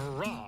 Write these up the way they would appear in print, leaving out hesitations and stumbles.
Rawr.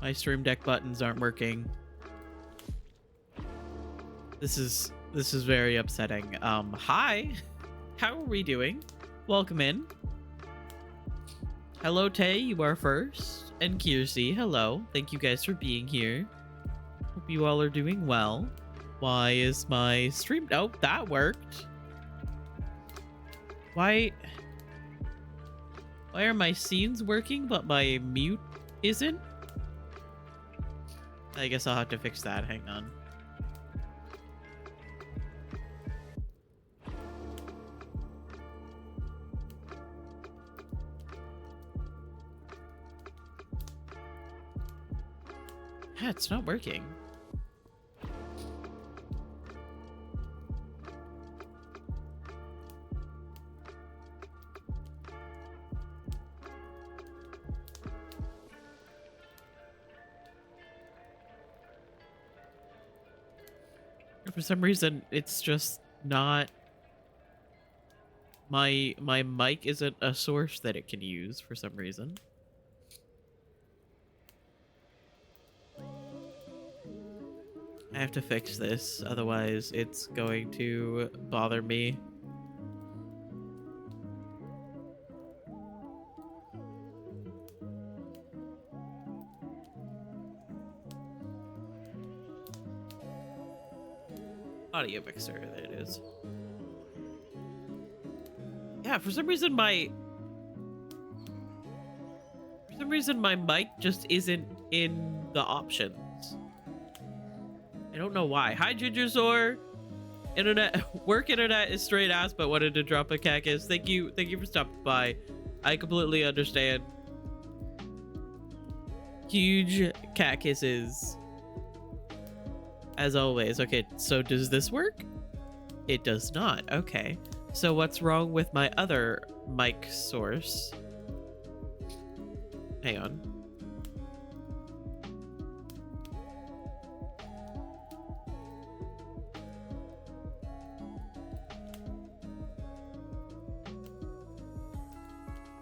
My Stream Deck buttons aren't working. This is very upsetting. Hi. How are we doing? Welcome in. Hello, Tay, you are first. And Kiersey, hello. Thank you guys for being here. Hope you all are doing well. Why is my stream... Oh, that worked. Why are my scenes working, but my mute isn't? I guess I'll have to fix that. Hang on. Yeah, it's not working. For some reason, it's just not... My mic isn't a source that it can use for some reason. I have to fix this, otherwise it's going to bother me. Audio mixer, there it is. Yeah, for some reason my mic just isn't in the options. I don't know why. Hi, Gingersaur. Work internet is straight ass, but wanted to drop a cactus. Thank you for stopping by. I completely understand. Huge cactuses. As always. Okay, so does this work? It does not. Okay. So what's wrong with my other mic source? Hang on.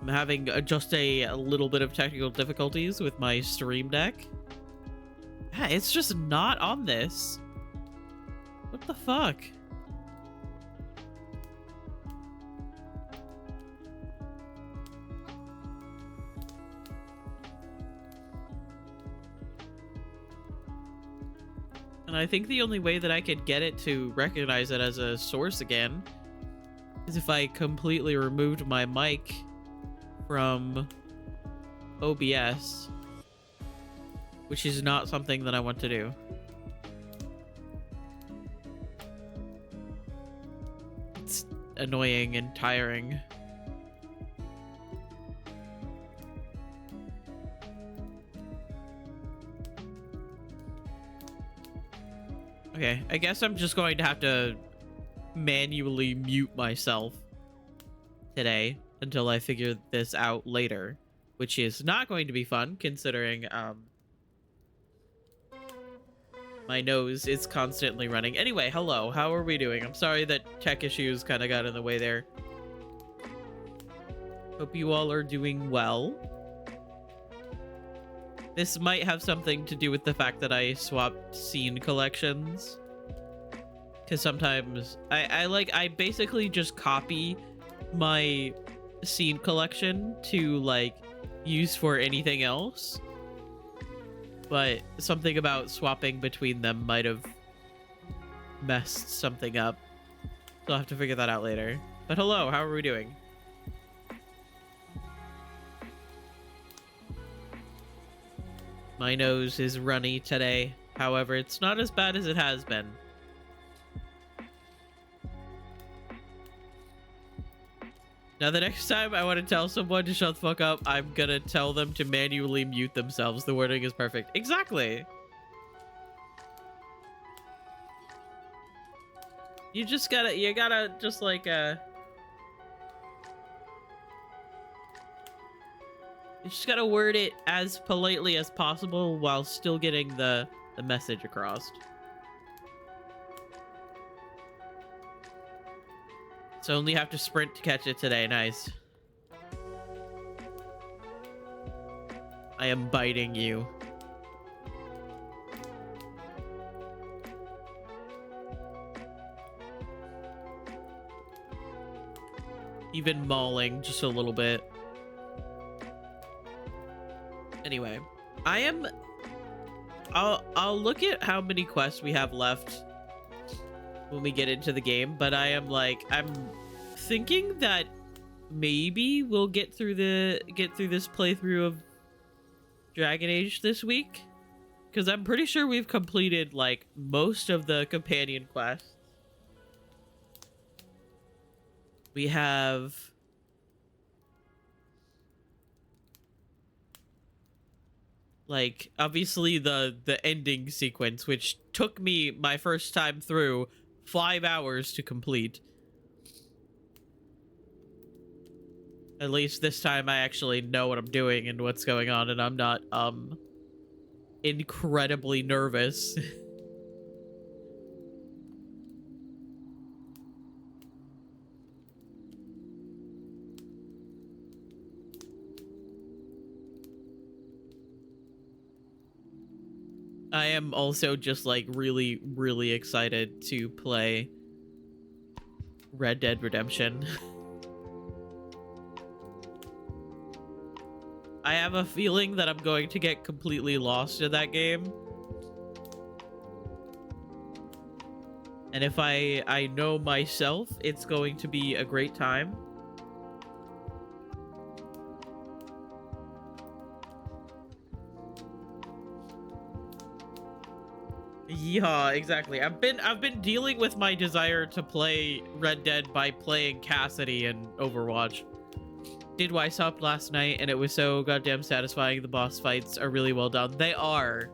I'm having just a little bit of technical difficulties with my Stream Deck. Yeah, it's just not on this. What the fuck? And I think the only way that I could get it to recognize it as a source again is if I completely removed my mic from OBS, which is not something that I want to do. It's annoying and tiring. Okay, I guess I'm just going to have to manually mute myself today until I figure this out later, which is not going to be fun considering my nose is constantly running. Anyway, hello, how are we doing? I'm sorry that tech issues kind of got in the way there. Hope you all are doing well. This might have something to do with the fact that I swapped scene collections. Because sometimes I basically just copy my scene collection to like use for anything else. But something about swapping between them might have messed something up. So I'll have to figure that out later. But hello, how are we doing? My nose is runny today. However, it's not as bad as it has been. Now, the next time I want to tell someone to shut the fuck up, I'm gonna tell them to manually mute themselves. The wording is perfect. Exactly. You gotta just like, you just gotta word it as politely as possible while still getting the message across. So only have to sprint to catch it today. Nice. I am biting you. even mauling just a little bit. Anyway, I'll look at how many quests we have left when we get into the game, but I'm thinking that maybe we'll get through this playthrough of Dragon Age this week, because I'm pretty sure we've completed like most of the companion quests. We have like obviously the ending sequence, which took me my first time through 5 hours to complete. At least this time I actually know what I'm doing and what's going on, and I'm not incredibly nervous. I am also just like really, really excited to play Red Dead Redemption. I have a feeling that I'm going to get completely lost in that game. And if I know myself, it's going to be a great time. Yeah, exactly. I've been dealing with my desire to play Red Dead by playing Cassidy in Overwatch. Did Weiss up last night, and it was so goddamn satisfying. The boss fights are really well done. They are.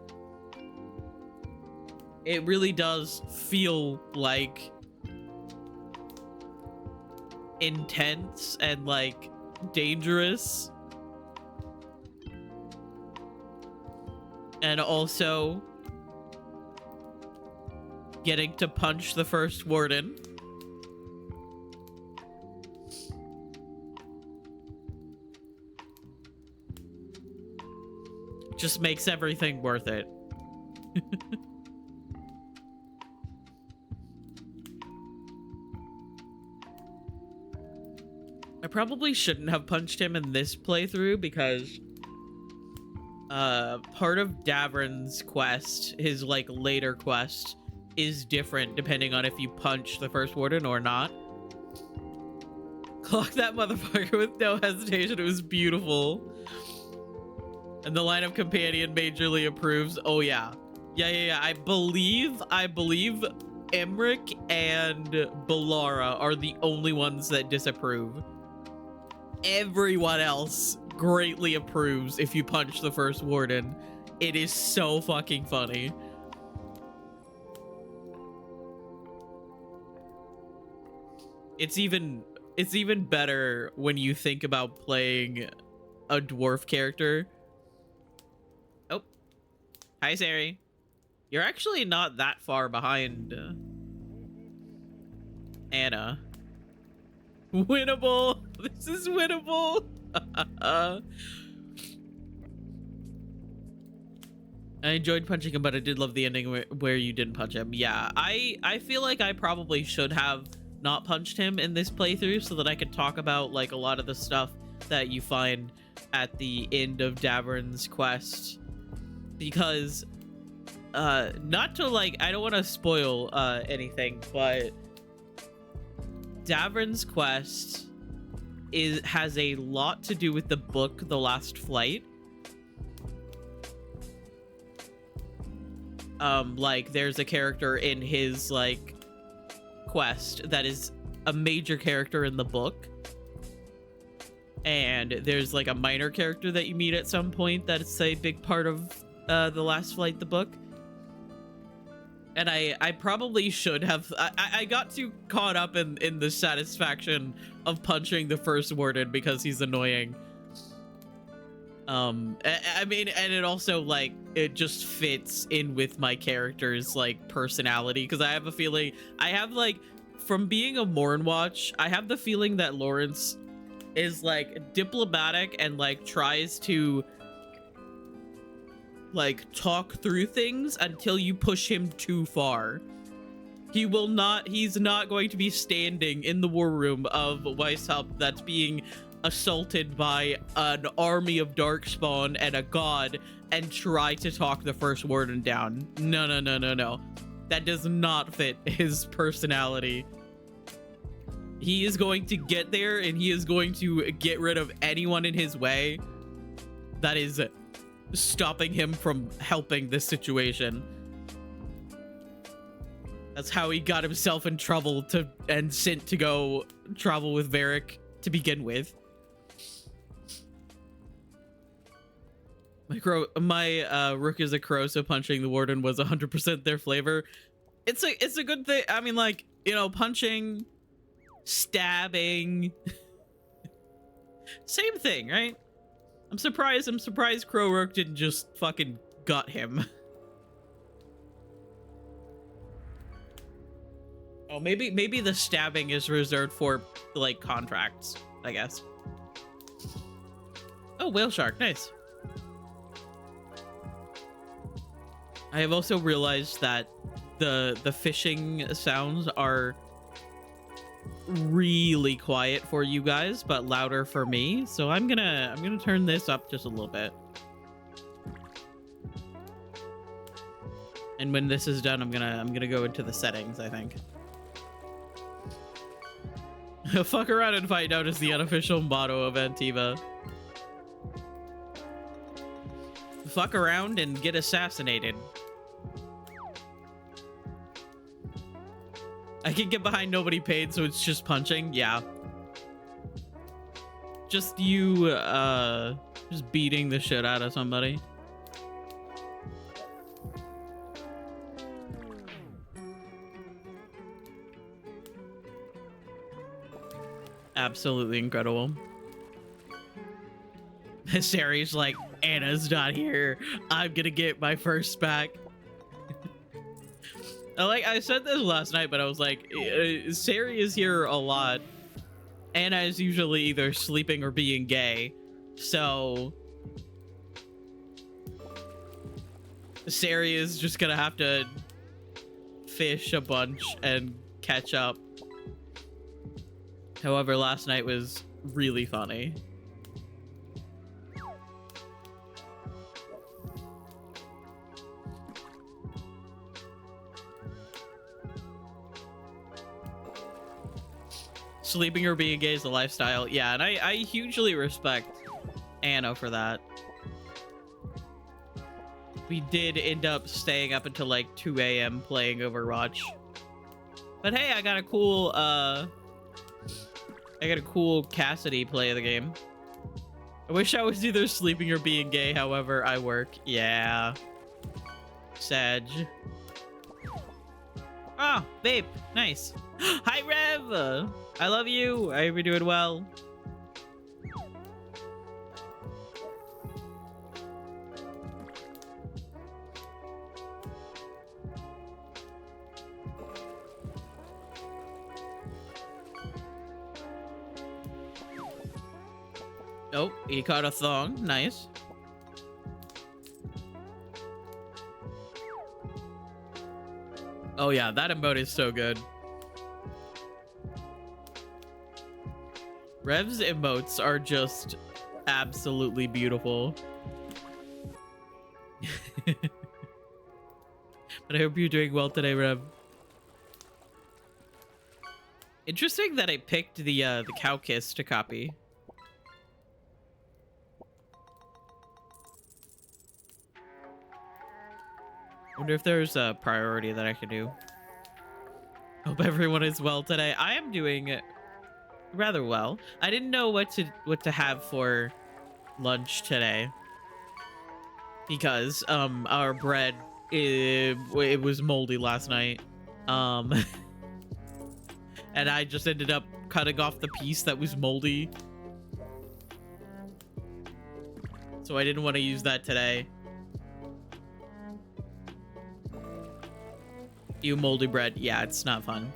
It really does feel like intense and like dangerous. And also getting to punch the first warden. Just makes everything worth it. I probably shouldn't have punched him in this playthrough because part of Davern's quest, his like later quest, is different depending on if you punch the first warden or not. Clock that motherfucker with no hesitation. It was beautiful. And the line of companion majorly approves. Oh yeah. Yeah. I believe Emmerich and Bellara are the only ones that disapprove. Everyone else greatly approves if you punch the first warden. It is so fucking funny. It's even better when you think about playing a dwarf character. Oh, hi Sari. You're actually not that far behind Anna. Winnable. This is winnable. I enjoyed punching him, but I did love the ending where you didn't punch him. Yeah, I feel like I probably should have not punched him in this playthrough so that I could talk about like a lot of the stuff that you find at the end of Davern's quest, because not to like, I don't want to spoil anything, but Davern's quest has a lot to do with the book The Last Flight. Like there's a character in his like quest that is a major character in the book, and there's like a minor character that you meet at some point that's a big part of The Last Flight, the book. And I probably should have, I got too caught up in the satisfaction of punching the first warden because he's annoying. I mean, and it also like, it just fits in with my character's like personality, because I have a feeling, I have like, from being a Mornwatch, I have the feeling that Lawrence is like diplomatic and like tries to like talk through things until you push him too far. He's not going to be standing in the war room of Weishaupt that's being assaulted by an army of darkspawn and a god and try to talk the first warden down. No, no, no, no, no. That does not fit his personality. He is going to get there and he is going to get rid of anyone in his way that is stopping him from helping this situation. That's how he got himself in trouble and sent to go travel with Varric to begin with. My Rook is a crow, so punching the warden was 100% their flavor. It's a good thing. I mean, like, you know, punching, stabbing, same thing, right? I'm surprised Crow Rook didn't just fucking gut him. Oh, maybe the stabbing is reserved for, like, contracts, I guess. Oh, whale shark, nice. I have also realized that the fishing sounds are really quiet for you guys, but louder for me. So I'm gonna turn this up just a little bit. And when this is done, I'm gonna go into the settings, I think. Fuck around and find out is the unofficial motto of Antiva. Fuck around and get assassinated. I can get behind nobody paid, so it's just punching. Yeah. Just you, just beating the shit out of somebody. Absolutely incredible. Sari's like, Anna's not here. I'm gonna get my first back. I said this last night, but I was like, Sari is here a lot. Anna is usually either sleeping or being gay. So Sari is just gonna have to fish a bunch and catch up. However, last night was really funny. Sleeping or being gay is a lifestyle. Yeah, and I hugely respect Anna for that. We did end up staying up until like 2 a.m. playing Overwatch. But hey, I got a cool Cassidy play of the game. I wish I was either sleeping or being gay, however, I work. Yeah. Sag. Oh, vape. Nice. Hi, Rev! I love you. I hope you're doing well. Oh, he caught a thong. Nice. Oh yeah, that emote is so good. Rev's emotes are just absolutely beautiful. But I hope you're doing well today, Rev. Interesting that I picked the cow kiss to copy. Wonder if there's a priority that I could do. Hope everyone is well today. I am doing rather well. I didn't know what to have for lunch today because our bread it was moldy last night. And I just ended up cutting off the piece that was moldy. So I didn't want to use that today. You moldy bread. Yeah, it's not fun.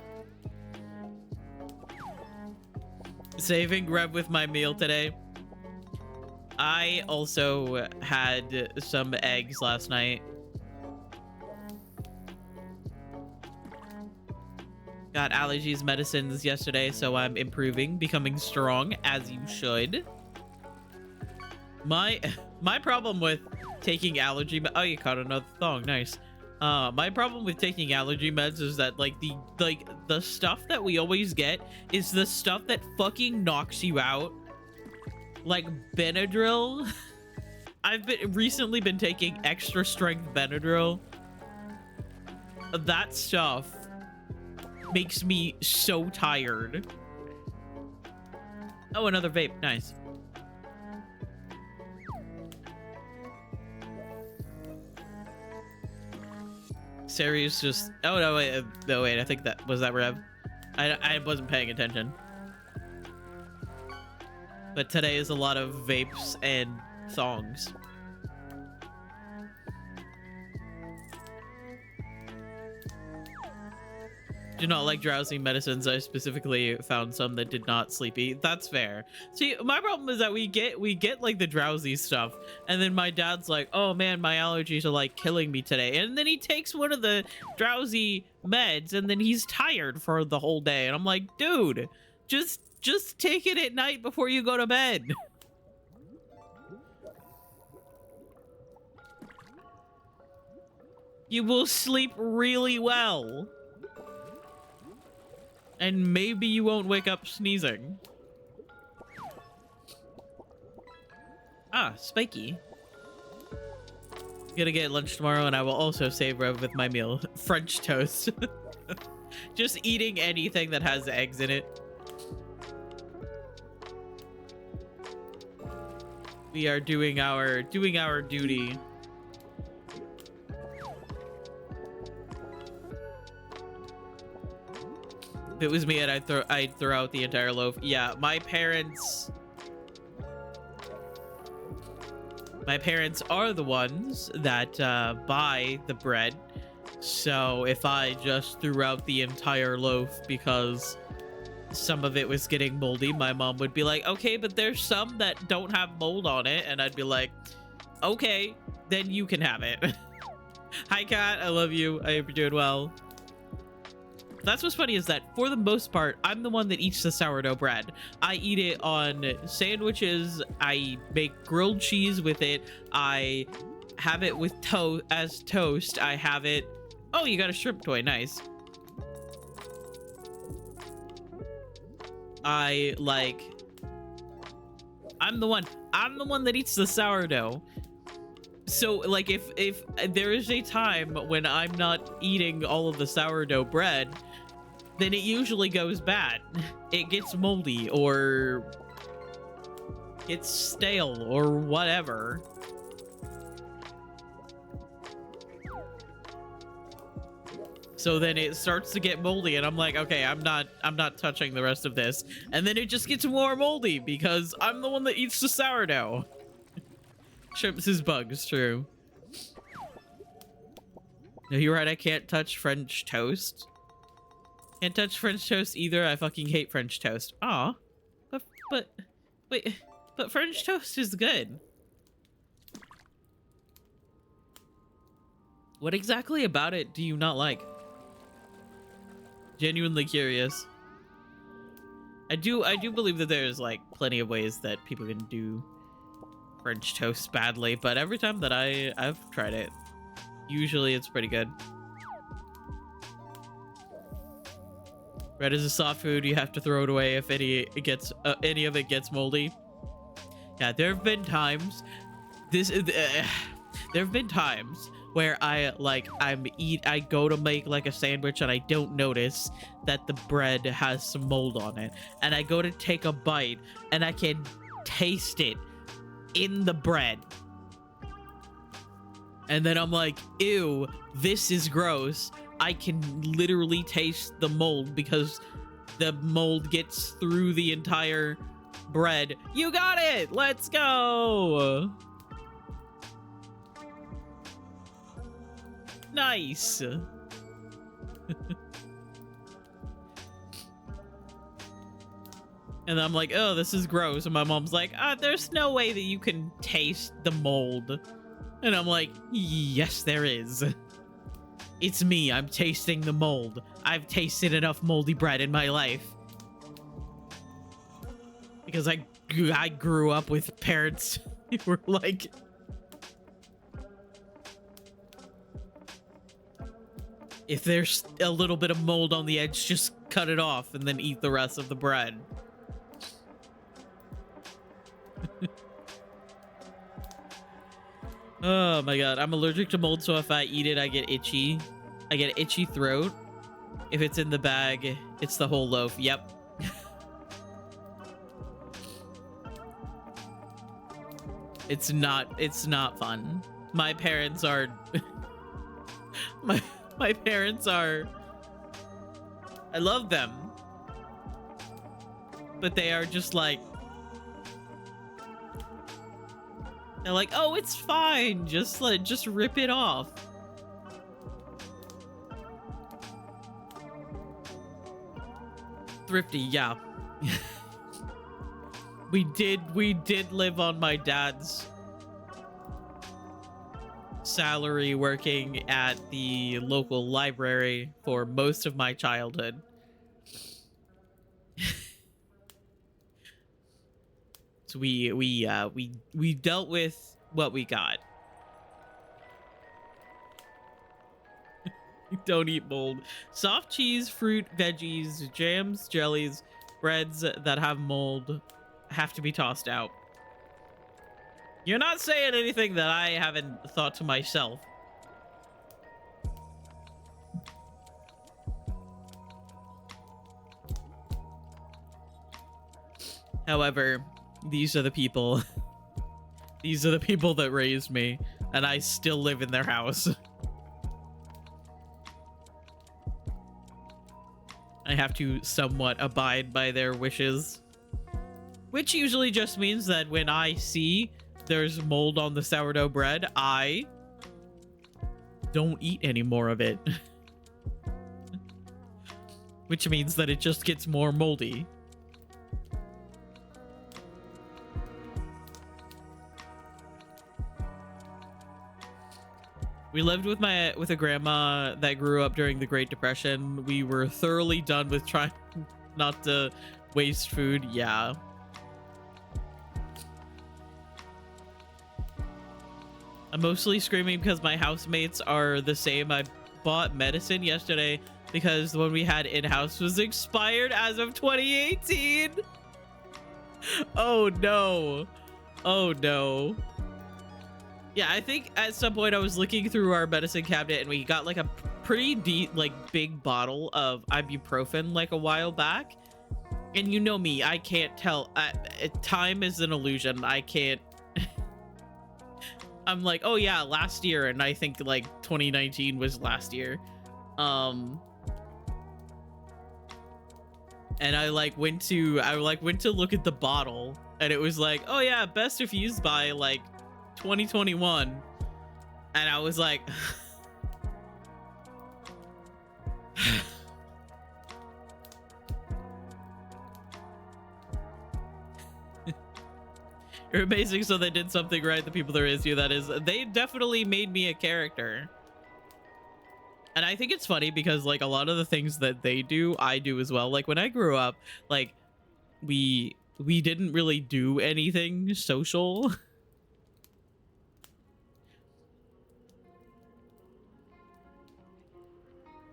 Saving Rev with my meal today. I also had some eggs last night. Got allergies medicines yesterday, so I'm improving, becoming strong, as you should. My problem with taking allergy oh, you caught another thong, nice. My problem with taking allergy meds is that like the stuff that we always get is the stuff that fucking knocks you out. Like Benadryl. I've recently been taking extra strength Benadryl. That stuff makes me so tired. Oh, another vape, nice. Sari's just, oh no, wait, I think that was that Rev. I wasn't paying attention. But today is a lot of vapes and thongs. Do not like drowsy medicines. I specifically found some that did not sleepy. That's fair. See, my problem is that we get like the drowsy stuff, and then my dad's like, oh man, my allergies are like killing me today, and then he takes one of the drowsy meds and then he's tired for the whole day, and I'm like, dude, just take it at night before you go to bed. You will sleep really well. And maybe you won't wake up sneezing. Ah, spiky. Gonna get lunch tomorrow, and I will also save Rev with my meal. French toast. Just eating anything that has eggs in it. We are doing our duty. If it was me, I'd throw out the entire loaf. Yeah, my parents are the ones that buy the bread. So if I just threw out the entire loaf because some of it was getting moldy, my mom would be like, okay, but there's some that don't have mold on it, and I'd be like, okay, then you can have it. Hi Kat, I love you. I hope you're doing well. That's what's funny is that for the most part, I'm the one that eats the sourdough bread. I eat it on sandwiches. I make grilled cheese with it. I have it with as toast. I have it. Oh, you got a shrimp toy. Nice. I'm the one that eats the sourdough. So like if there is a time when I'm not eating all of the sourdough bread, then it usually goes bad. It gets moldy or gets stale or whatever. So then it starts to get moldy, and I'm like, okay, I'm not touching the rest of this. And then it just gets more moldy because I'm the one that eats the sourdough. Shrimps is bugs, true. No, you're right, I can't touch French toast. Can't touch French toast either. I fucking hate French toast. Aw. But French toast is good. What exactly about it do you not like? Genuinely curious. I do believe that there's like plenty of ways that people can do French toast badly, but every time that I've tried it, usually it's pretty good. Bread is a soft food. You have to throw it away if any of it gets moldy. Yeah, there have been times. There have been times where I go to make like a sandwich and I don't notice that the bread has some mold on it, and I go to take a bite and I can taste it in the bread, and then I'm like, ew, this is gross. I can literally taste the mold because the mold gets through the entire bread. You got it. Let's go. Nice. And I'm like, oh, this is gross. And my mom's like, there's no way that you can taste the mold. And I'm like, yes, there is. It's me. I'm tasting the mold. I've tasted enough moldy bread in my life. Because I grew up with parents who were like... If there's a little bit of mold on the edge, just cut it off and then eat the rest of the bread. Oh my god, I'm allergic to mold, so if I eat it, I get itchy. I get itchy throat. If it's in the bag, it's the whole loaf. Yep. It's not fun. My parents are my parents are, I love them, but they are just like, they're like, oh, it's fine, just rip it off. Thrifty, yeah. we did live on my dad's salary working at the local library for most of my childhood. So we dealt with what we got. Don't eat mold. Soft cheese, fruit, veggies, jams, jellies, breads that have mold have to be tossed out. You're not saying anything that I haven't thought to myself. However, these are the people. These are the people that raised me, and I still live in their house. I have to somewhat abide by their wishes. Which usually just means that when I see there's mold on the sourdough bread, I don't eat any more of it. Which means that it just gets more moldy. We lived with a grandma that grew up during the Great Depression. We were thoroughly done with trying not to waste food. Yeah. I'm mostly screaming because my housemates are the same. I bought medicine yesterday because the one we had in-house was expired as of 2018. Oh no. Oh no. Yeah, I think at some point I was looking through our medicine cabinet and we got like a pretty deep, like big bottle of ibuprofen like a while back. And you know me, I can't tell. Time is an illusion. I can't. I'm like, oh yeah, last year, and I think like 2019 was last year. And I went to look at the bottle, and it was like, oh yeah, best if used by like 2021, and I was like, you're amazing. So they did something right. The people that raised you, that is, they definitely made me a character. And I think it's funny because like a lot of the things that they do, I do as well. Like when I grew up, like we didn't really do anything social.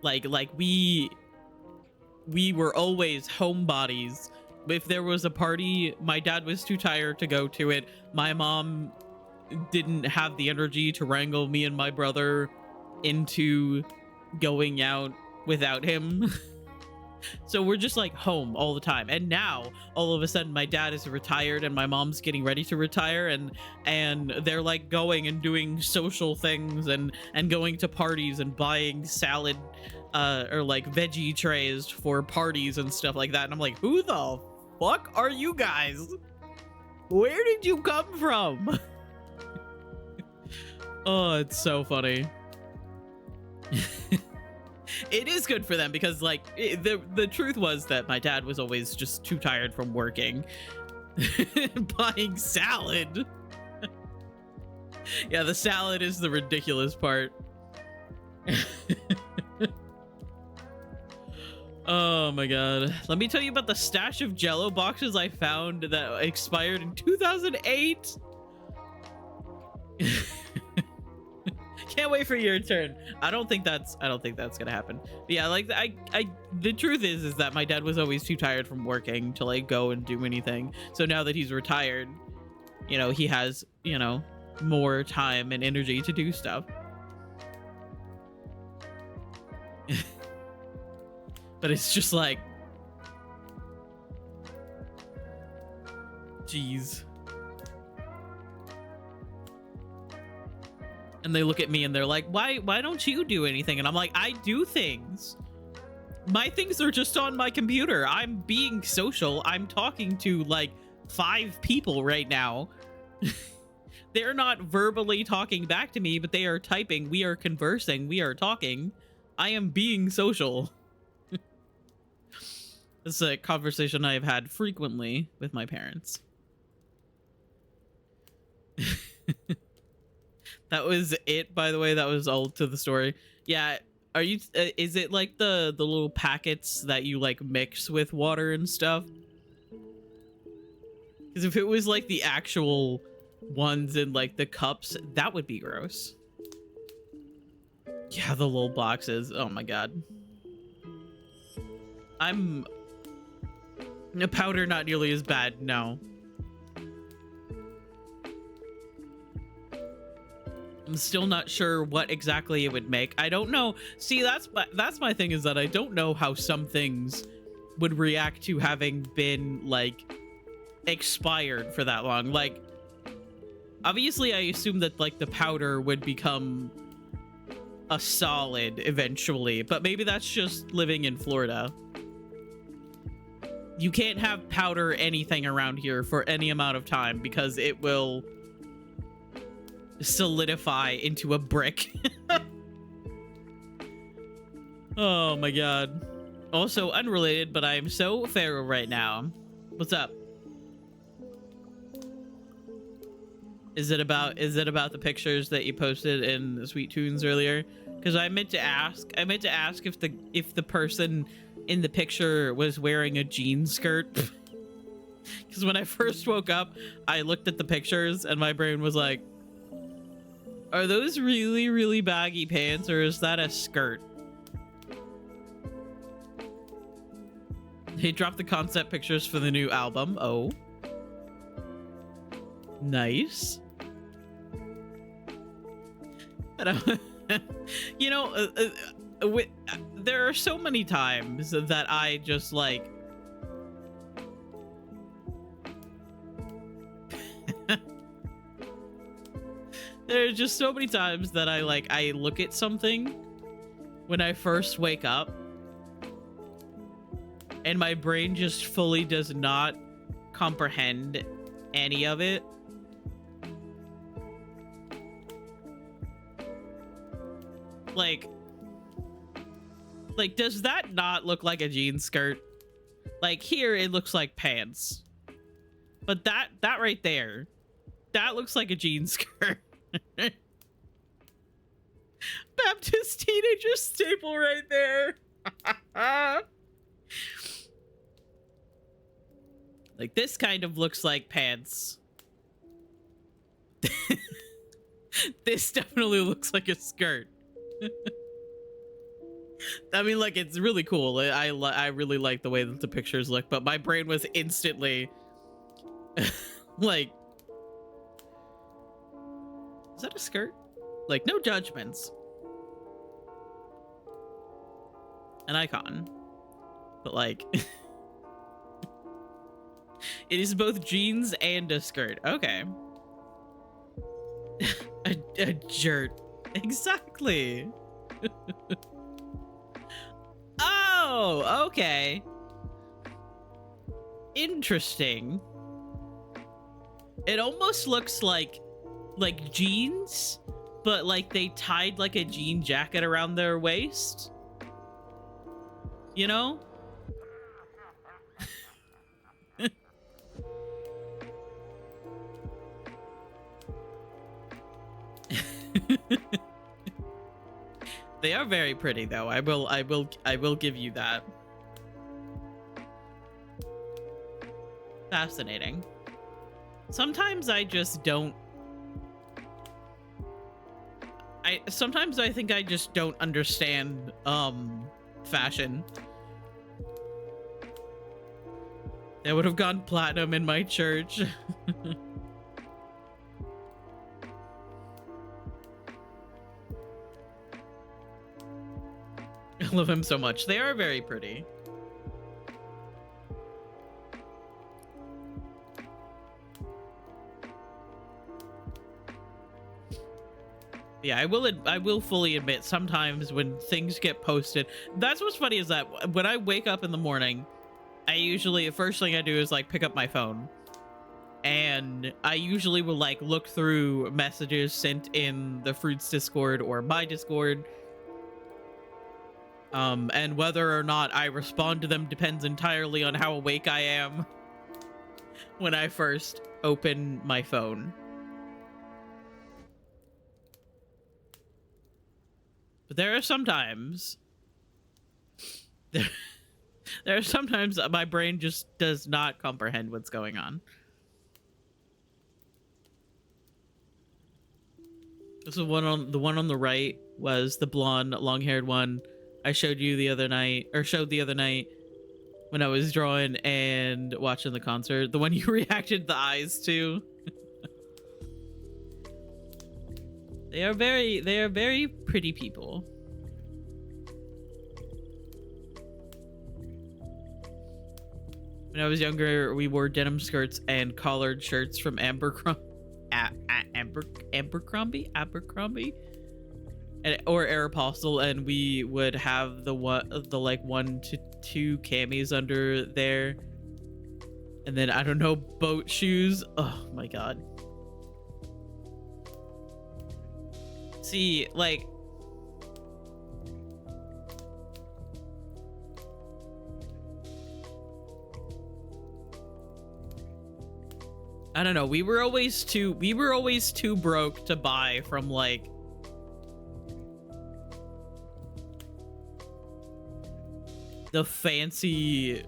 Like we were always homebodies. If there was a party, my dad was too tired to go to it. My mom didn't have the energy to wrangle me and my brother into going out without him. So we're just like home all the time. And now all of a sudden my dad is retired and my mom's getting ready to retire, and they're like going and doing social things and going to parties and buying salad or like veggie trays for parties and stuff like that. And I'm like, who the fuck are you guys? Where did you come from? Oh, it's so funny. It is good for them because like the truth was that my dad was always just too tired from working. Buying salad. Yeah, the salad is the ridiculous part. Oh my god. Let me tell you about the stash of Jello boxes I found that expired in 2008. Can't wait for your turn. I don't think that's gonna happen. But yeah, like the truth is that my dad was always too tired from working to like go and do anything. So now that he's retired, you know, he has, you know, more time and energy to do stuff. But it's just like, jeez. And they look at me and they're like, why don't you do anything? And I'm like, I do things. My things are just on my computer. I'm being social. I'm talking to like 5 people right now. They're not verbally talking back to me, but they are typing. We are conversing. We are talking. I am being social. This is a conversation I have had frequently with my parents. That was it, by the way. That was all to the story. Yeah, are you is it like the little packets that you like mix with water and stuff? Because if it was like the actual ones in like the cups, that would be gross. Yeah, the little boxes. Oh my god. I'm a powder, not nearly as bad. No. I'm still not sure what exactly it would make. I don't know. See, that's my thing, is that I don't know how some things would react to having been like expired for that long. Like, obviously I assume that like the powder would become a solid eventually, but maybe that's just living in Florida. You can't have powder anything around here for any amount of time because it will solidify into a brick. Oh my god. Also unrelated, but I'm so feral right now. What's up? Is it about the pictures that you posted in the Sweet Tunes earlier? Because I meant to ask if the person in the picture was wearing a jean skirt. Because when I first woke up, I looked at the pictures and my brain was like, are those really, really baggy pants, or is that a skirt? They dropped the concept pictures for the new album. Oh. Nice. You know, there are so many times that I just like... There are just so many times that I look at something when I first wake up and my brain just fully does not comprehend any of it. Like, does that not look like a jean skirt? Like, here it looks like pants. But that right there, that looks like a jean skirt. Baptist teenager staple right there. Like, this kind of looks like pants. This definitely looks like a skirt. I mean, like, it's really cool. I really like the way that the pictures look, but my brain was instantly like, is that a skirt? Like, no judgments. An icon. But like, it is both jeans and a skirt. Okay. a jert. Exactly. Oh, okay. Interesting. It almost looks like jeans, but like they tied like a jean jacket around their waist. You know? They are very pretty though. I will give you that. Fascinating. Sometimes I just don't. Sometimes I think I just don't understand fashion. They would have gone platinum in my church. I love him so much. They are very pretty. Yeah, I will fully admit sometimes when things get posted, that's what's funny is that when I wake up in the morning, I usually, the first thing I do is like pick up my phone, and I usually will like look through messages sent in the Fruits Discord or my Discord. And whether or not I respond to them depends entirely on how awake I am when I first open my phone. But there are sometimes there are sometimes my brain just does not comprehend what's going on. This is the one on the right was the blonde, long-haired one I showed you the other night, or showed the other night when I was drawing and watching the concert. The one you reacted the eyes to. They are very pretty people. When I was younger, we wore denim skirts and collared shirts from Abercrombie, or Aeropostale, and we would have the like 1 to 2 camis under there, and then I don't know, boat shoes. Oh my god. See, like, I don't know, we were always too broke to buy from like the fancy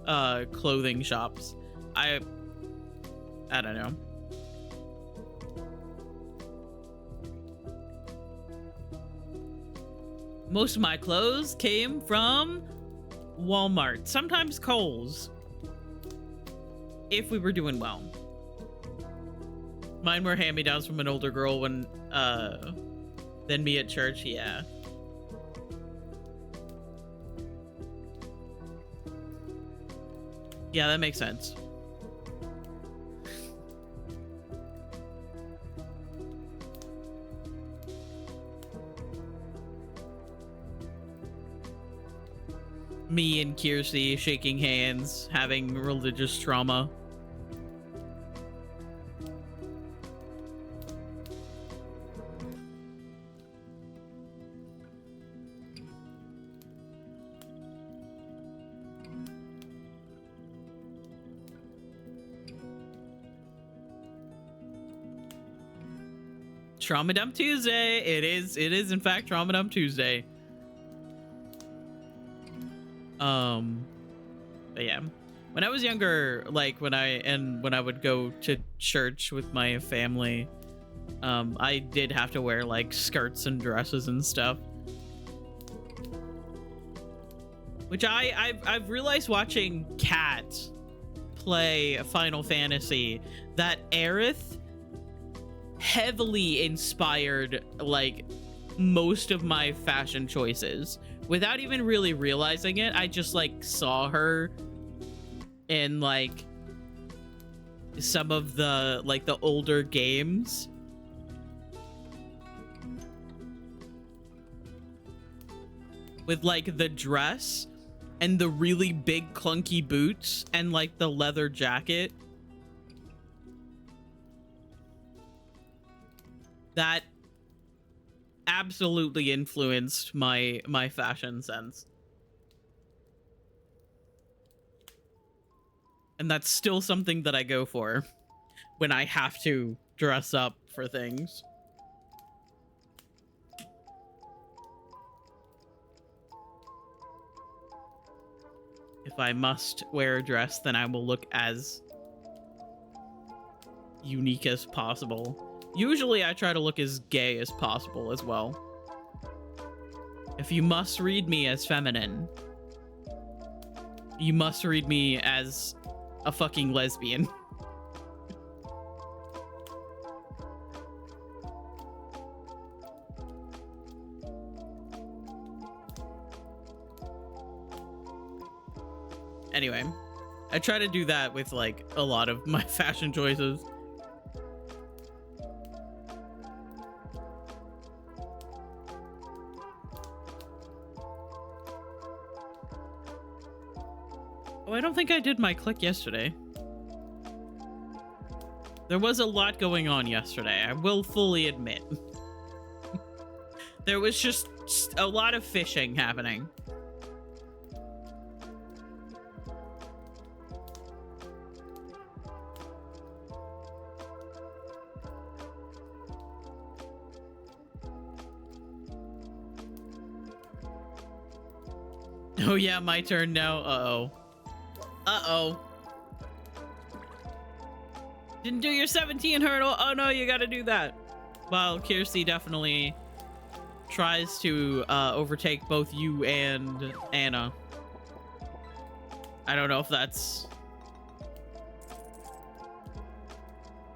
clothing shops. I don't know. Most of my clothes came from Walmart, sometimes Kohl's, if we were doing well. Mine were hand-me-downs from an older girl when than me at church. Yeah. Yeah, that makes sense. Me and Kiersey shaking hands, having religious trauma. Trauma Dump Tuesday. It is in fact Trauma Dump Tuesday. But yeah, when I was younger, like when I would go to church with my family, I did have to wear like skirts and dresses and stuff, which I've realized watching Kat play Final Fantasy that Aerith heavily inspired like most of my fashion choices without even really realizing it. I just like saw her in like some of the like the older games, with like the dress and the really big clunky boots and like the leather jacket. That absolutely influenced my fashion sense. And that's still something that I go for when I have to dress up for things. If I must wear a dress, then I will look as unique as possible. Usually I try to look as gay as possible as well. If you must read me as feminine, you must read me as a fucking lesbian. Anyway, I try to do that with like a lot of my fashion choices. Oh, I don't think I did my click yesterday. There was a lot going on yesterday, I will fully admit. There was just a lot of fishing happening. Oh yeah, my turn now. Uh-oh. Uh-oh. Didn't do your 17 hurdle. Oh no, you gotta do that. Well, Kirsty definitely tries to overtake both you and Anna. I don't know if that's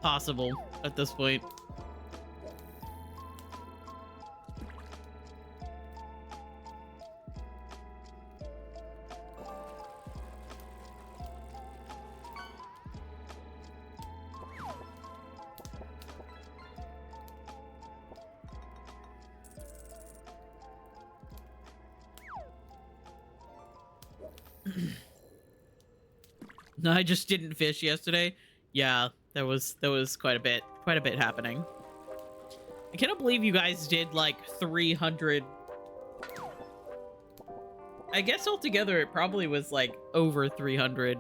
possible at this point. No, I just didn't fish yesterday. Yeah, there was quite a bit happening. I cannot believe you guys did like 300. I guess altogether it probably was like over 300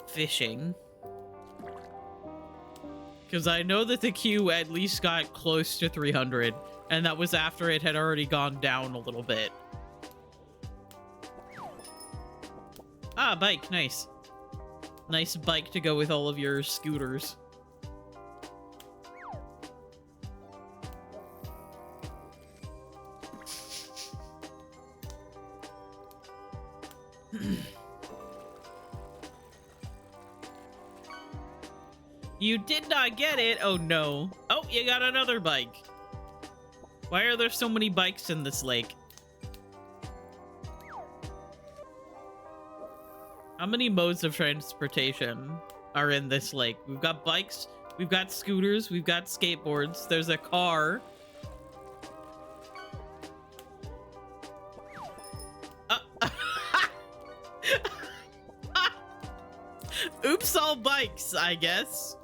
fishing. Because I know that the queue at least got close to 300, and that was after it had already gone down a little bit. Ah, bike, nice. Nice bike to go with all of your scooters. You did not get it. Oh no. Oh, you got another bike. Why are there so many bikes in this lake? How many modes of transportation are in this lake? We've got bikes, we've got scooters, we've got skateboards, there's a car. Oops, all bikes, I guess.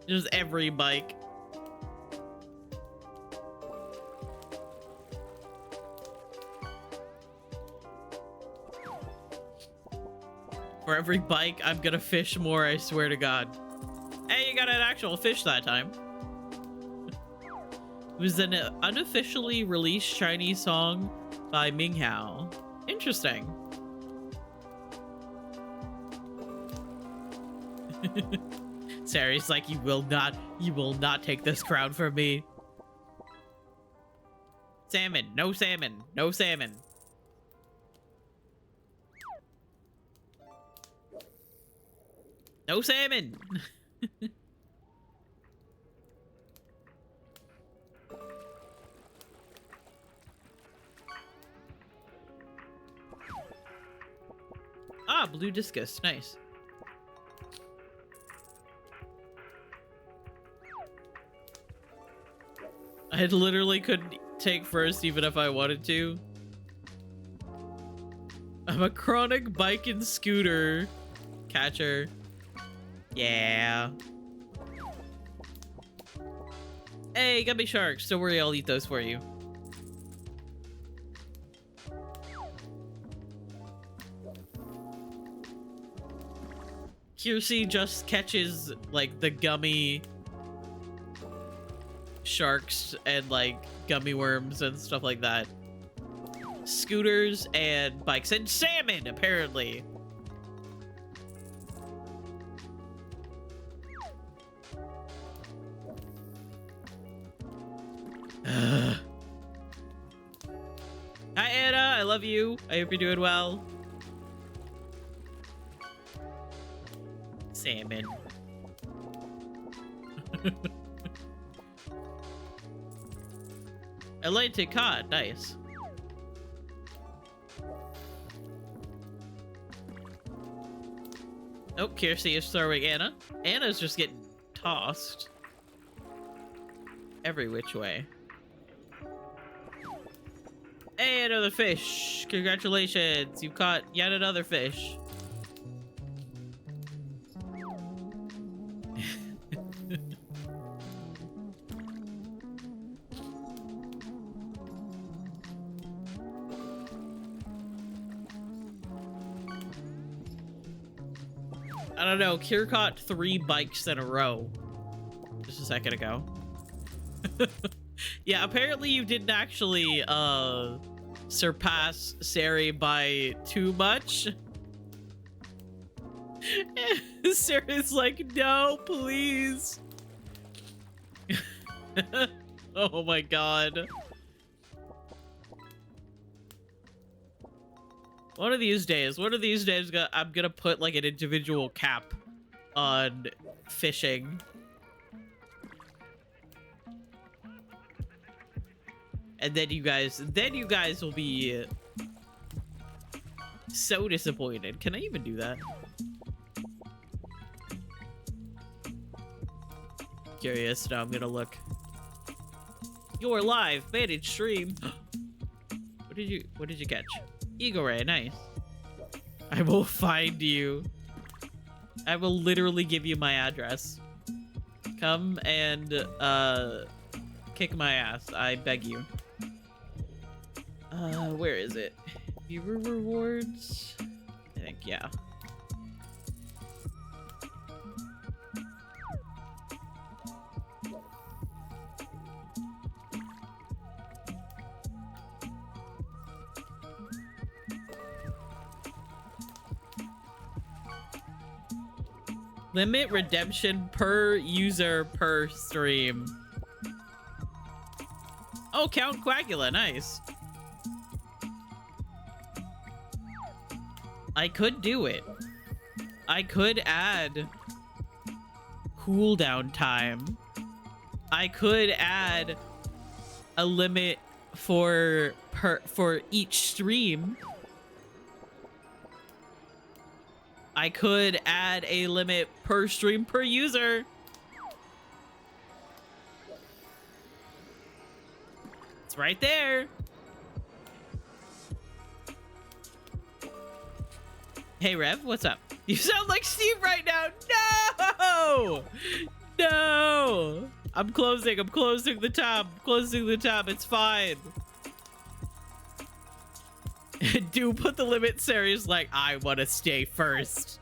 Just every bike. For every bike, I'm gonna fish more, I swear to God. Hey, you got an actual fish that time. It was an unofficially released Chinese song by Ming Hao. Interesting. Sarah's like, you will not take this crown from me. Salmon, no salmon, no salmon. No salmon. Ah, blue discus, nice. I literally couldn't take first even if I wanted to. I'm a chronic bike and scooter catcher. Yeah. Hey, gummy sharks. Don't worry, I'll eat those for you. Kirsty just catches like the gummy sharks and like gummy worms and stuff like that. scooters and bikes and salmon, apparently. Hi, Anna. I love you. I hope you're doing well. Salmon. Atlantic cod. Nice. Oh, Kirsty is throwing Anna. Anna's just getting tossed every which way. Hey, another fish. Congratulations. You caught yet another fish. I don't know. Kier caught 3 bikes in a row just a second ago. Yeah, apparently you didn't actually surpass Sari by too much. Sari's like, no, please. Oh my god. One of these days, I'm gonna put like an individual cap on fishing. And then you guys will be so disappointed. Can I even do that? Curious. Now I'm gonna look. You're live, managed stream. What did you catch? Eagle Ray, nice. I will find you. I will literally give you my address. Come and kick my ass. I beg you. Where is it? Viewer rewards? I think, yeah. Limit redemption per user per stream. Oh, Count Quackula, nice. I could do it. I could add cooldown time. I could add a limit for each stream. I could add a limit per stream per user. It's right there. Hey, Rev, what's up? You sound like Steve right now. No! No! I'm closing the tab. It's fine. Do put the limit. Sarah's like, I want to stay first.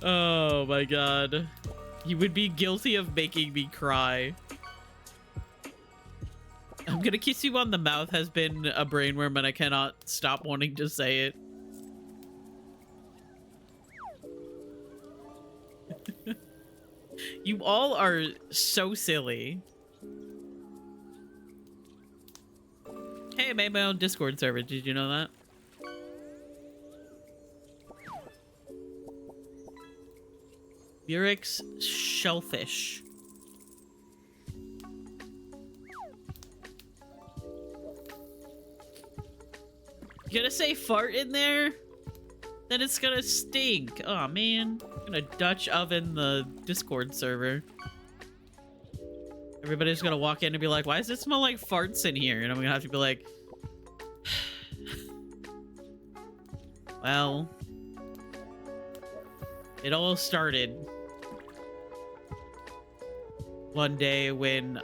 Oh my god. You would be guilty of making me cry. I'm gonna kiss you on the mouth has been a brainworm and I cannot stop wanting to say it. You all are so silly. Hey, I made my own Discord server. Did you know that? Burix Shellfish. You gonna say fart in there? Then it's gonna stink. Oh man. I'm gonna Dutch oven the Discord server. Everybody's gonna walk in and be like, why does it smell like farts in here? And I'm gonna have to be like, well, it all started one day when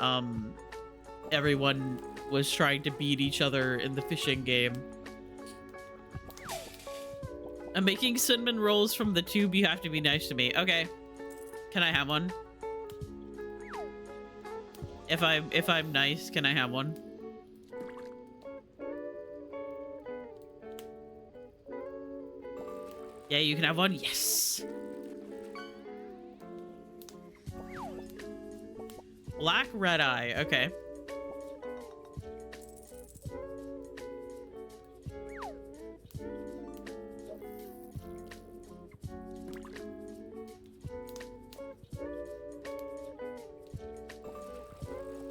everyone was trying to beat each other in the fishing game. I'm making cinnamon rolls from the tube. You have to be nice to me. Okay. Can I have one? If I'm nice, can I have one? Yeah, you can have one. Yes. Black red eye. Okay.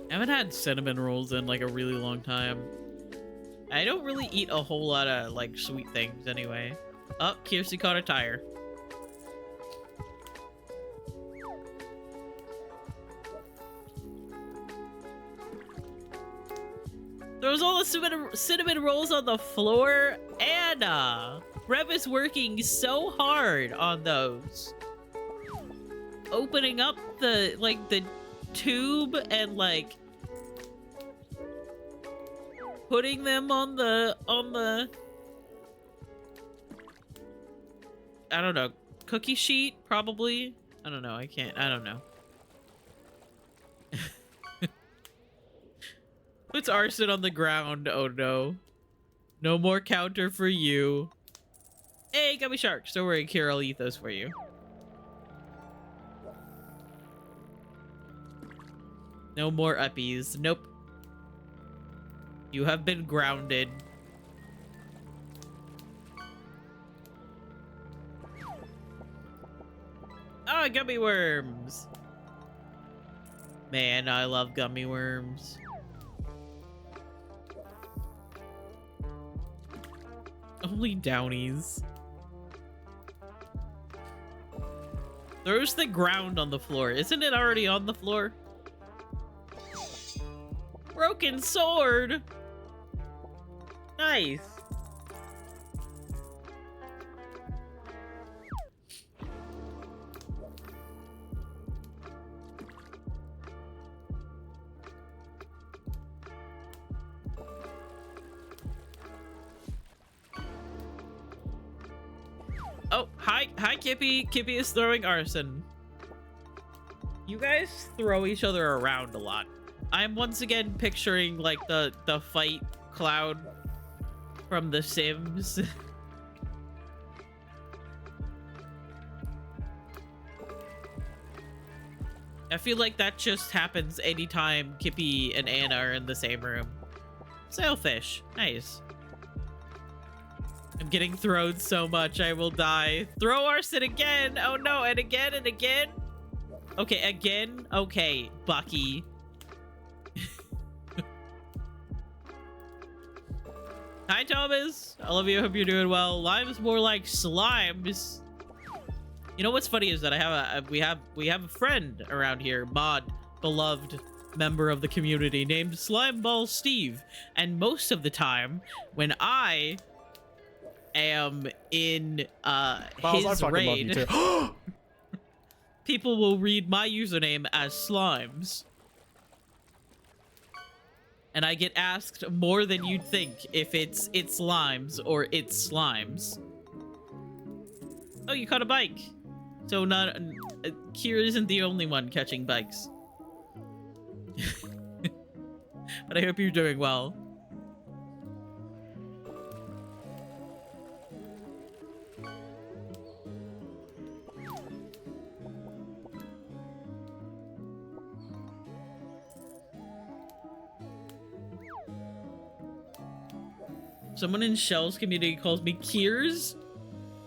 I haven't had cinnamon rolls in like a really long time. I don't really eat a whole lot of like sweet things anyway. Oh, Kirsty caught a tire. Throws all the cinnamon rolls on the floor. Anna! Rev is working so hard on those. Opening up the tube and like putting them on the I don't know, cookie sheet probably. I don't know. I don't know. Puts arson on the ground. Oh no. No more counter for you. Hey, gummy sharks. Don't worry, Kira, I'll eat those for you. No more uppies. Nope. You have been grounded. Ah, gummy worms. Man, I love gummy worms. Only Downies. Throws the ground on the floor. Isn't it already on the floor? Broken sword. Nice. Oh, hi Kippy. Kippy is throwing arson. You guys throw each other around a lot. I'm once again picturing like the fight cloud from The Sims. I feel like that just happens anytime Kippy and Anna are in the same room. Sailfish. Nice. I'm getting thrown so much I will die. Throw arson again! Oh no, and again and again? Okay, again? Okay, Bucky. Hi, Thomas. I love you. Hope you're doing well. Lime's more like slimes. You know what's funny is that we have a friend around here, Mod, beloved member of the community named Slimeball Steve, and most of the time when I am in his raid, people will read my username as Slimes. And I get asked more than you'd think if it's Slimes or it's Slimes. Oh, you caught a bike. So Kira isn't the only one catching bikes. But I hope you're doing well. Someone in Shell's community calls me Kiers,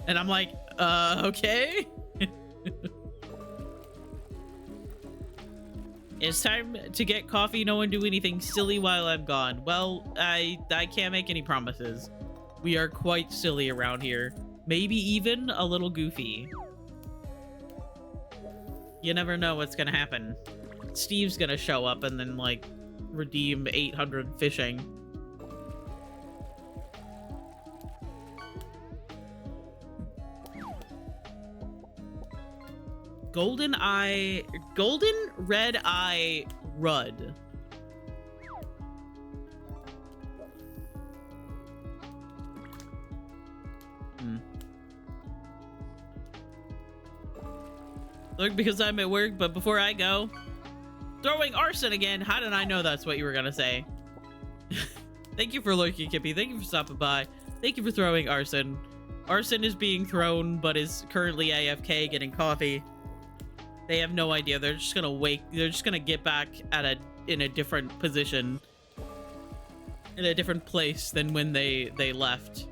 and I'm like, okay. It's time to get coffee. No one do anything silly while I'm gone. Well, I can't make any promises. We are quite silly around here. Maybe even a little goofy. You never know what's gonna happen. Steve's gonna show up and then, like, redeem 800 fishing. Golden red eye Rudd. Look, because I'm at work, but before I go, Throwing arson again. How did I know that's what you were gonna say? Thank you for lurking, Kippy. Thank you for stopping by. Thank you for throwing arson. Arson is being thrown, but is currently AFK getting coffee. They have no idea. They're just gonna wake. They're just gonna get back in a different position, in a different place than when they left.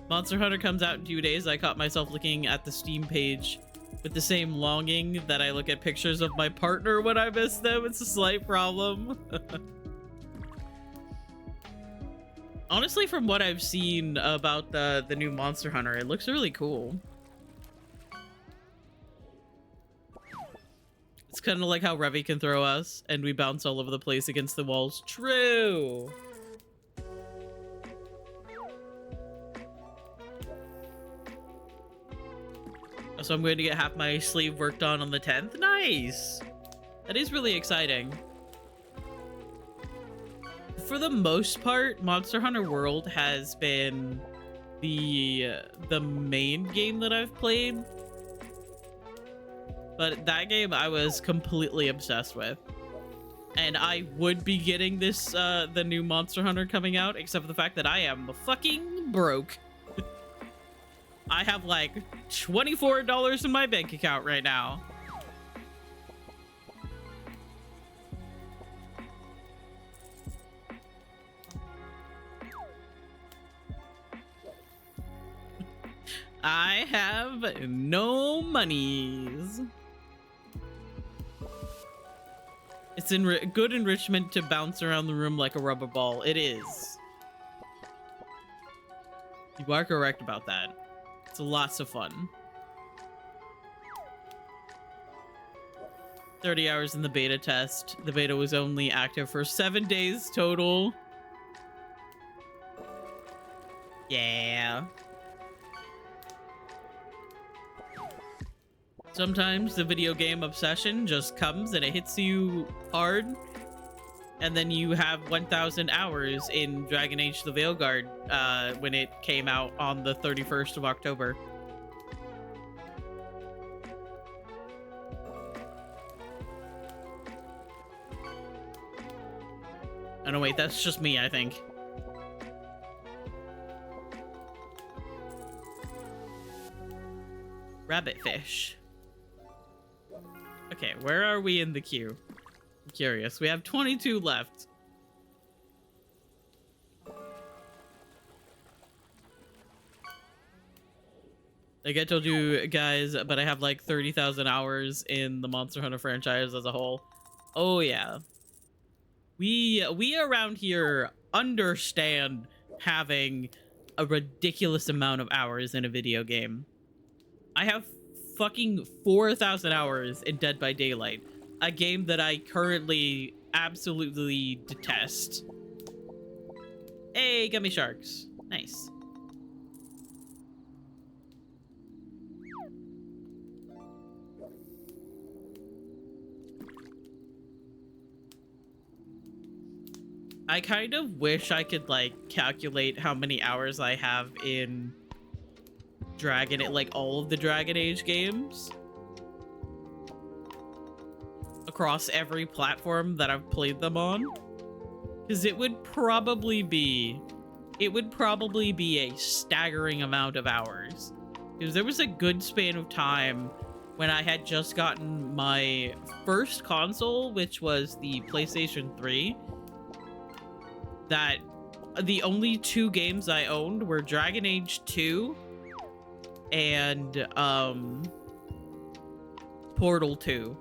Monster Hunter comes out in 2 days. I caught myself looking at the Steam page with the same longing that I look at pictures of my partner when I miss them. It's a slight problem. Honestly, from what I've seen about the new Monster Hunter, it looks really cool. It's kind of like how Revy can throw us and we bounce all over the place against the walls. True. So I'm going to get half my sleeve worked on the 10th. Nice. That is really exciting. For the most part, Monster Hunter World has been the main game that I've played. But that game I was completely obsessed with. And I would be getting this, the new Monster Hunter coming out, except for the fact that I am fucking broke. I have like $24 in my bank account right now. I have no monies. It's good enrichment to bounce around the room like a rubber ball. It is. You are correct about that. It's lots of fun. 30 hours in the beta test. The beta was only active for 7 days total. Yeah. Sometimes the video game obsession just comes and it hits you hard. And then you have 1,000 hours in Dragon Age the Veilguard when it came out on the 31st of October. Oh no, wait, that's just me, I think. Rabbit fish. Okay, where are we in the queue? I'm curious. We have 22 left. Like I told you guys, but I have like 30,000 hours in the Monster Hunter franchise as a whole. Oh yeah. We around here understand having a ridiculous amount of hours in a video game. I have fucking 4,000 hours in Dead by Daylight, a game that I currently absolutely detest. Hey, gummy sharks. Nice. I kind of wish I could like calculate how many hours I have in like all of the Dragon Age games across every platform that I've played them on, because it would probably be a staggering amount of hours, because there was a good span of time when I had just gotten my first console, which was the PlayStation 3, that the only 2 games I owned were Dragon Age 2 and Portal 2.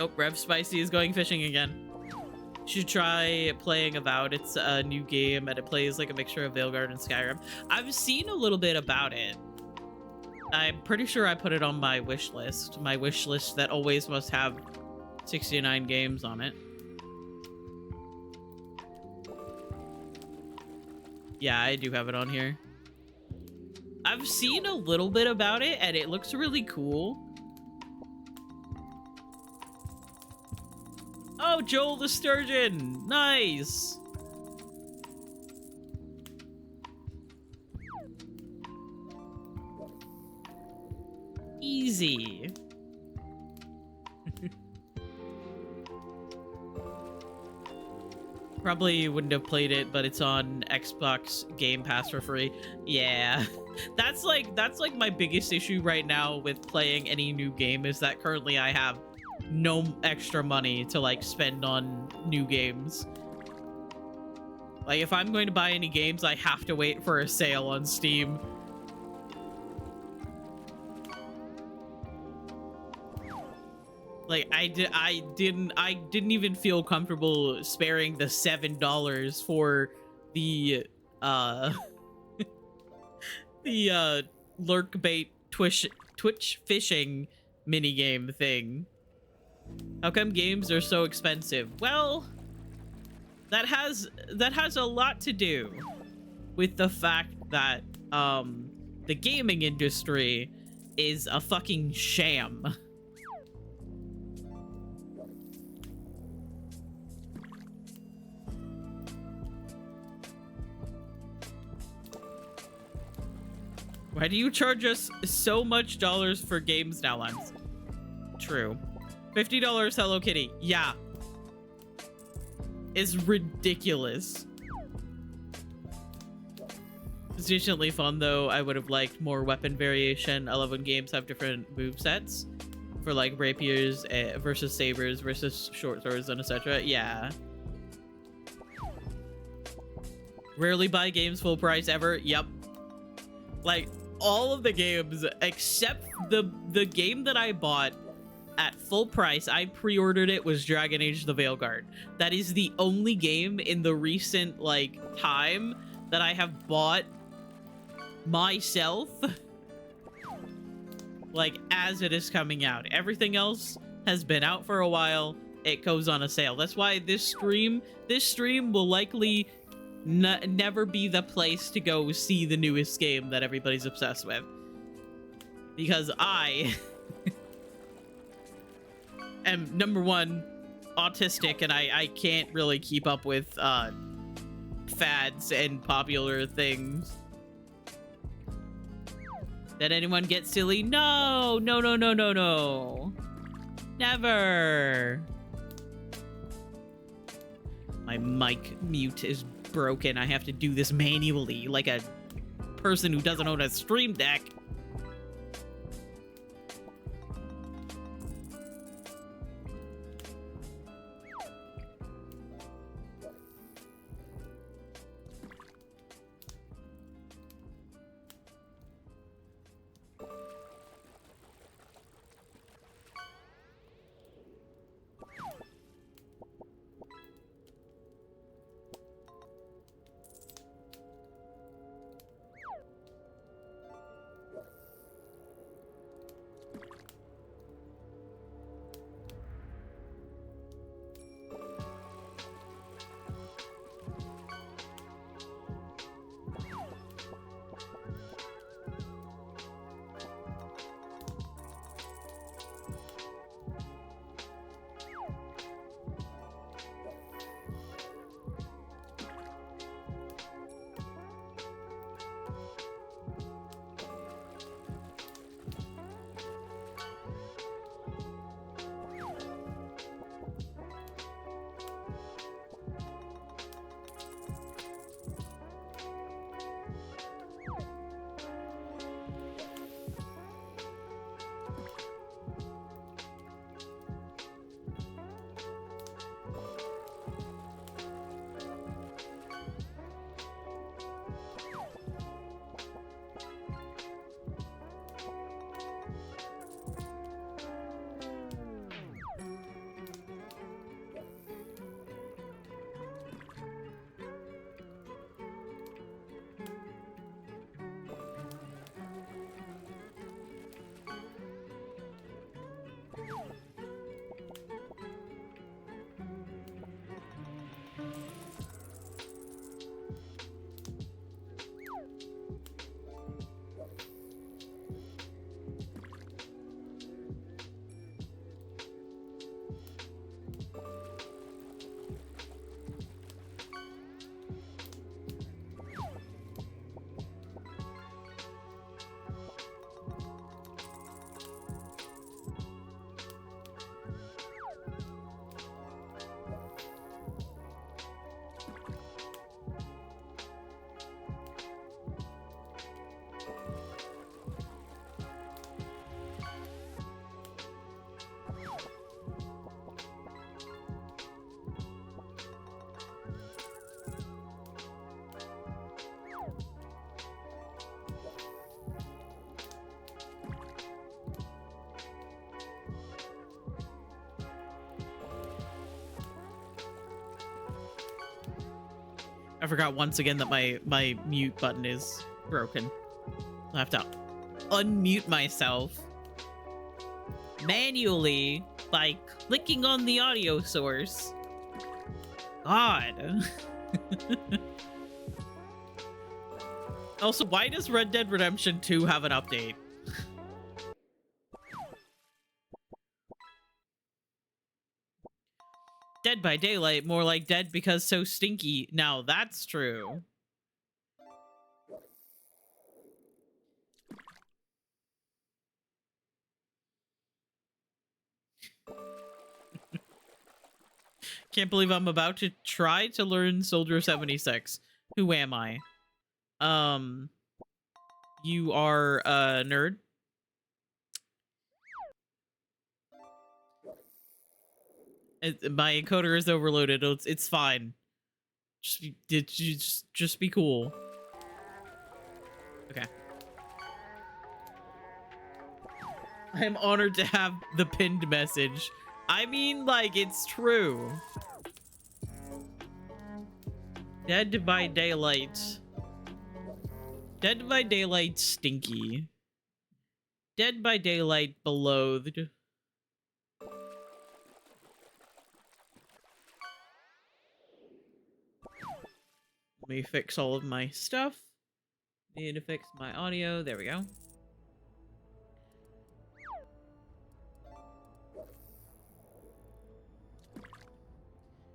Oh, Rev Spicy is going fishing again. You should try playing Avowed. It's a new game and it plays like a mixture of Veilguard and Skyrim. I've seen a little bit about it. I'm pretty sure I put it on my wish list. My wish list that always must have 69 games on it. Yeah, I do have it on here. I've seen a little bit about it and it looks really cool. Oh, Joel the Sturgeon! Nice! Easy. Probably wouldn't have played it, but it's on Xbox Game Pass for free. Yeah. That's like my biggest issue right now with playing any new game, is that currently I have no extra money to like spend on new games. Like if I'm going to buy any games, I have to wait for a sale on Steam. Like I didn't even feel comfortable sparing the $7 for the the lurk bait Twitch fishing minigame thing. How come games are so expensive? Well, that has a lot to do with the fact that the gaming industry is a fucking sham. Why do you charge us so much dollars for games now, Limes? True. $50 Hello Kitty. Yeah. It's ridiculous. It's decently fun, though. I would have liked more weapon variation. I love when games have different move sets for like rapiers versus sabers versus short swords and etc. Yeah. Rarely buy games full price ever. Yep. Like all of the games except the game that I bought at full price, I pre-ordered it, was Dragon Age the Veilguard. That is the only game in the recent like time that I have bought myself, like as it is coming out. Everything else has been out for a while. It goes on a sale. That's why this stream will likely never be the place to go see the newest game that everybody's obsessed with, because I am, number one, autistic, and I can't really keep up with fads and popular things. Did anyone get silly? No, no, no, no, no, no. Never. My mic mute is broken. I have to do this manually, like a person who doesn't own a Stream Deck. I forgot once again that my mute button is broken. I have to unmute myself manually by clicking on the audio source. God. Also, why does Red Dead Redemption 2 have an update? Dead by Daylight, more like dead because so stinky. Now that's true. Can't believe I'm about to try to learn Soldier 76. Who am I? You are a nerd? My encoder is overloaded. It's fine. Just be cool. Okay. I am honored to have the pinned message. I mean, like, it's true. Dead by Daylight. Dead by Daylight stinky. Dead by Daylight beloathed. Let me fix all of my stuff. Need to fix my audio. There we go.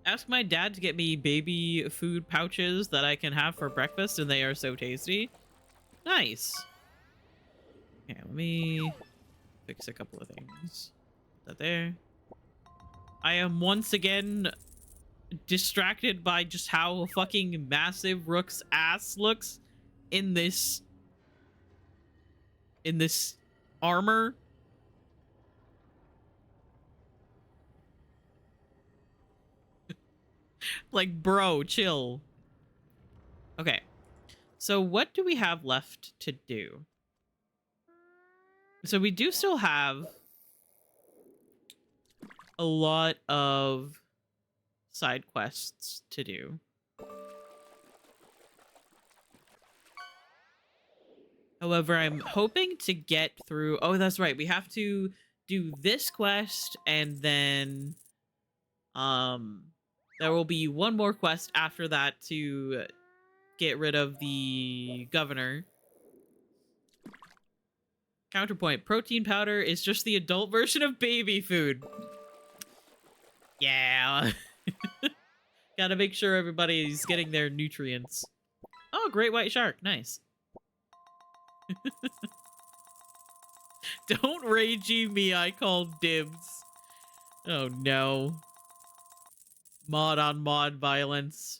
Ask my dad to get me baby food pouches that I can have for breakfast, and they are so tasty. Nice. Okay, let me fix a couple of things. Put that there. I am once again distracted by just how fucking massive Rook's ass looks in this armor. Like, bro, chill. Okay. So what do we have left to do? So we do still have a lot of side quests to do. However, I'm hoping to get through... Oh, that's right. We have to do this quest, and then there will be one more quest after that to get rid of the governor. Counterpoint, protein powder is just the adult version of baby food. Yeah. Gotta make sure everybody's getting their nutrients. Oh, great white shark. Nice. Don't ragey me, I called dibs. Oh no. Mod on mod violence.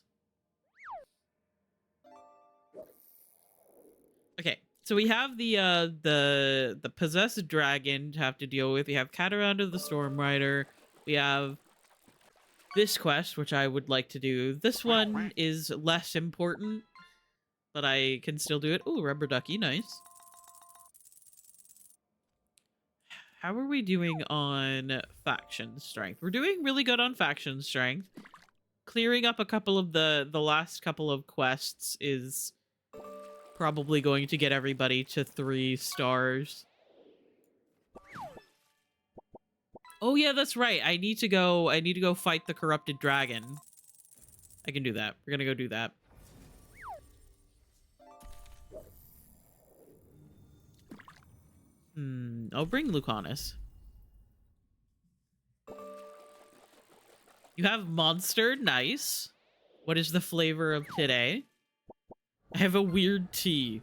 Okay, so we have the possessed dragon to have to deal with. We have Catarand of the Storm Rider. We have this quest, which I would like to do. This one is less important, but I can still do it. Ooh, rubber ducky, nice. How are we doing on faction strength? We're doing really good on faction strength. Clearing up a couple of the last couple of quests is probably going to get everybody to 3 stars. Oh yeah, that's right. I need to go fight the corrupted dragon. I can do that. We're gonna go do that. I'll bring Lucanus. You have monster, nice. What is the flavor of today? I have a weird tea.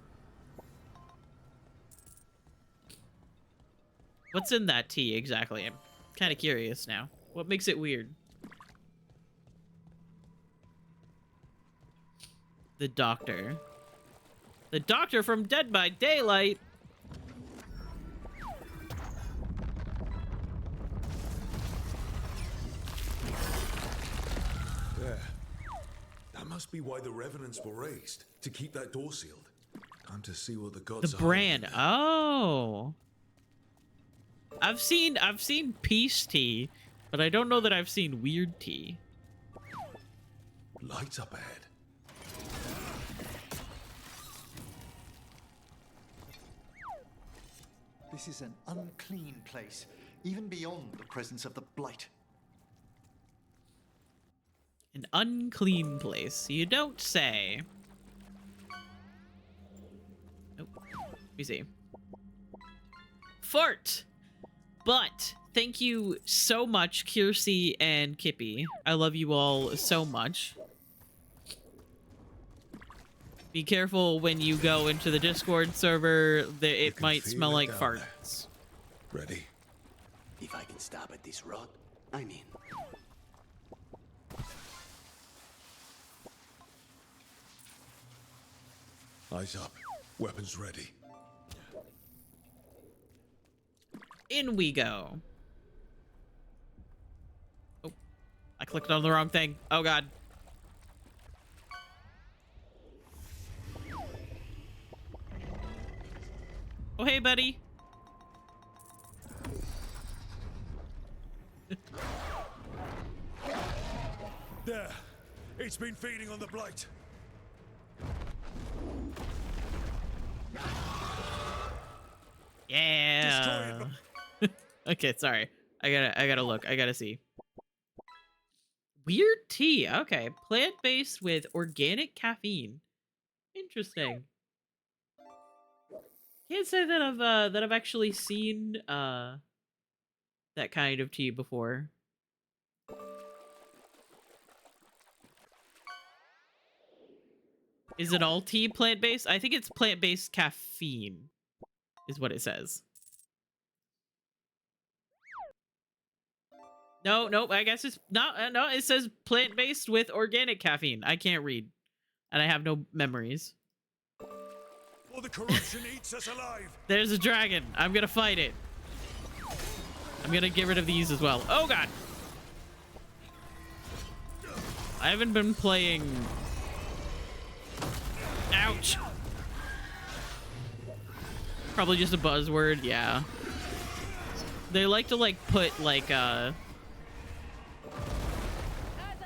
What's in that tea exactly? I'm kind of curious now. What makes it weird? The doctor. The doctor from Dead by Daylight. There. That must be why the revenants were raised, to keep that door sealed. Time to see what the gods The brand. Oh. I've seen peace tea, but I don't know that I've seen weird tea. Lights up ahead. This is an unclean place, even beyond the presence of the blight. An unclean place. You don't say. Nope. Let me see. Fart! But thank you so much, Kiersey and Kippy. I love you all so much. Be careful when you go into the Discord server. It might smell like farts. Ready? If I can stop at this rot, I'm in. Eyes up. Weapons ready. In we go. Oh, I clicked on the wrong thing. Oh, God. Oh, hey, buddy. There. It's been feeding on the blight. Yeah. Okay, sorry. I gotta look. I gotta see. Weird tea. Okay, plant-based with organic caffeine. Interesting. Can't say that I've actually seen that kind of tea before. Is it all tea plant-based? I think it's plant-based caffeine is what it says. No, nope, I guess it's not. No, it says plant-based with organic caffeine. I can't read, and I have no memories. Or the corruption eats us alive. There's a dragon. I'm gonna fight it. I'm gonna get rid of these as well. Oh, God. I haven't been playing... Ouch. Probably just a buzzword, yeah. They like to, like, put, like,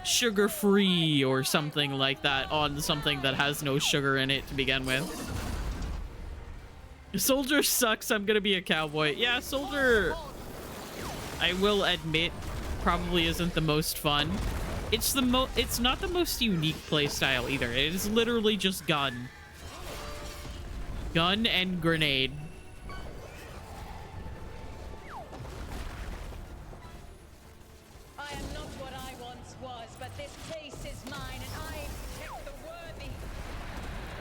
sugar-free or something like that on something that has no sugar in it to begin with. Soldier sucks, I'm gonna be a cowboy. Yeah, Soldier, I will admit, probably isn't the most fun. It's not the most unique playstyle either. It is literally just gun. Gun and grenade. I am not what I once was, but this place is mine, and I protect the worthy.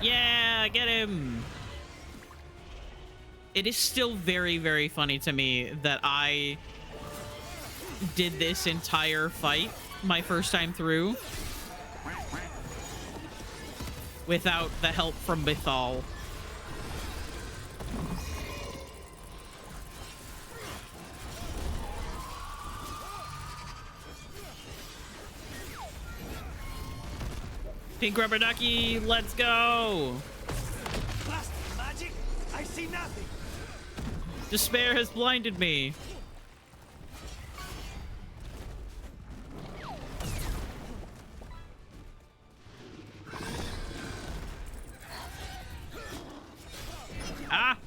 Yeah, get him. It is still very, very funny to me that I did this entire fight my first time through without the help from Bithal. Pink rubber ducky, let's go! Blasted magic! I see nothing! Despair has blinded me. Ah!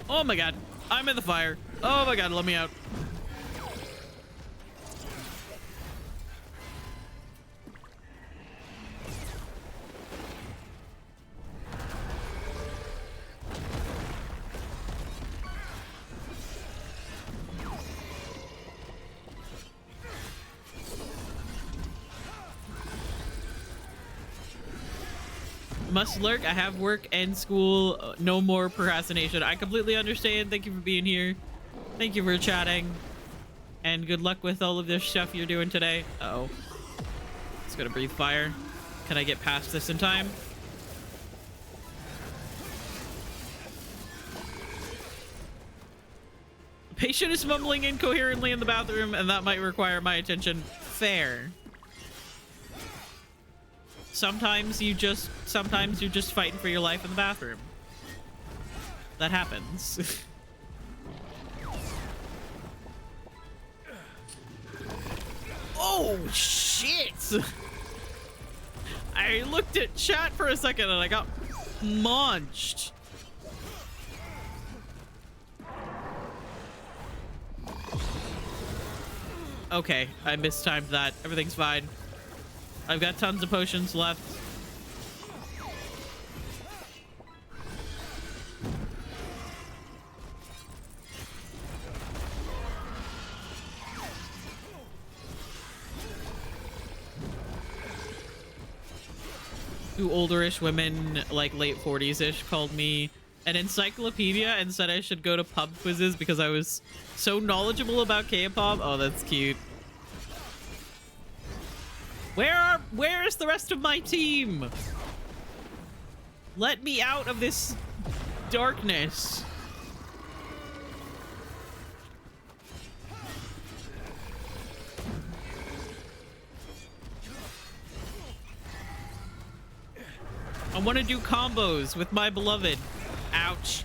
Oh my God, I'm in the fire. Oh my God, let me out. Must lurk. I have work and school. No more procrastination. I completely understand. Thank you for being here. Thank you for chatting. And good luck with all of this stuff you're doing today. Uh-oh. It's gonna breathe fire. Can I get past this in time? Patient is mumbling incoherently in the bathroom, and that might require my attention. Fair. Sometimes you're just fighting for your life in the bathroom. that happens. Oh, shit! I looked at chat for a second and I got munched. Okay, I mistimed that. Everything's fine. I've got tons of potions left. Two olderish women, like late 40s-ish, called me an encyclopedia and said I should go to pub quizzes because I was so knowledgeable about K-pop. Oh, that's cute. Where is the rest of my team? Let me out of this darkness. I want to do combos with my beloved. Ouch.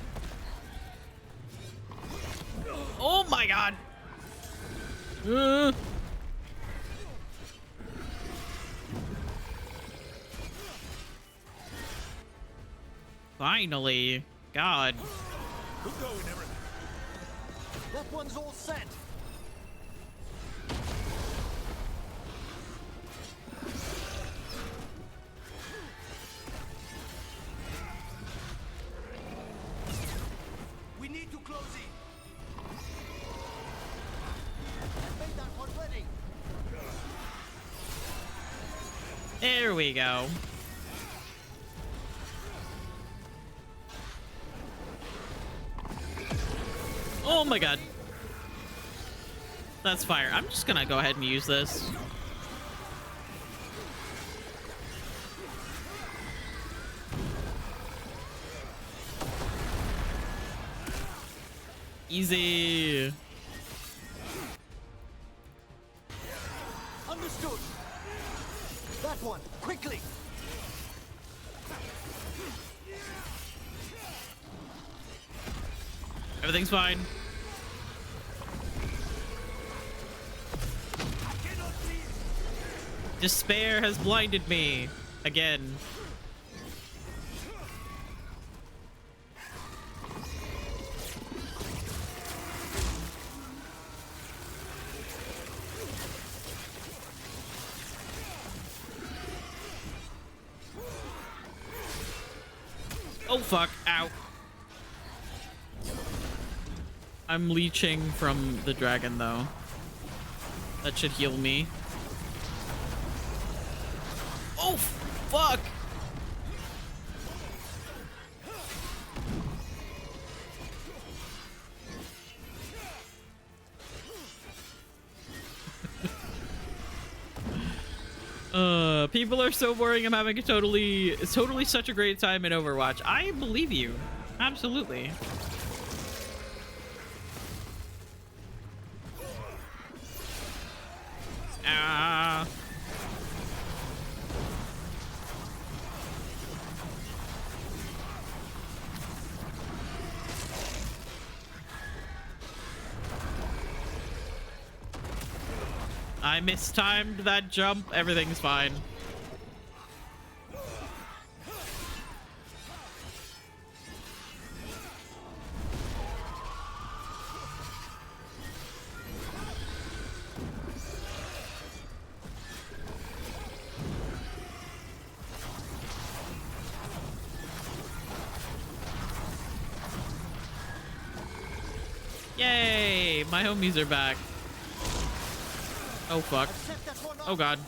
Oh my god. Finally. God. We're going, everyone. That one's all set. We need to close in. Made that one ready. There we go. Oh my god. That's fire. I'm just gonna go ahead and use this. Easy. Understood. That one, quickly. Everything's fine. Despair has blinded me again. Oh fuck, ow. I'm leeching from the dragon though. That should heal me. Oh fuck! People are so boring. I'm having it's totally such a great time in Overwatch. I believe you. Absolutely. Ah. I mistimed that jump. Everything's fine. Yay! My homies are back. Oh fuck. Oh god.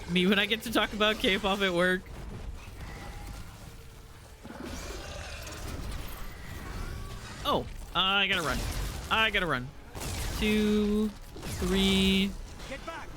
Me when I get to talk about K-pop at work. Oh, I gotta run. I gotta run. 2, 3. Get back.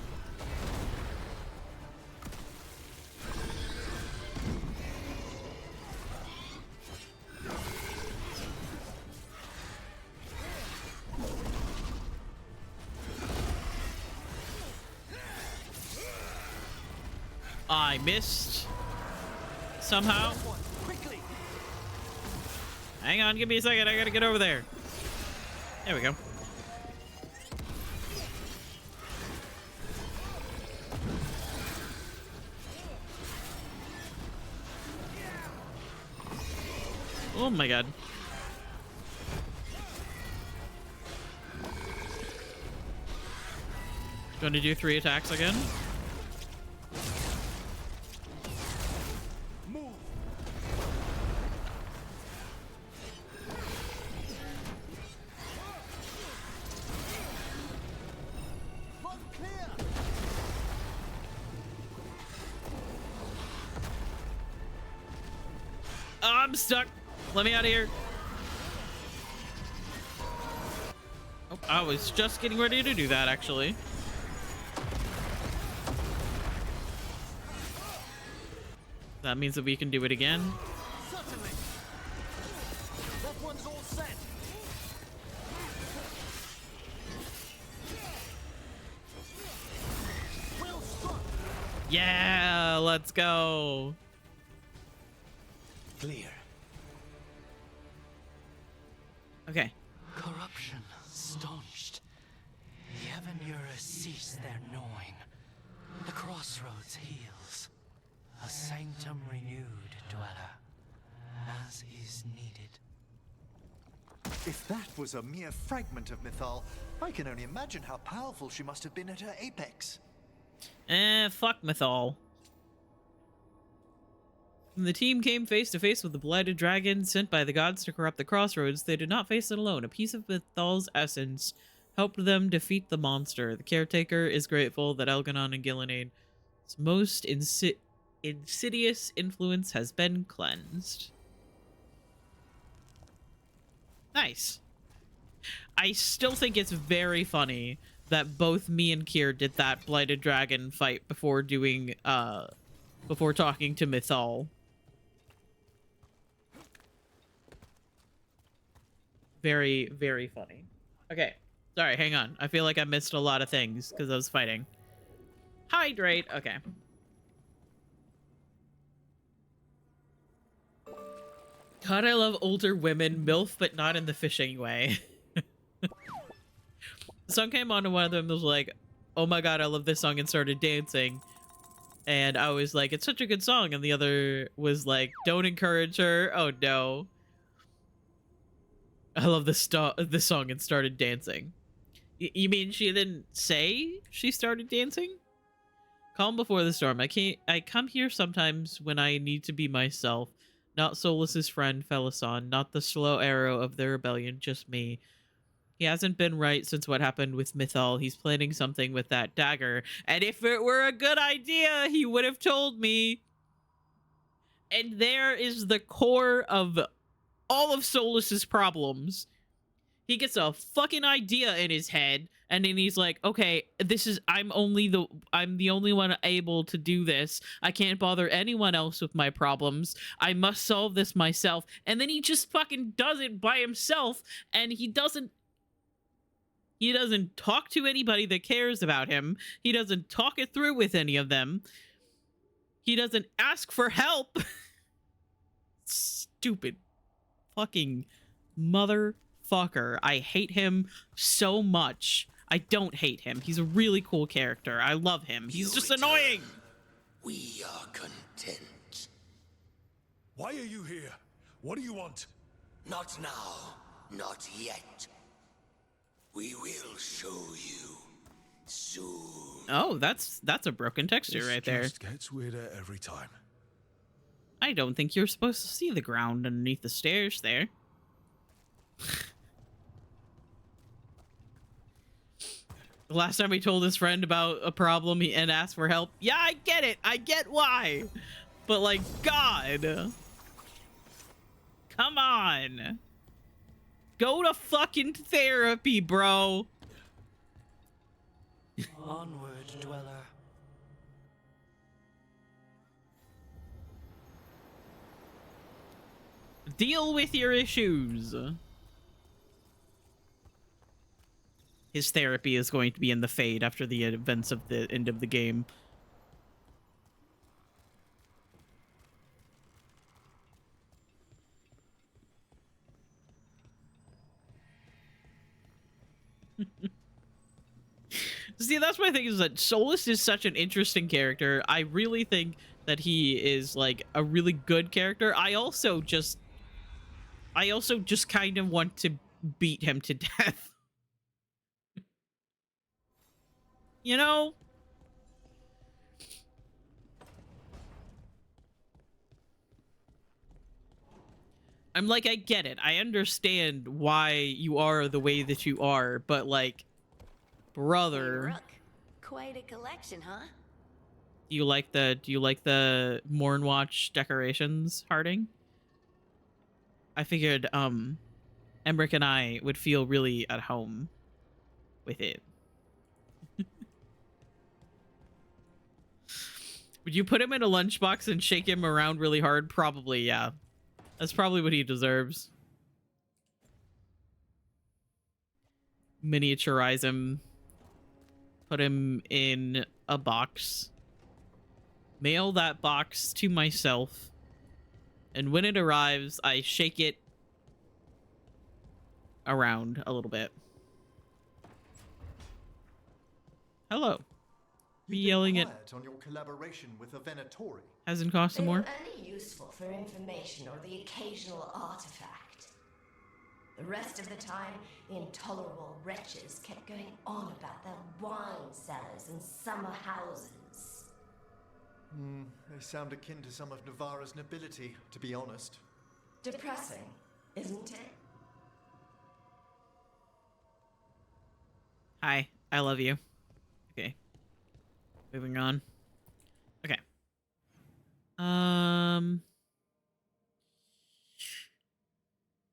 I missed. Somehow. Quickly! Hang on, give me a second. I gotta get over there. There we go. Oh my god. Going to do 3 attacks again. Move! Front clear! I'm stuck. Let me out of here. Oh, I was just getting ready to do that, actually. That means that we can do it again. Certainly! That one's all set! Well struck! Yeah, let's go. Clear. Okay. Corruption staunched. The Evanura cease their gnawing. The crossroads heals. A sanctum renewed, dweller, as is needed. If that was a mere fragment of Mythal, I can only imagine how powerful she must have been at her apex. Fuck Mythal. When the team came face to face with the blighted dragon sent by the gods to corrupt the crossroads, they did not face it alone. A piece of Mythal's essence helped them defeat the monster. The caretaker is grateful that Elganon and Gillenade, its most insidious influence, has been cleansed. Nice. I still think it's very funny that both me and Kier did that blighted dragon fight before doing before talking to Mythal. Very, very funny. Okay. Sorry, hang on. I feel like I missed a lot of things because I was fighting. Hydrate. Okay. God, I love older women. MILF, but not in the fishing way. The song came on and one of them was like, oh my god, I love this song, and started dancing. And I was like, it's such a good song. And the other was like, don't encourage her. Oh no. I love this song and started dancing. You mean she didn't say she started dancing? Calm before the storm. I come here sometimes when I need to be myself. Not Solus's friend, Felisan. Not the slow arrow of the rebellion, just me. He hasn't been right since what happened with Mythal. He's planning something with that dagger. And if it were a good idea, he would have told me. And there is the core of all of Solus's problems. He gets a fucking idea in his head, and then he's like, okay, I'm the only one able to do this. I can't bother anyone else with my problems. I must solve this myself. And then he just fucking does it by himself, and he doesn't talk to anybody that cares about him. He doesn't talk it through with any of them. He doesn't ask for help. Stupid fucking motherfucker. I hate him so much. I don't hate him. He's a really cool character. I love him. He's just annoying. We are content. Why are you here? What do you want? Not now, not yet. We will show you soon. Oh, that's a broken texture right there. Just gets weirder every time. I don't think you're supposed to see the ground underneath the stairs there. The last time he told his friend about a problem and asked for help. Yeah, I get it. I get why. But like, God. Come on. Go to fucking therapy, bro. Onward, dweller. Deal with your issues. His therapy is going to be in the fade after the events of the end of the game. See, that's my thing, is that Solus is such an interesting character. I really think that he is like a really good character. I also just kind of want to beat him to death. You know? I'm like, I get it. I understand why you are the way that you are, but like, brother. Hey, Rook. Quite a collection, huh? Do you like the Mornwatch decorations, Harding? I figured Emmerich and I would feel really at home with it. Would you put him in a lunchbox and shake him around really hard? Probably, yeah. That's probably what he deserves. Miniaturize him. Put him in a box. Mail that box to myself. And when it arrives, I shake it around a little bit. Hello. Be yelling at... on your collaboration with the Venatori. Hasn't cost some They more? were only useful for information or the occasional artifact. The rest of the time, the intolerable wretches kept going on about their wine cellars and summer houses. They sound akin to some of Navarra's nobility, to be honest. Depressing, isn't it? Hi, I love you. Okay. Moving on. Okay.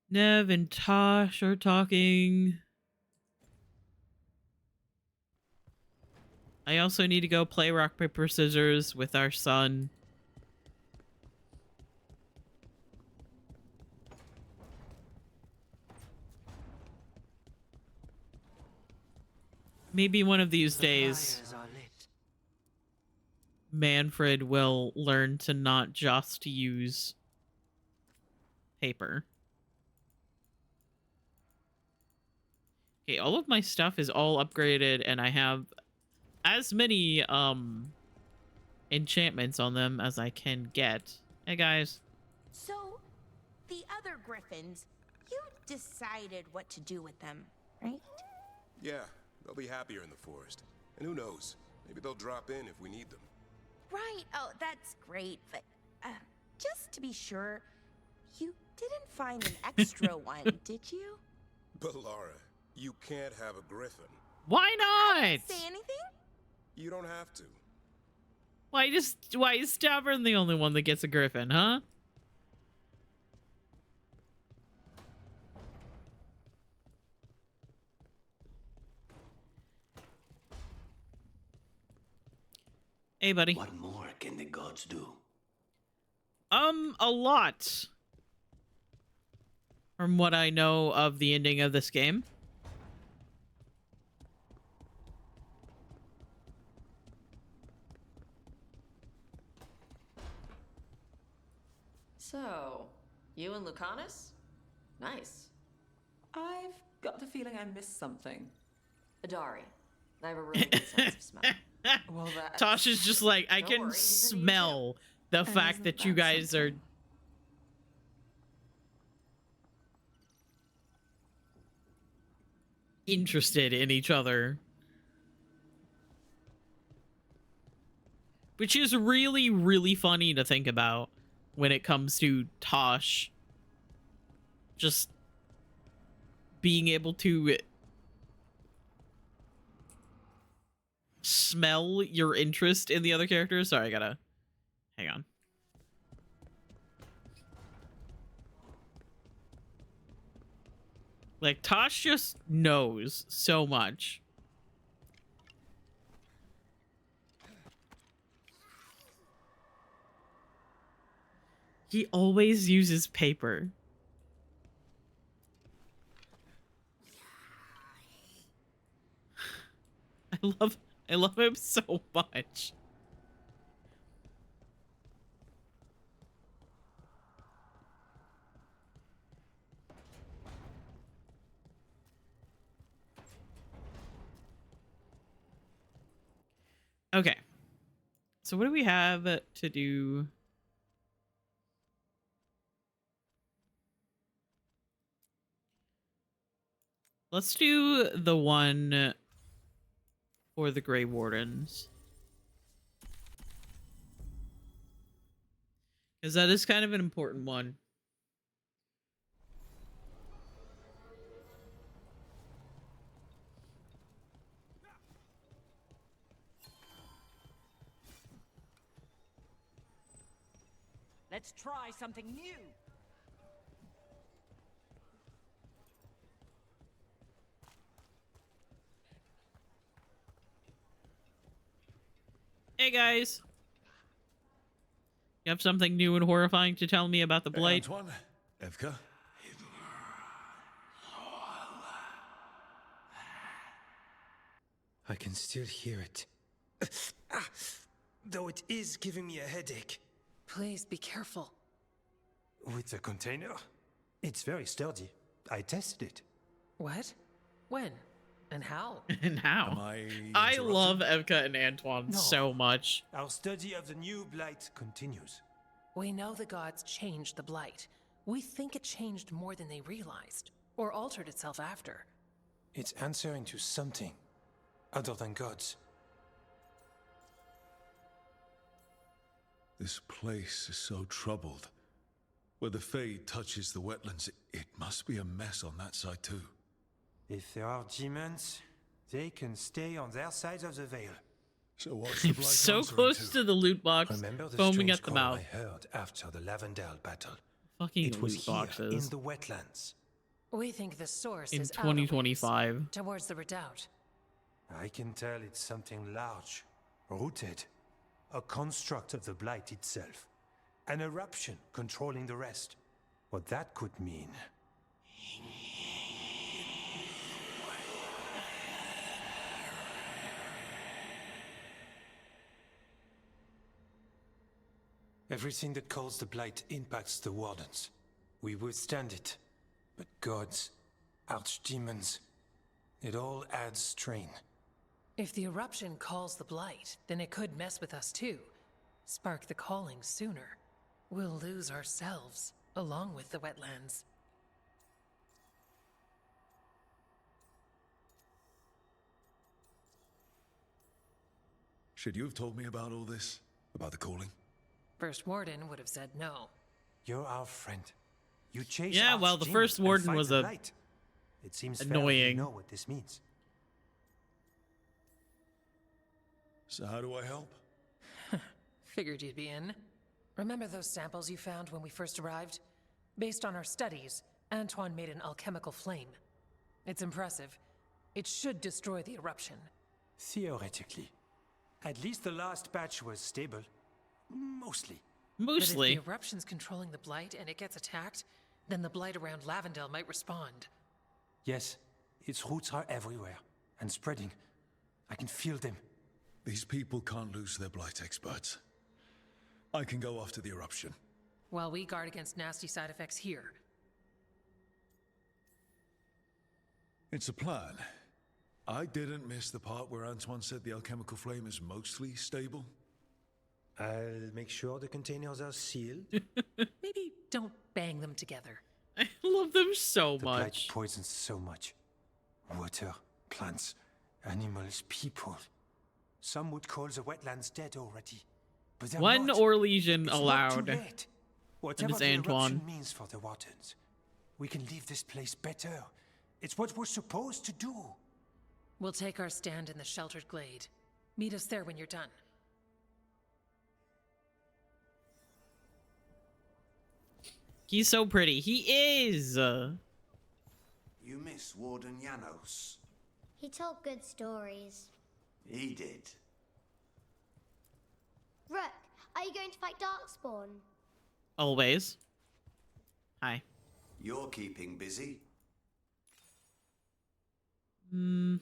Nev and Tosh are talking. I also need to go play rock, paper, scissors with our son. Maybe one of these days, Fires are lit. Manfred will learn to not just use paper. Okay, all of my stuff is all upgraded, and I have as many enchantments on them as I can get. Hey guys. So, the other griffins, you decided what to do with them, right? Yeah, they'll be happier in the forest. And who knows, maybe they'll drop in if we need them. Right. Oh, that's great. But just to be sure, you didn't find an extra one, did you? But Lara, you can't have a griffin. Why not? Say anything? You don't have to. Why is Stavern the only one that gets a griffin, huh? Hey, buddy. What more can the gods do? A lot. From what I know of the ending of this game. So, you and Lucanus? Nice. I've got the feeling I missed something. Adari, I have a really good sense of smell. Well, that's... Tosh is just like, I Don't can worry, he's an smell the And fact isn't that you that guys are... something? interested in each other. Which is really, really funny to think about when it comes to Tosh just being able to smell your interest in the other characters. Sorry, I gotta... hang on. Like, Tosh just knows so much. He always uses paper. I love him so much. Okay. So what do we have to do? Let's do the one for the Grey Wardens. Because that is kind of an important one. Let's try something new. Hey guys. You have something new and horrifying to tell me about the Blight? Antoine, Evka. I can still hear it. Though it is giving me a headache. Please be careful. With the container? It's very sturdy. I tested it. What? When? And how? And how? Am I I love Evka and Antoine so much. Our study of the new Blight continues. We know the gods changed the Blight. We think it changed more than they realized, or altered itself after. It's answering to something other than gods. This place is so troubled. Where the Fade touches the wetlands, it must be a mess on that side too. If there are demons, they can stay on their side of the veil. So what's the Blight So answering close to? to the loot box, Remember the foaming strange at the call mouth. I heard after the Lavendale battle? Fucking It was loot here boxes. in the wetlands. We think the source In is out a ways, 2025. towards the redoubt. I can tell it's something large, rooted. A construct of the Blight itself. An eruption controlling the rest. What that could mean. Everything that calls the Blight impacts the Wardens. We withstand it. But gods, archdemons, it all adds strain. If the eruption calls the Blight, then it could mess with us too. Spark the calling sooner. We'll lose ourselves, along with the wetlands. Should you have told me about all this? About the calling? First Warden would have said no. You're our friend. You chase Yeah, well, the archdemons First and Warden fight was the a Blight. It seems fair that you annoying. know what this means. So how do I help? Figured you'd be in. Remember those samples you found when we first arrived? Based on our studies, Antoine made an alchemical flame. It's impressive. It should destroy the eruption. Theoretically. At least the last batch was stable. Mostly. But if Mostly. the eruption's controlling the Blight and it gets attacked, then the Blight around Lavendale might respond. Yes, its roots are everywhere. And spreading. I can feel them. These people can't lose their Blight experts. I can go after the eruption. While we guard against nasty side effects here. It's a plan. I didn't miss the part where Antoine said the alchemical flame is mostly stable. I'll make sure the containers are sealed. Maybe don't bang them together. I love them so The Blight much. poisons so much. Water, plants, animals, people. Some would call the wetlands dead already. But they're One not. Orlesian It's not allowed. too late. Whatever it's the Antoine. eruption means for the Wardens, we can leave this place better. It's what we're supposed to do. We'll take our stand in the sheltered glade. Meet us there when you're done. He's so pretty. He is. You miss Warden Janos. He told good stories. He did. Rook, are you going to fight Darkspawn? Always. Hi. You're keeping busy. Hmm.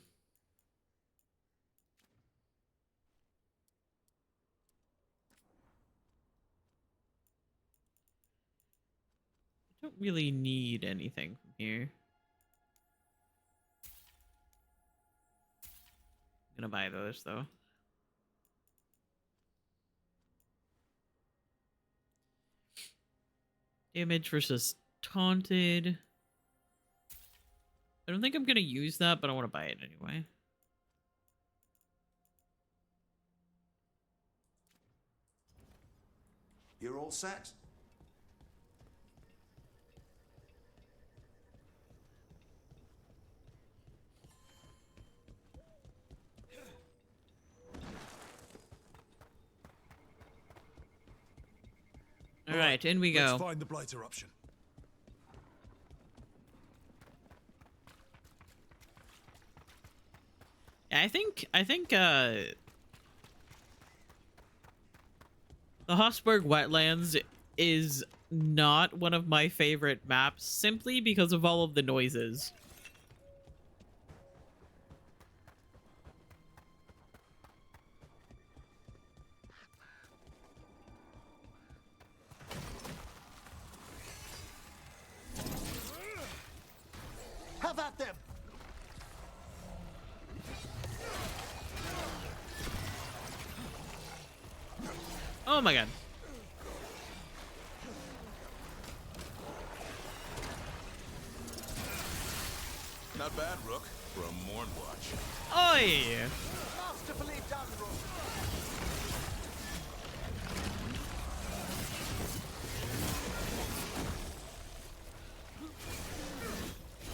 I don't really need anything from here. I'm gonna buy those though. Damage versus taunted. I don't think I'm gonna use that, but I want to buy it anyway. You're all set? All right, in we go. Let's find the blight eruption. I think the Hossberg Wetlands is not one of my favorite maps simply because of all of the noises. Have at them! Oh my god. Not bad, Rook, for a Morn watch. Oi! Masterfully done, Rook.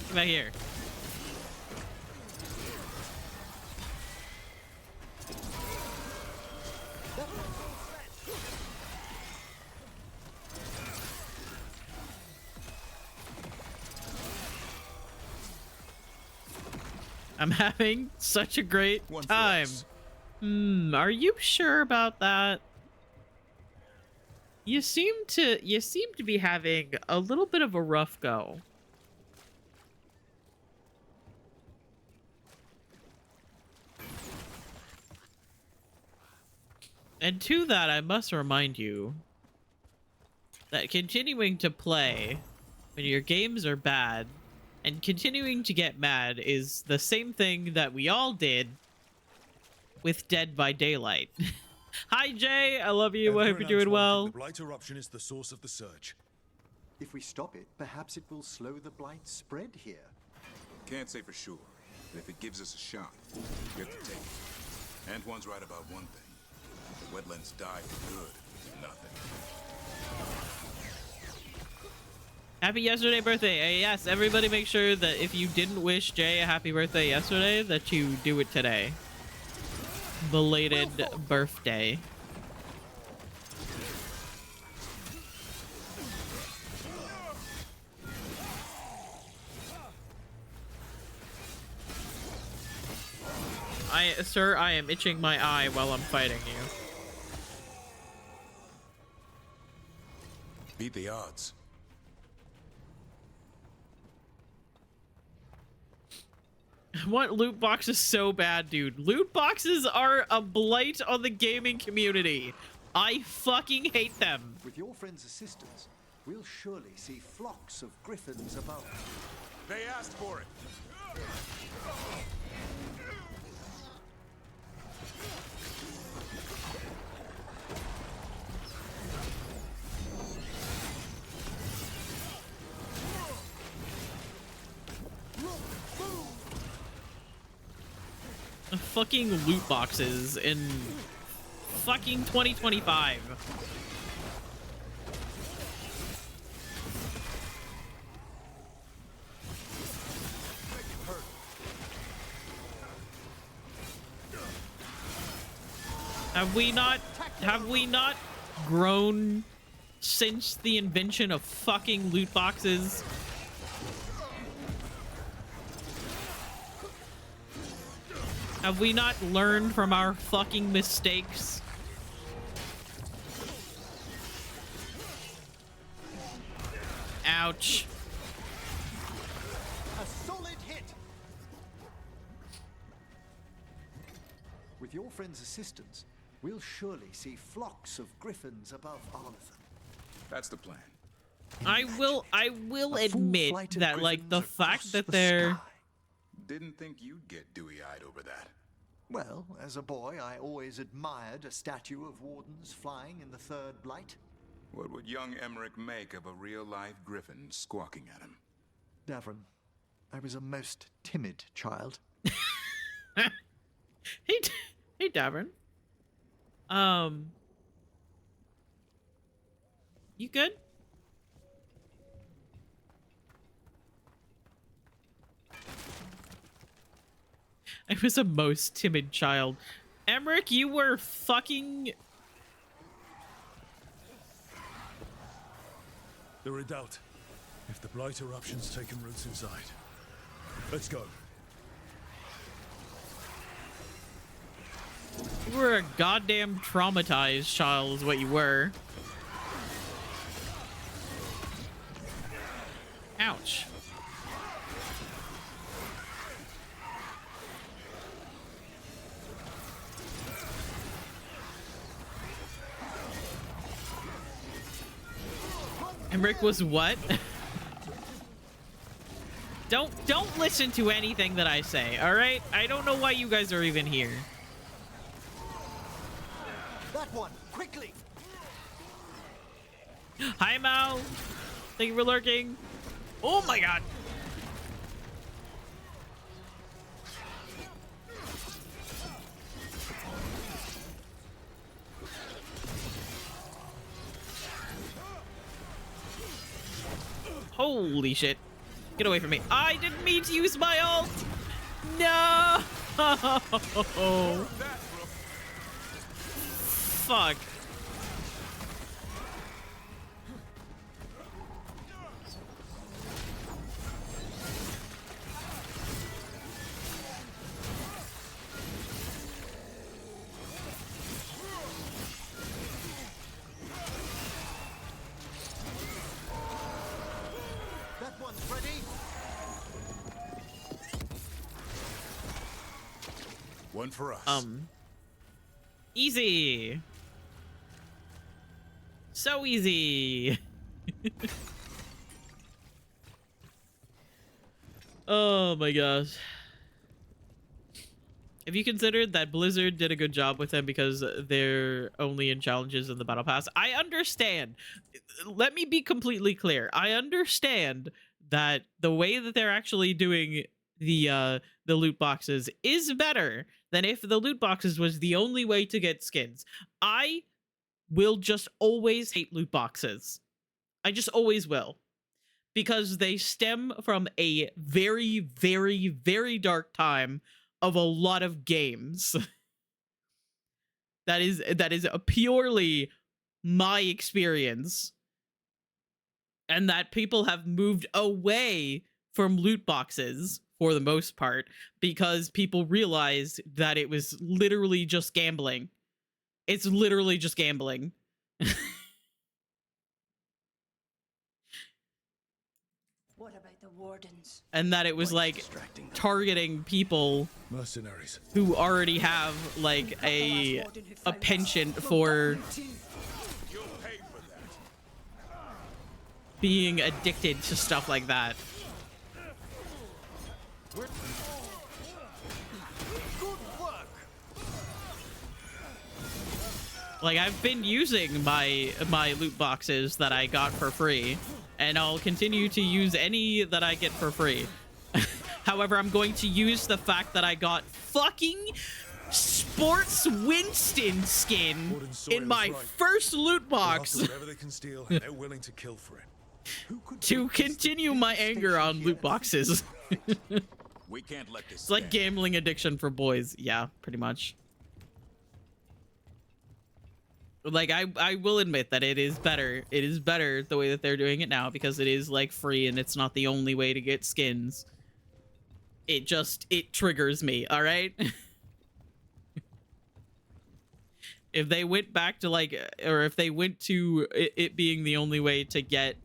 Come back here. I'm having such a great time. Are you sure about that? You seem to be having a little bit of a rough go. And to that, I must remind you that continuing to play when your games are bad and continuing to get mad is the same thing that we all did with Dead by Daylight. Hi, Jay. I love you. I hope you're doing well. The blight eruption is the source of the surge. If we stop it, perhaps it will slow the blight spread here. Can't say for sure, but if it gives us a shot, we have to take it. Antoine's right about one thing. The wetlands die for good, nothing. Happy yesterday birthday. Yes, everybody make sure that if you didn't wish Jay a happy birthday yesterday, that you do it today. Belated birthday. Sir, I am itching my eye while I'm fighting you. Beat the odds. I want loot boxes so bad, dude. Loot boxes are a blight on the gaming community. I fucking hate them. With your friend's assistance, we'll surely see flocks of griffins above. They asked for it. Fucking loot boxes in fucking 2025. Have we not grown since the invention of fucking loot boxes? Have we not learned from our fucking mistakes? Ouch. A solid hit. With your friend's assistance, we'll surely see flocks of griffins above Arlathan. That's the plan. I will admit that, like, the fact that they're... Didn't think you'd get dewy-eyed over that. Well, as a boy, I always admired a statue of wardens flying in the third blight. What would young Emmerich make of a real-life griffin squawking at him? Davron, I was a most timid child. Hey, Davron. You good? I was a most timid child. Emmerich, you were fucking... The redoubt. If the blight eruption's taken roots inside. Let's go. You were a goddamn traumatized child is what you were. Ouch. Emmerich was what? Don't listen to anything that I say, all right? I don't know why you guys are even here. That one, quickly! Hi, Mao. Thank you for lurking. Oh my god. Holy shit. Get away from me. I didn't mean to use my ult. No. Fuck. That one's ready. One for us. Easy. So easy. Oh my gosh. Have you considered that Blizzard did a good job with them because they're only in challenges in the battle pass? I understand. Let me be completely clear. I understand that the way that they're actually doing the loot boxes is better than if the loot boxes was the only way to get skins. I will just always hate loot boxes. I just always will. Because they stem from a very, very, very dark time of a lot of games. That is a purely my experience. And that people have moved away from loot boxes for the most part because people realized that it was literally just gambling. It's literally just gambling. What about the wardens? And that it was like targeting people mercenaries who already have like a penchant for being addicted to stuff like that. Like, I've been using my loot boxes that I got for free, and I'll continue to use any that I get for free. However, I'm going to use the fact that I got fucking Sports Winston skin in my first loot box to continue my anger on loot boxes. We can't let this It's like gambling addiction for boys. Yeah, pretty much. Like, I will admit that it is better. It is better the way that they're doing it now because it is like free and it's not the only way to get skins. It triggers me, all right? If they went back to like, or if they went to it being the only way to get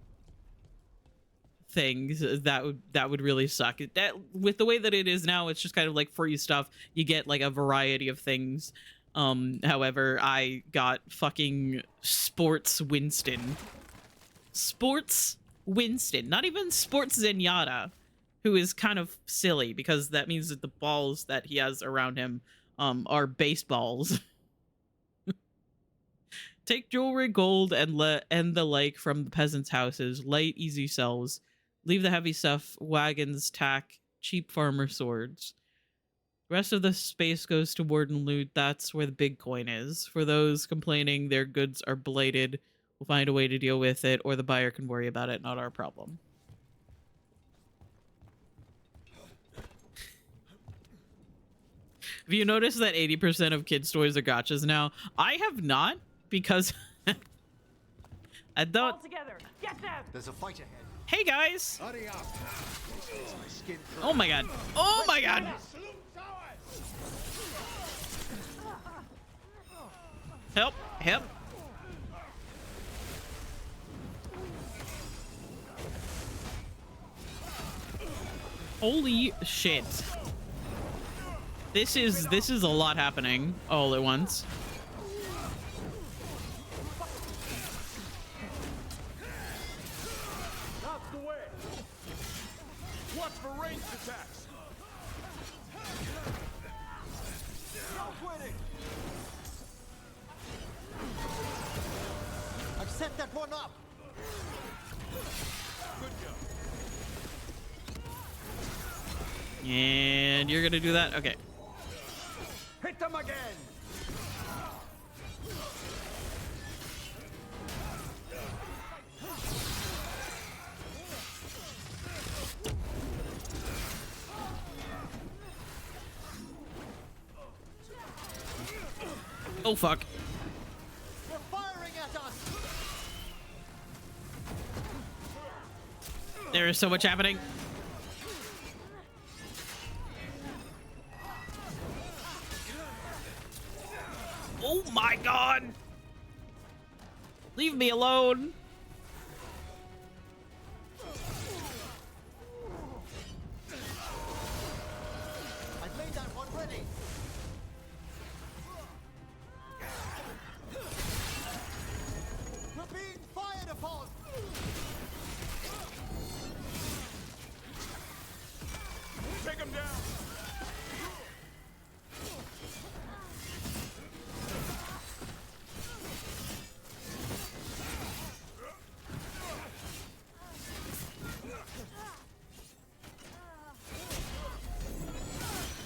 things, that would really suck. That with the way that it is now, it's just kind of like free stuff. You get like a variety of things. However, I got fucking Sports Winston. Sports Winston, not even Sports Zenyatta, who is kind of silly because that means that the balls that he has around him are baseballs. Take jewelry, gold, and the like from the peasants' houses. Light, easy sells. Leave the heavy stuff, wagons, tack, cheap farmer swords. The rest of the space goes to warden loot. That's where the big coin is. For those complaining their goods are blighted, we'll find a way to deal with it, or the buyer can worry about it. Not our problem. Have you noticed that 80% of kids' toys are gotchas now? I have not, because I don't. All together. Get them. There's a fight ahead. Hey guys! Hurry up. Oh my god! Oh my god! Help! Help! Holy shit! This is a lot happening all at once. That's the way. Watch for ranged attacks. No quitting. I've set that one up. Good job. And you're gonna do that? Okay. Hit them again. Oh fuck. They're firing at us. There is so much happening. Oh my god! Leave me alone! I've made that one ready. We're being fired upon. Take them down.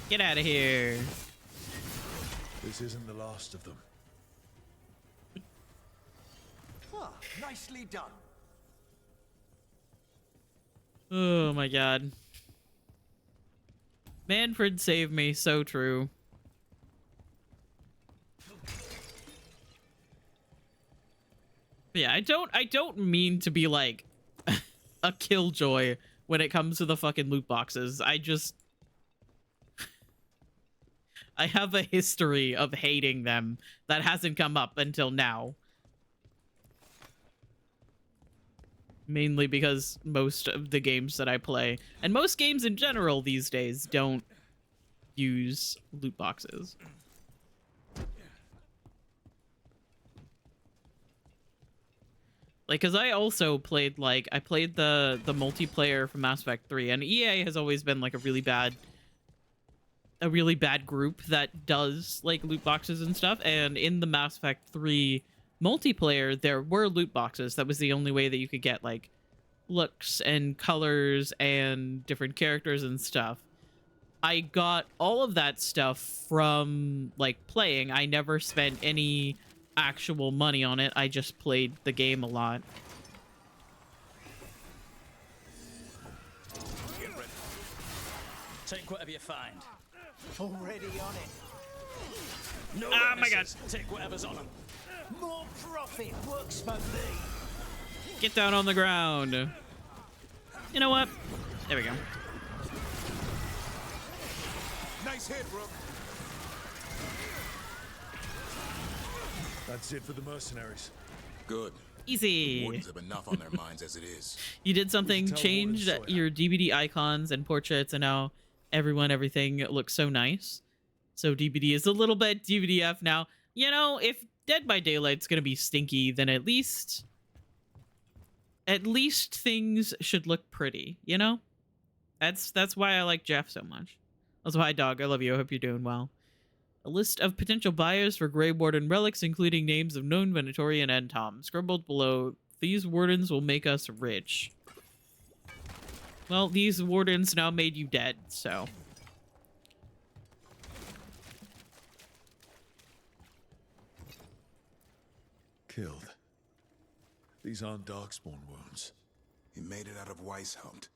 Get out of here. This isn't the last of them. Ah, nicely done. Oh my god. Manfred saved me, so true. Yeah, I don't mean to be like a killjoy when it comes to the fucking loot boxes. I have a history of hating them that hasn't come up until now. Mainly because most of the games that I play, and most games in general these days, don't use loot boxes. Like, cause I also played, like, I played the multiplayer for Mass Effect 3, and EA has always been like a really bad group that does like loot boxes and stuff. And in the Mass Effect 3 multiplayer, there were loot boxes. That was the only way that you could get like looks and colors and different characters and stuff. I got all of that stuff from like playing. I never spent any actual money on it. I just played the game a lot. Get ready. Take whatever you find. Already on it. No Ah, my god. Take whatever's on them. More profit works for me. Get down on the ground. You know what? There we go. Nice hit, Rook. That's it for the mercenaries. Good. Easy. Wardens have enough on their minds as it is. You did something, changed your DBD icons and portraits, and now everything looks so nice. So DBD is a little bit DBDF now. You know, if Dead by Daylight's gonna be stinky, then at least things should look pretty, you know? That's why I like Jeff so much. Also, hi dog, I love you. I hope you're doing well. A list of potential buyers for Grey Warden relics, including names of known Venatori and Entom. Scribbled below, these wardens will make us rich. Well, these wardens now made you dead, so... Killed. These aren't Darkspawn wounds. He made it out of Weishaupt,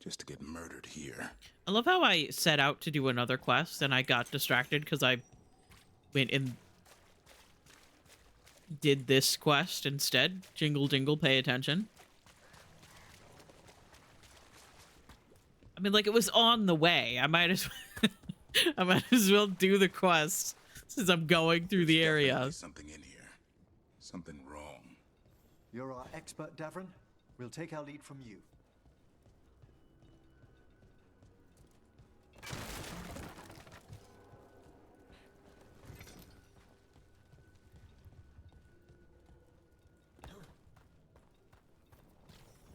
just to get murdered here. I love how I set out to do another quest and I got distracted because I went and did this quest instead. Jingle, jingle, pay attention. I mean, like, it was on the way. I might as I might as well do the quest since I'm going through the area. Something in here. Something wrong. You're our expert, Davron. We'll take our lead from you.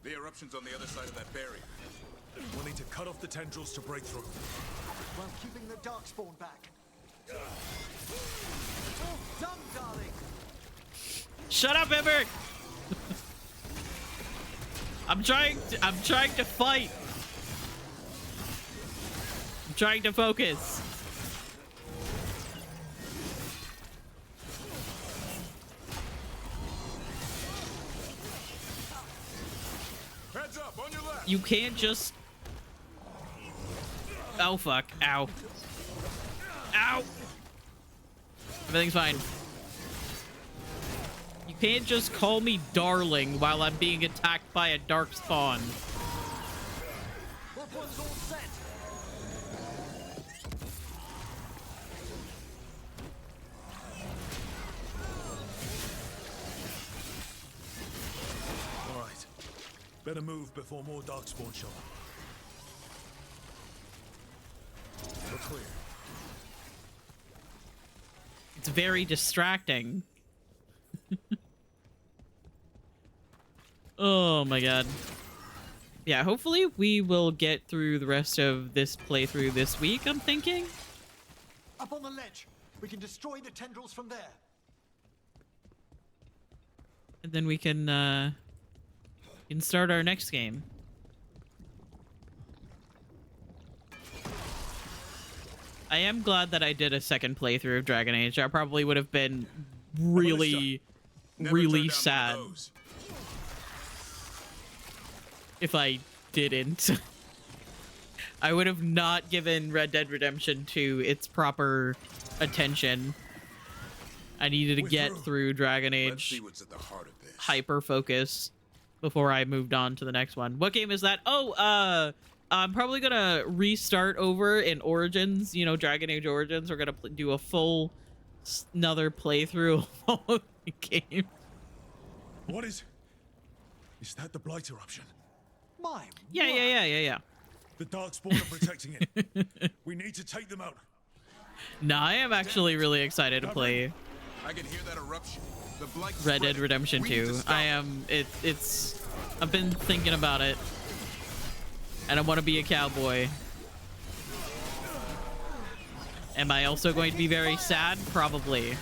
The eruption's on the other side of that barrier. We'll need to cut off the tendrils to break through. While keeping the Darkspawn back. Oh, done, darling! Shut up, Ember! I'm trying to fight. I'm trying to focus. Heads up, on your left. You can't just... Oh, fuck. Ow. Ow! Everything's fine. You can't just call me darling while I'm being attacked by a dark spawn. That one's all set. All right. Better move before more Darkspawn show up. We're clear. It's very distracting. Oh my god. Yeah, hopefully we will get through the rest of this playthrough this week, I'm thinking. Up on the ledge. We can destroy the tendrils from there. And then we can start our next game. I am glad that I did a second playthrough of Dragon Age. I probably would have been really, really sad if I didn't. I would have not given Red Dead Redemption 2 its proper attention. I needed to get through Dragon Age hyper focus before I moved on to the next one. What game is that? Oh, I'm probably gonna restart over in Origins, you know, Dragon Age Origins. We're gonna do a full another playthrough of the game. What is that the Blight eruption? Yeah. The Darkspawn are protecting it. We need to take them out. No, I am actually really excited to play I can hear that eruption. The Blight Red Dead Redemption 2. I am. It's. I've been thinking about it, and I want to be a cowboy. Am I also going to be very sad? Probably.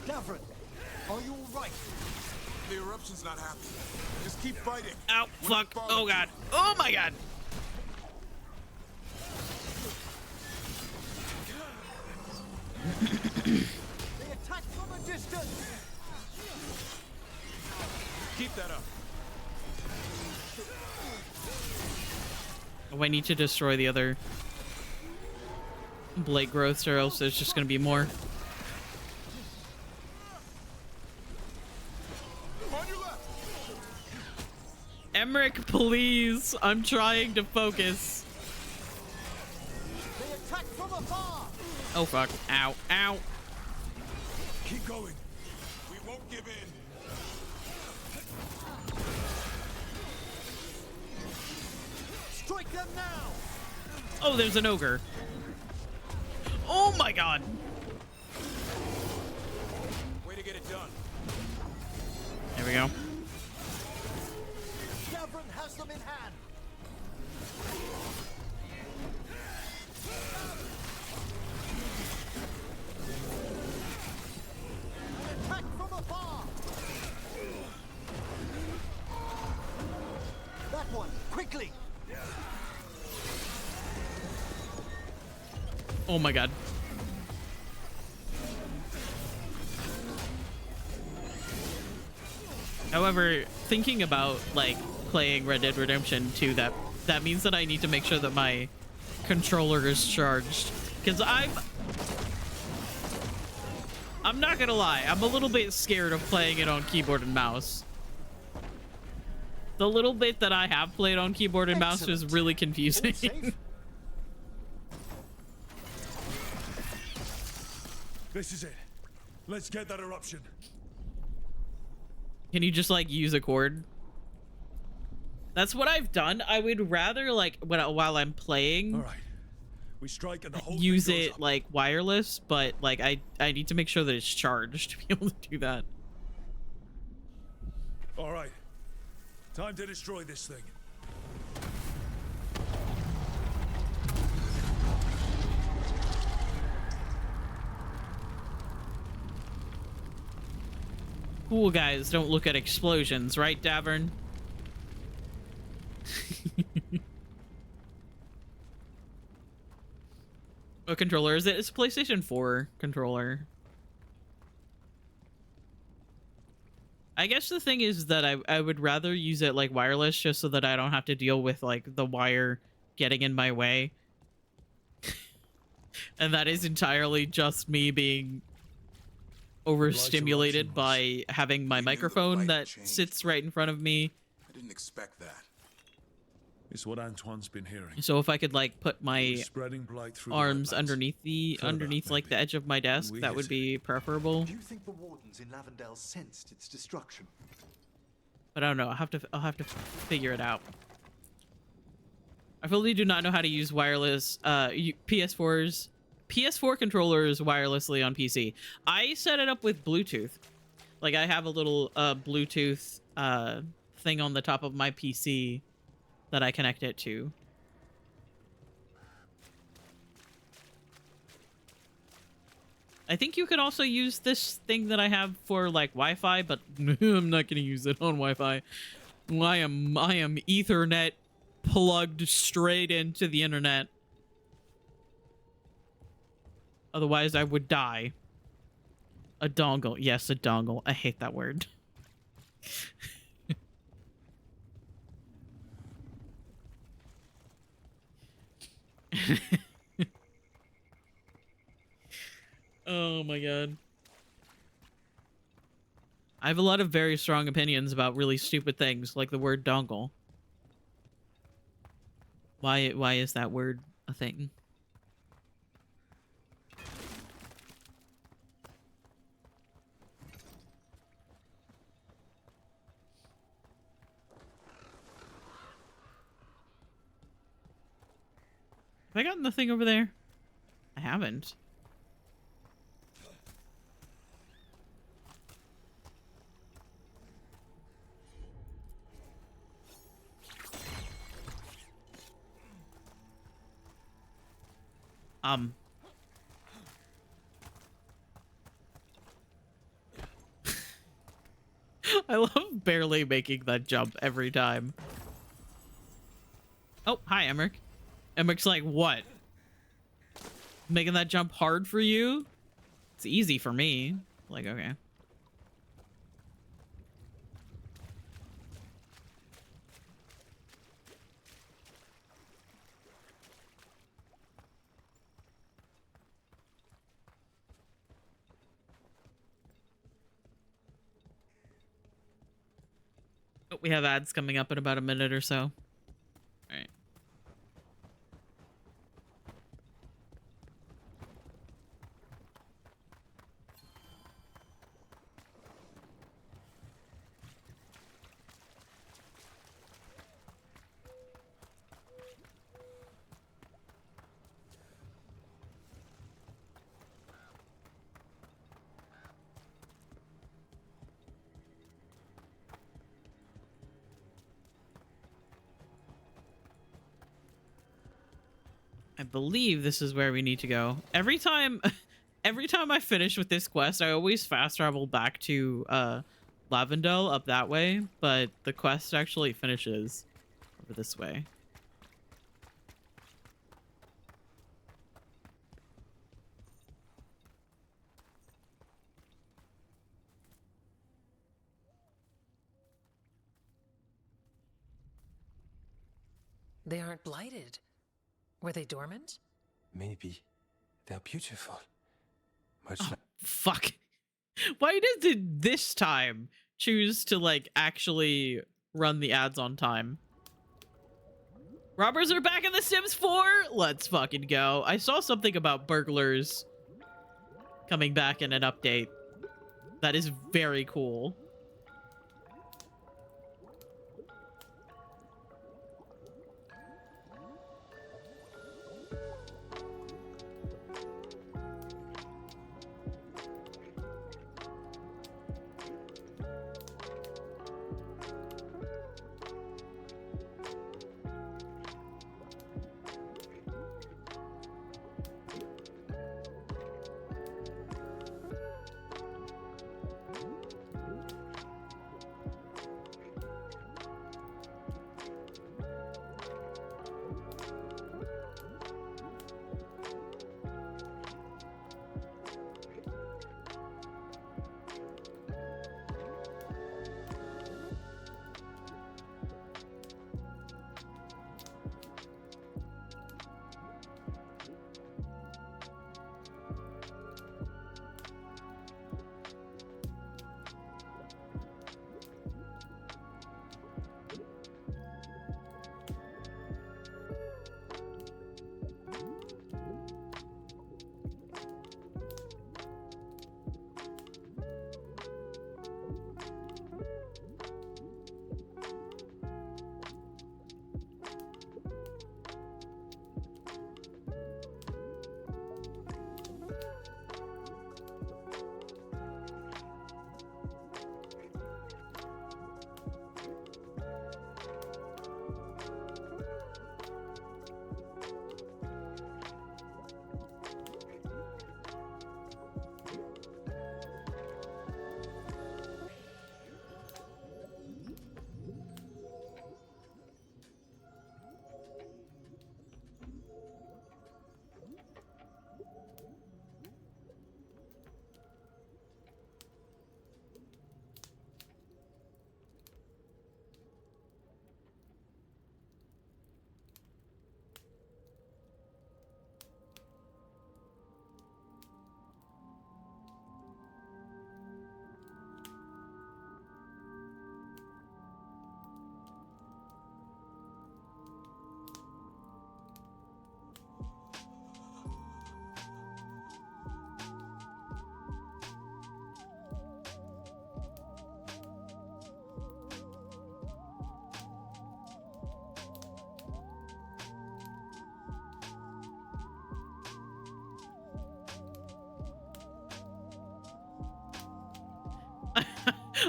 Davron, are you all right? The eruption's not happening. Just keep fighting. Ow! Fuck! Oh god! Oh my god! They attack from a distance. Keep that up. Oh, I need to destroy the other blight growths, or else there's just gonna be more. Emmerich, please! I'm trying to focus. They attack from afar. Oh fuck. Ow. Ow. Keep going. We won't give in. Strike them now. Oh, there's an ogre. Oh my god. Way to get it done. There we go. Davron has them in hand. Oh my god. However, thinking about like playing Red Dead Redemption 2, that means that I need to make sure that my controller is charged, because I'm not gonna lie, I'm a little bit scared of playing it on keyboard and mouse. The little bit that I have played on keyboard and mouse is really confusing. This is it. Let's get that eruption. Can you just like use a cord? That's what I've done. I would rather like while I'm playing, all right, we strike and the whole use thing goes it up. like wireless, but like I need to make sure that it's charged to be able to do that. All right, time to destroy this thing. Cool guys don't look at explosions, right, Davern? What controller is it? It's a PlayStation 4 controller. I guess the thing is that I would rather use it like wireless, just so that I don't have to deal with like the wire getting in my way. And that is entirely just me being overstimulated by having my microphone that sits right in front of me. I didn't expect that. It's what Antoine's been hearing. So if I could like put my Spreading blight through arms underneath like the edge of my desk, that would be preferable. Do you think the wardens in Lavendale sensed its destruction? But I don't know. I'll have to figure it out. I fully do not know how to use wireless PS4 controllers wirelessly on PC. I set it up with Bluetooth. Like I have a little Bluetooth thing on the top of my PC that I connect it to. I think you could also use this thing that I have for like Wi-Fi, but I'm not going to use it on Wi-Fi. I am Ethernet plugged straight into the internet. Otherwise, I would die. A dongle. Yes, a dongle. I hate that word. Oh my god. I have a lot of very strong opinions about really stupid things, like the word dongle. Why is that word a thing? Have I gotten the thing over there? I haven't. I love barely making that jump every time. Oh, hi, Emmerich. Emmerich's like, what? Making that jump hard for you? It's easy for me. Like, okay. Oh, we have ads coming up in about a minute or so. All right. I believe this is where we need to go. Every time I finish with this quest, I always fast travel back to Lavendale up that way, but the quest actually finishes over this way. They aren't blighted. Were they dormant? Maybe. They're beautiful. Much Oh, fuck. Why does it this time choose to, like, actually run the ads on time? Robbers are back in The Sims 4? Let's fucking go. I saw something about burglars coming back in an update. That is very cool.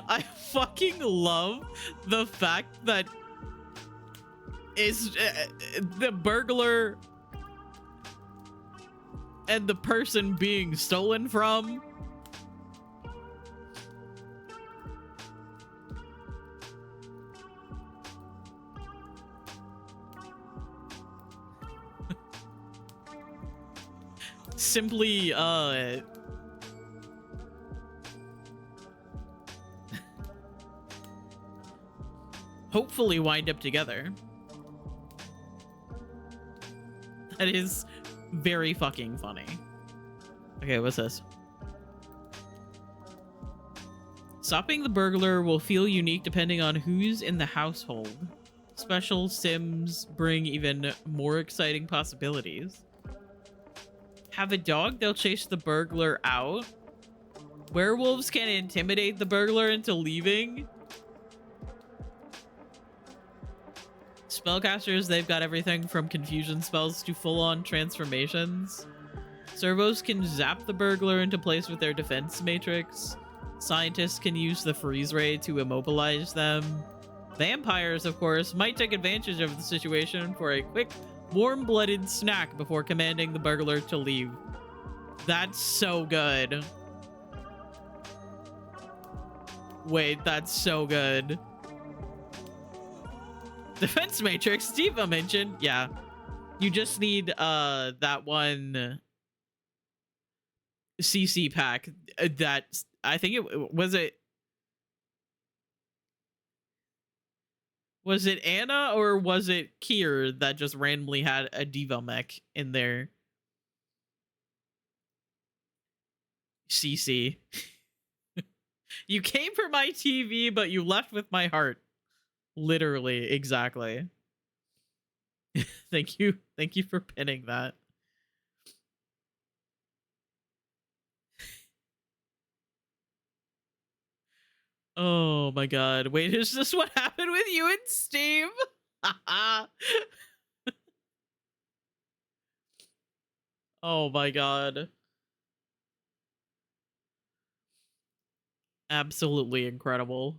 I fucking love the fact that is the burglar and the person being stolen from simply hopefully wind up together. That is very fucking funny. Okay, what's this? Stopping the burglar will feel unique depending on who's in the household. Special Sims bring even more exciting possibilities. Have a dog, they'll chase the burglar out. Werewolves can intimidate the burglar into leaving. Spellcasters, they've got everything from confusion spells to full-on transformations. Servos can zap the burglar into place with their defense matrix. Scientists can use the freeze ray to immobilize them. Vampires, of course, might take advantage of the situation for a quick, warm-blooded snack before commanding the burglar to leave. That's so good. Wait, that's so good. Defense matrix, Diva mentioned. Yeah. You just need that one CC pack that I think it was Was it Anna or was it Kier that just randomly had a Devo mech in their CC? You came for my TV, but you left with my heart. Literally, exactly. Thank you for pinning that. Oh my god. Wait, is this what happened with you and Steve? Oh my god. Absolutely incredible.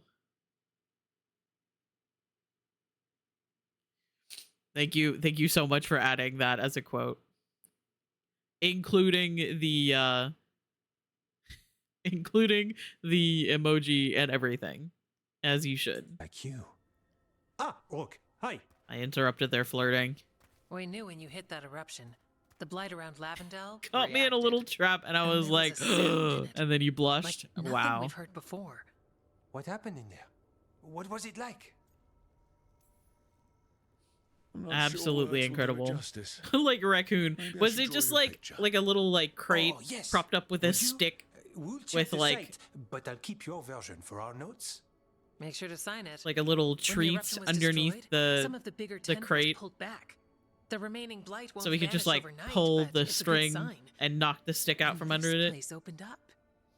Thank you so much for adding that as a quote. Including the emoji and everything. As you should. Like you. Ah, Rook, hi. I interrupted their flirting. We knew when you hit that eruption. The blight around Lavendel Caught me in a little trap, and I was like, and then you blushed. Like wow. We've heard before. What happened in there? What was it like? Absolutely incredible. Like a raccoon. Was it just like a little like crate propped up with a stick with like but I'll keep your version for our notes. Make sure to sign it. Like a little treat underneath some of the bigger crate. Pulled back. The remaining blight won't So we could just like overnight, pull the it's string and knock the stick out from under it. Place opened up.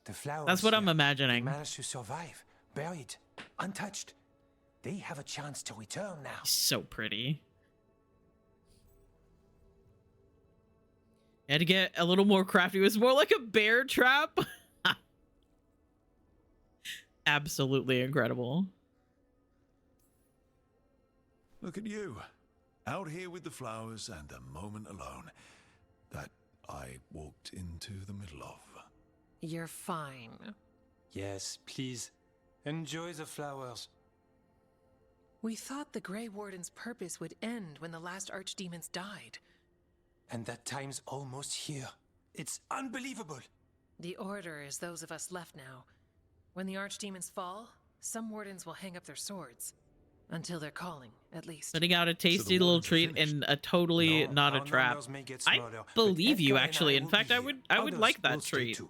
The flowers. That's what I'm imagining. Managed to survive, buried, untouched. They have a chance to return now. So pretty. Had to get a little more crafty. It was more like a bear trap. Absolutely incredible. Look at you. Out here with the flowers and a moment alone that I walked into the middle of. You're fine. Yes, please. Enjoy the flowers. We thought the Grey Warden's purpose would end when the last archdemons died. And that time's almost here. It's unbelievable. The Order is those of us left now. When the archdemons fall, some wardens will hang up their swords. Until they're calling, at least. Putting out a tasty little treat in a totally not a trap. I believe you, actually. In fact, I would like that treat.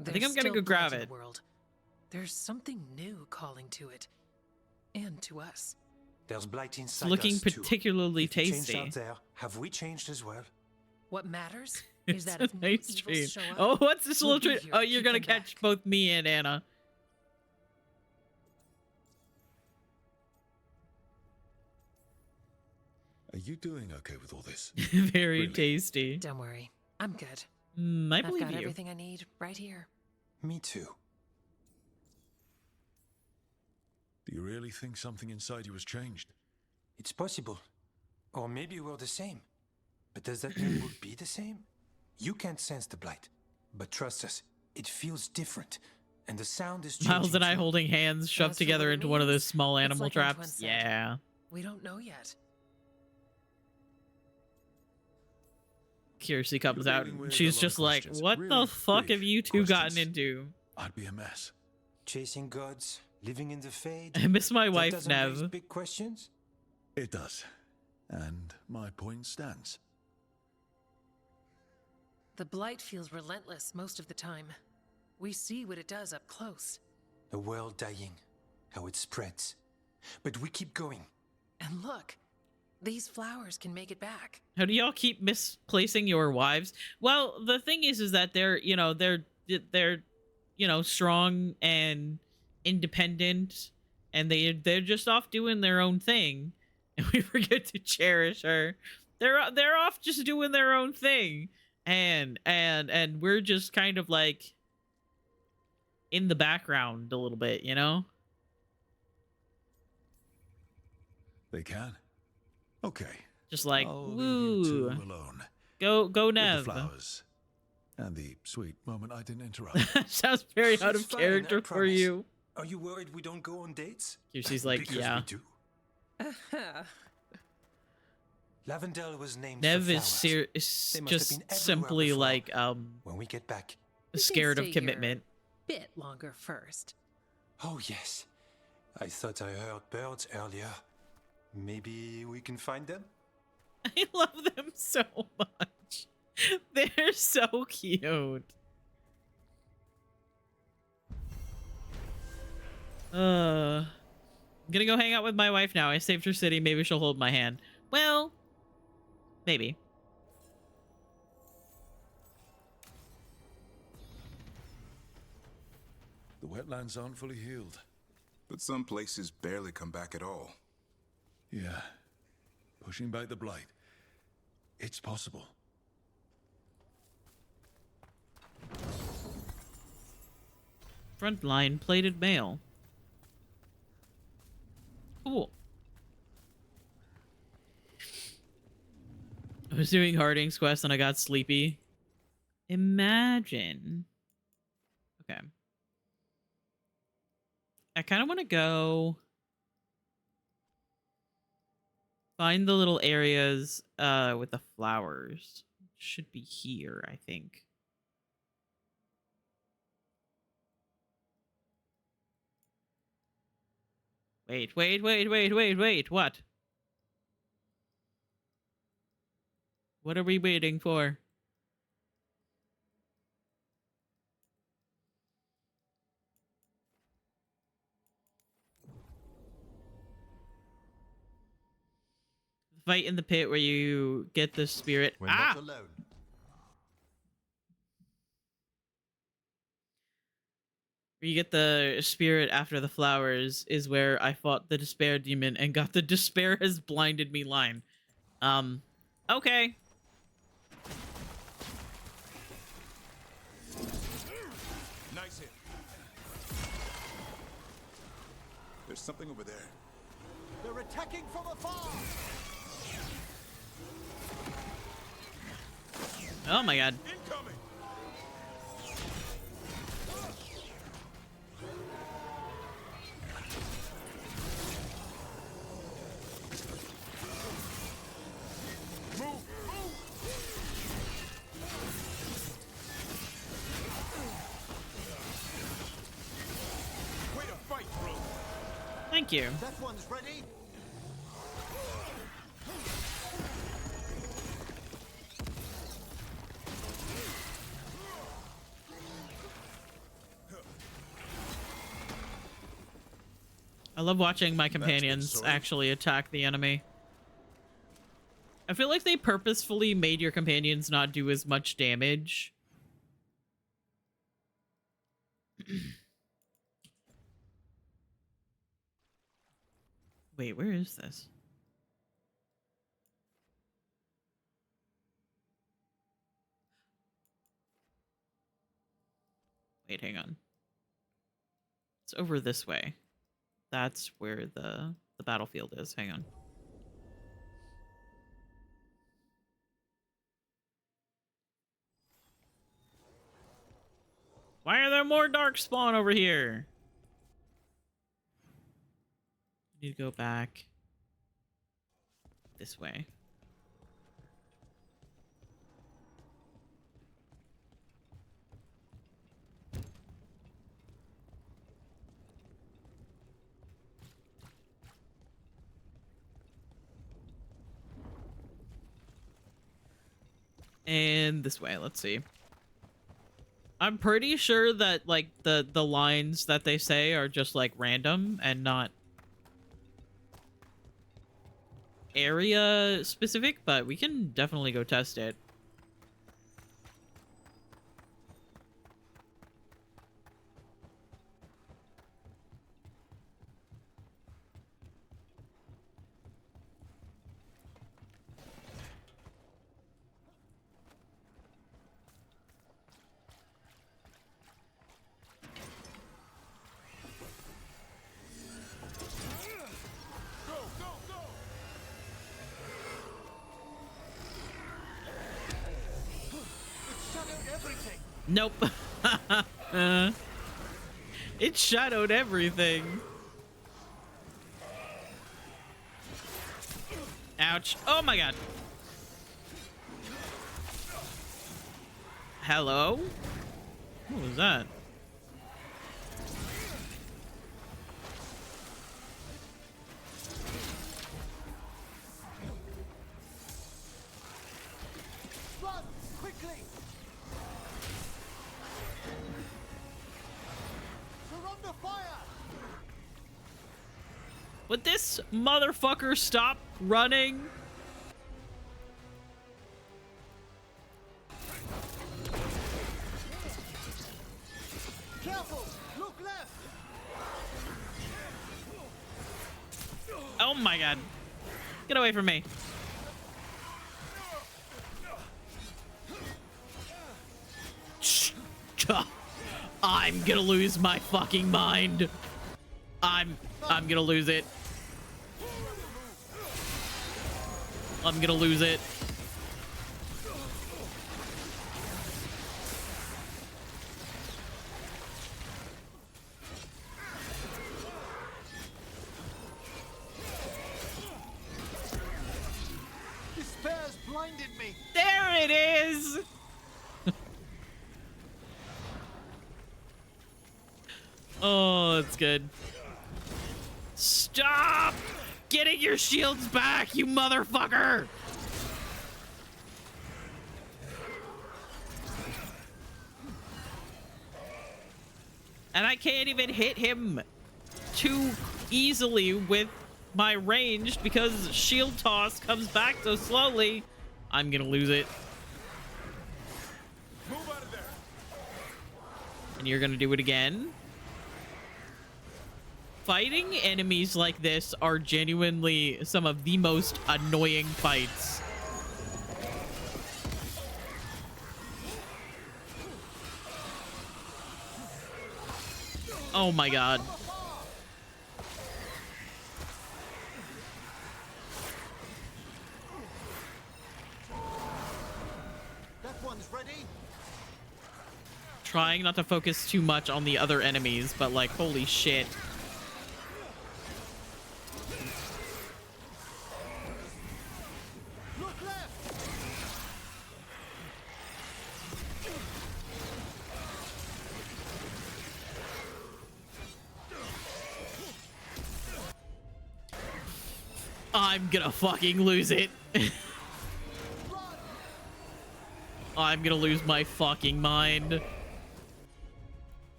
I think I'm gonna go grab it. There's something new calling to it. And to us. There's blight inside it's looking us particularly too. tasty. Out there, have we changed as well? What matters is that it's if a nice treat. Oh, what's this little treat? Oh, you're gonna catch both me and Anna. Are you doing okay with all this? Very really? Tasty. Don't worry. I'm good. I believe I've got you. Everything I need right here. Me too. Do you really think something inside you has changed? It's possible. Or maybe we're the same. But does that mean we'll be the same? You can't sense the blight. But trust us, it feels different. And the sound is changing. Miles and I holding hands shoved together into one of those small animal like traps. Yeah. We don't know yet. Kiersey comes out and she's just like, what really the fuck have you two gotten into? I'd be a mess. Chasing gods, living in the fade. I miss my wife, Nev. Big questions? It does. And my point stands. The blight feels relentless most of the time. We see what it does up close. The world dying, how it spreads. But we keep going. And look, these flowers can make it back. How do y'all keep misplacing your wives? Well, the thing is that they're strong and independent, and they're just off doing their own thing, and we forget to cherish her. They're off just doing their own thing, and we're just kind of like in the background a little bit, you know? They can. Okay. Just like, I'll woo. leave you two alone. Go, Nev. With the flowers. And the sweet moment I didn't interrupt. Sounds very out of character for you. Are you worried we don't go on dates? She's like, because yeah. We do. Lavendel was named Nev for is just simply like when we get back, scared of commitment. Bit longer first. Oh yes, I thought I heard birds earlier. Maybe we can find them? I love them so much. They're so cute. I'm gonna go hang out with my wife now. I saved her city. Maybe she'll hold my hand. Well, maybe. The wetlands aren't fully healed. But some places barely come back at all. Yeah. Pushing back the blight. It's possible. Frontline plated mail. Cool. I was doing Harding's quest and I got sleepy. Imagine. Okay. I kind of want to go find the little areas with the flowers. Should be here, I think. Wait. What? What are we waiting for? Fight in the pit where you get the spirit. We're not alone. Where you get the spirit after the flowers is where I fought the despair demon and got the despair has blinded me line. Okay. Nice hit. There's something over there. They're attacking from afar. Oh my god. Incoming. Way to fight, bro. Thank you. That one's ready. I love watching my companions actually attack the enemy. I feel like they purposefully made your companions not do as much damage. Wait, where is this? Wait, hang on. It's over this way. That's where the battlefield is. Hang on. Why are there more darkspawn over here? Need to go back this way. And this way, let's see. I'm pretty sure that like the lines that they say are just like random and not area specific, but we can definitely go test it. Nope. It shadowed everything. Ouch. Oh my god. Hello? What was that? Would this motherfucker stop running? Careful! Look left! Oh my god. Get away from me. I'm gonna lose my fucking mind. I'm gonna lose it. I'm gonna lose it. Despair's blinded me. There it is. Oh, that's good. Stop getting your shields back, you motherfucker! And I can't even hit him too easily with my ranged because shield toss comes back so slowly. I'm gonna lose it. Move out of there. And you're gonna do it again. Fighting enemies like this are genuinely some of the most annoying fights. Oh my god. That one's ready. Trying not to focus too much on the other enemies, but like, holy shit. I'm gonna fucking lose it. I'm gonna lose my fucking mind.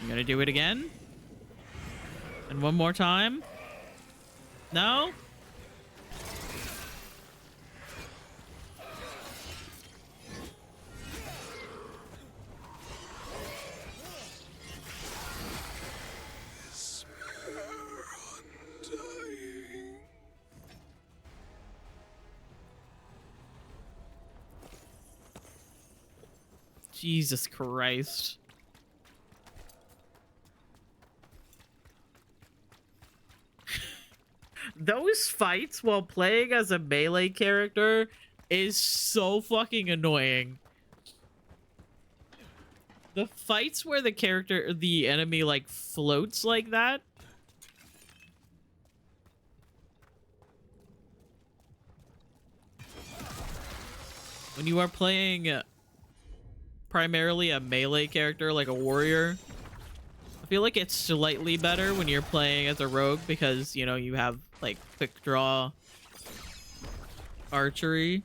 I'm gonna do it again. And one more time. No? Jesus Christ. Those fights while playing as a melee character is so fucking annoying. The fights where the enemy like floats like that. When you are playing primarily a melee character like a warrior, I feel like it's slightly better when you're playing as a rogue because, you know, you have like quick draw archery.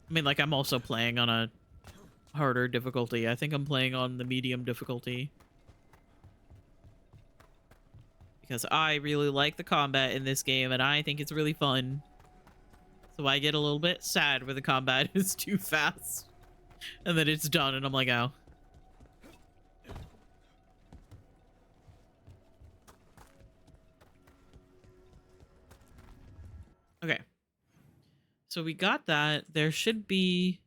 I mean, like, I'm also playing on a harder difficulty. I think I'm playing on the medium difficulty. Because I really like the combat in this game, and I think it's really fun. So I get a little bit sad when the combat is too fast. And then it's done, and I'm like, oh. Okay. So we got that. There should be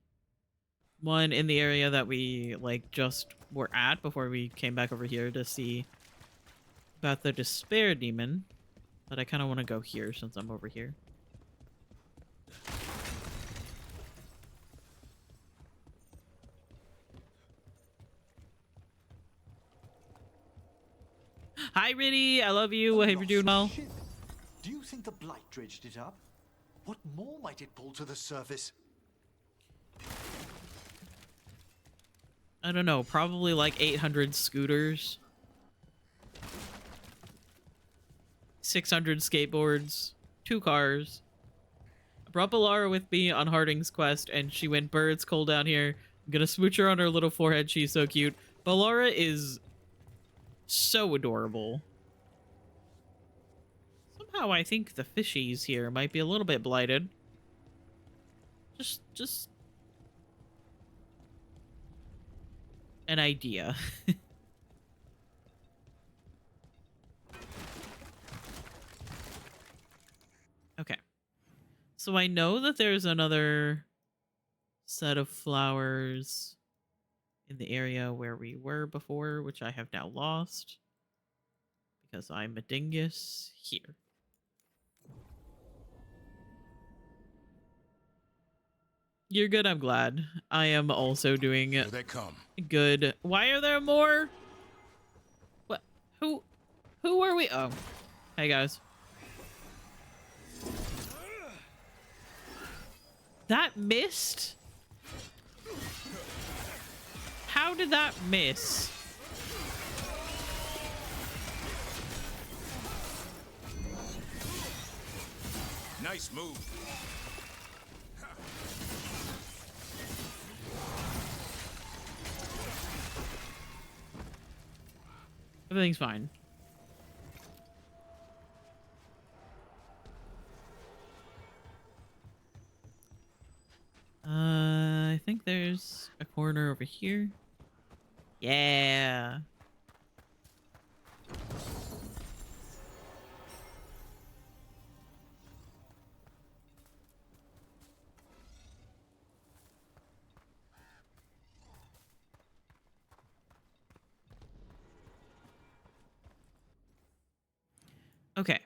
one in the area that we, like, just were at before we came back over here to see about the despair demon. But I kind of want to go here since I'm over here. Hi, Riddy. I love you. I hope you're doing well. Do you think the blight dredged it up? What more might it pull to the surface? I don't know, probably like 800 scooters. 600 skateboards. 2 cars. I brought Balara with me on Harding's quest, and she went, "Bird, it's cold down here. I'm gonna smooch her on her little forehead. She's so cute." Balara is so adorable. Somehow I think the fishies here might be a little bit blighted. Just an idea. Okay. So I know that there's another set of flowers in the area where we were before, which I have now lost because I'm a dingus here. You're good, I'm glad. I am also doing Here they come. good. Why are there more? What? Who are we? Oh. Hey, guys. That missed? How did that miss? Nice move. Everything's fine. I think there's a corner over here. Yeah. Okay.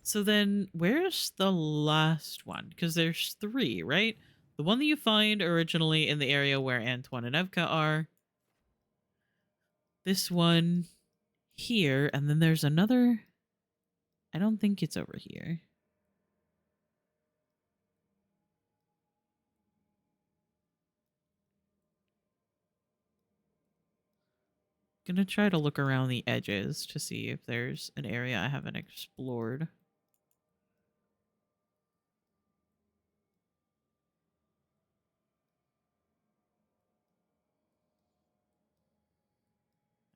So then where's the last one? Because there's 3, right? The one that you find originally in the area where Antoine and Evka are. This one here. And then there's another. I don't think it's over here. Gonna try to look around the edges to see if there's an area I haven't explored.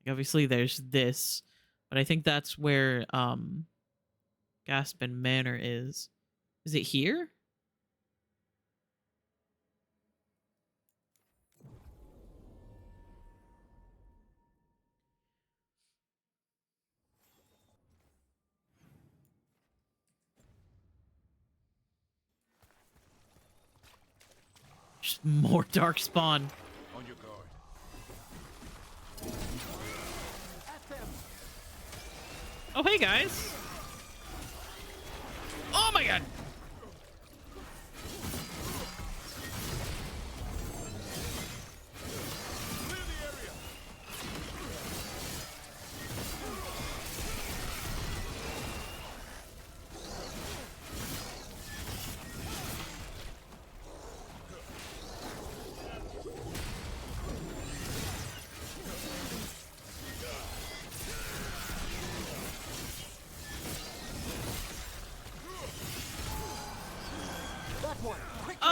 Obviously there's this, but I think that's where Gaspin Manor is. Is it here? Just more dark spawn. On your guard. Oh, hey, guys. Oh, my God.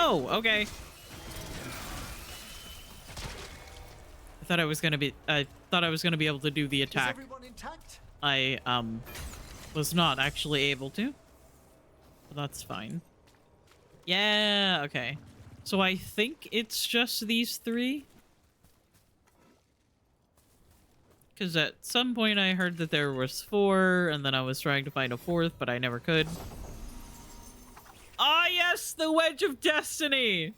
Oh, okay. I thought I was gonna be able to do the attack. Is everyone intact? I was not actually able to. But that's fine. Yeah, okay. So I think it's just these 3. Because at some point I heard that there was 4, and then I was trying to find a 4th, but I never could. Ah, yes, the Wedge of Destiny!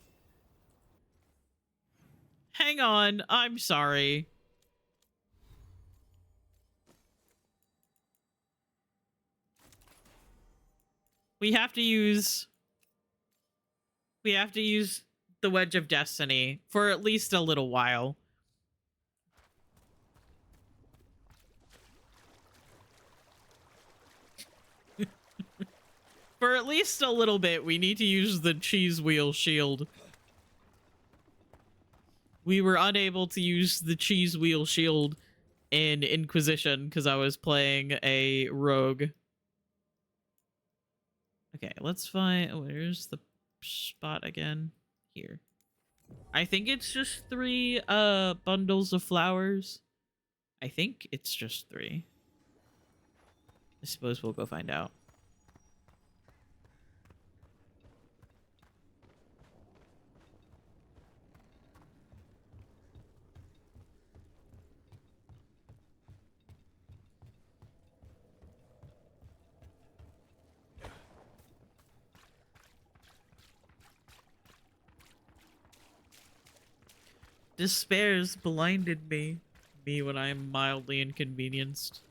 Hang on, I'm sorry. We have to use the Wedge of Destiny for at least a little while. For at least a little bit, we need to use the cheese wheel shield. We were unable to use the cheese wheel shield in Inquisition because I was playing a rogue. Okay, let's find... Where's the spot again? Here. I think it's just 3 bundles of flowers. I think it's just 3. I suppose we'll go find out. Despair's blinded me when I am mildly inconvenienced.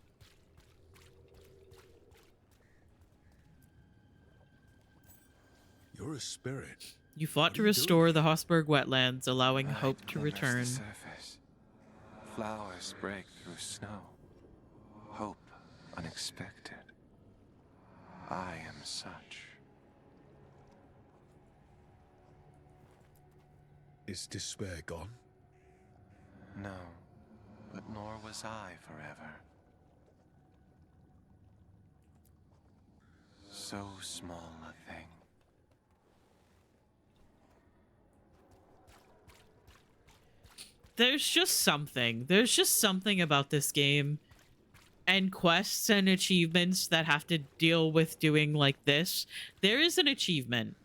You're a spirit. You fought to restore the Hossberg wetlands, allowing hope to return. The surface. Flowers break through snow. Hope unexpected. I am such. Is despair gone? No, but nor was I forever. So small a thing. There's just something about this game and quests and achievements that have to deal with doing like this. There is an achievement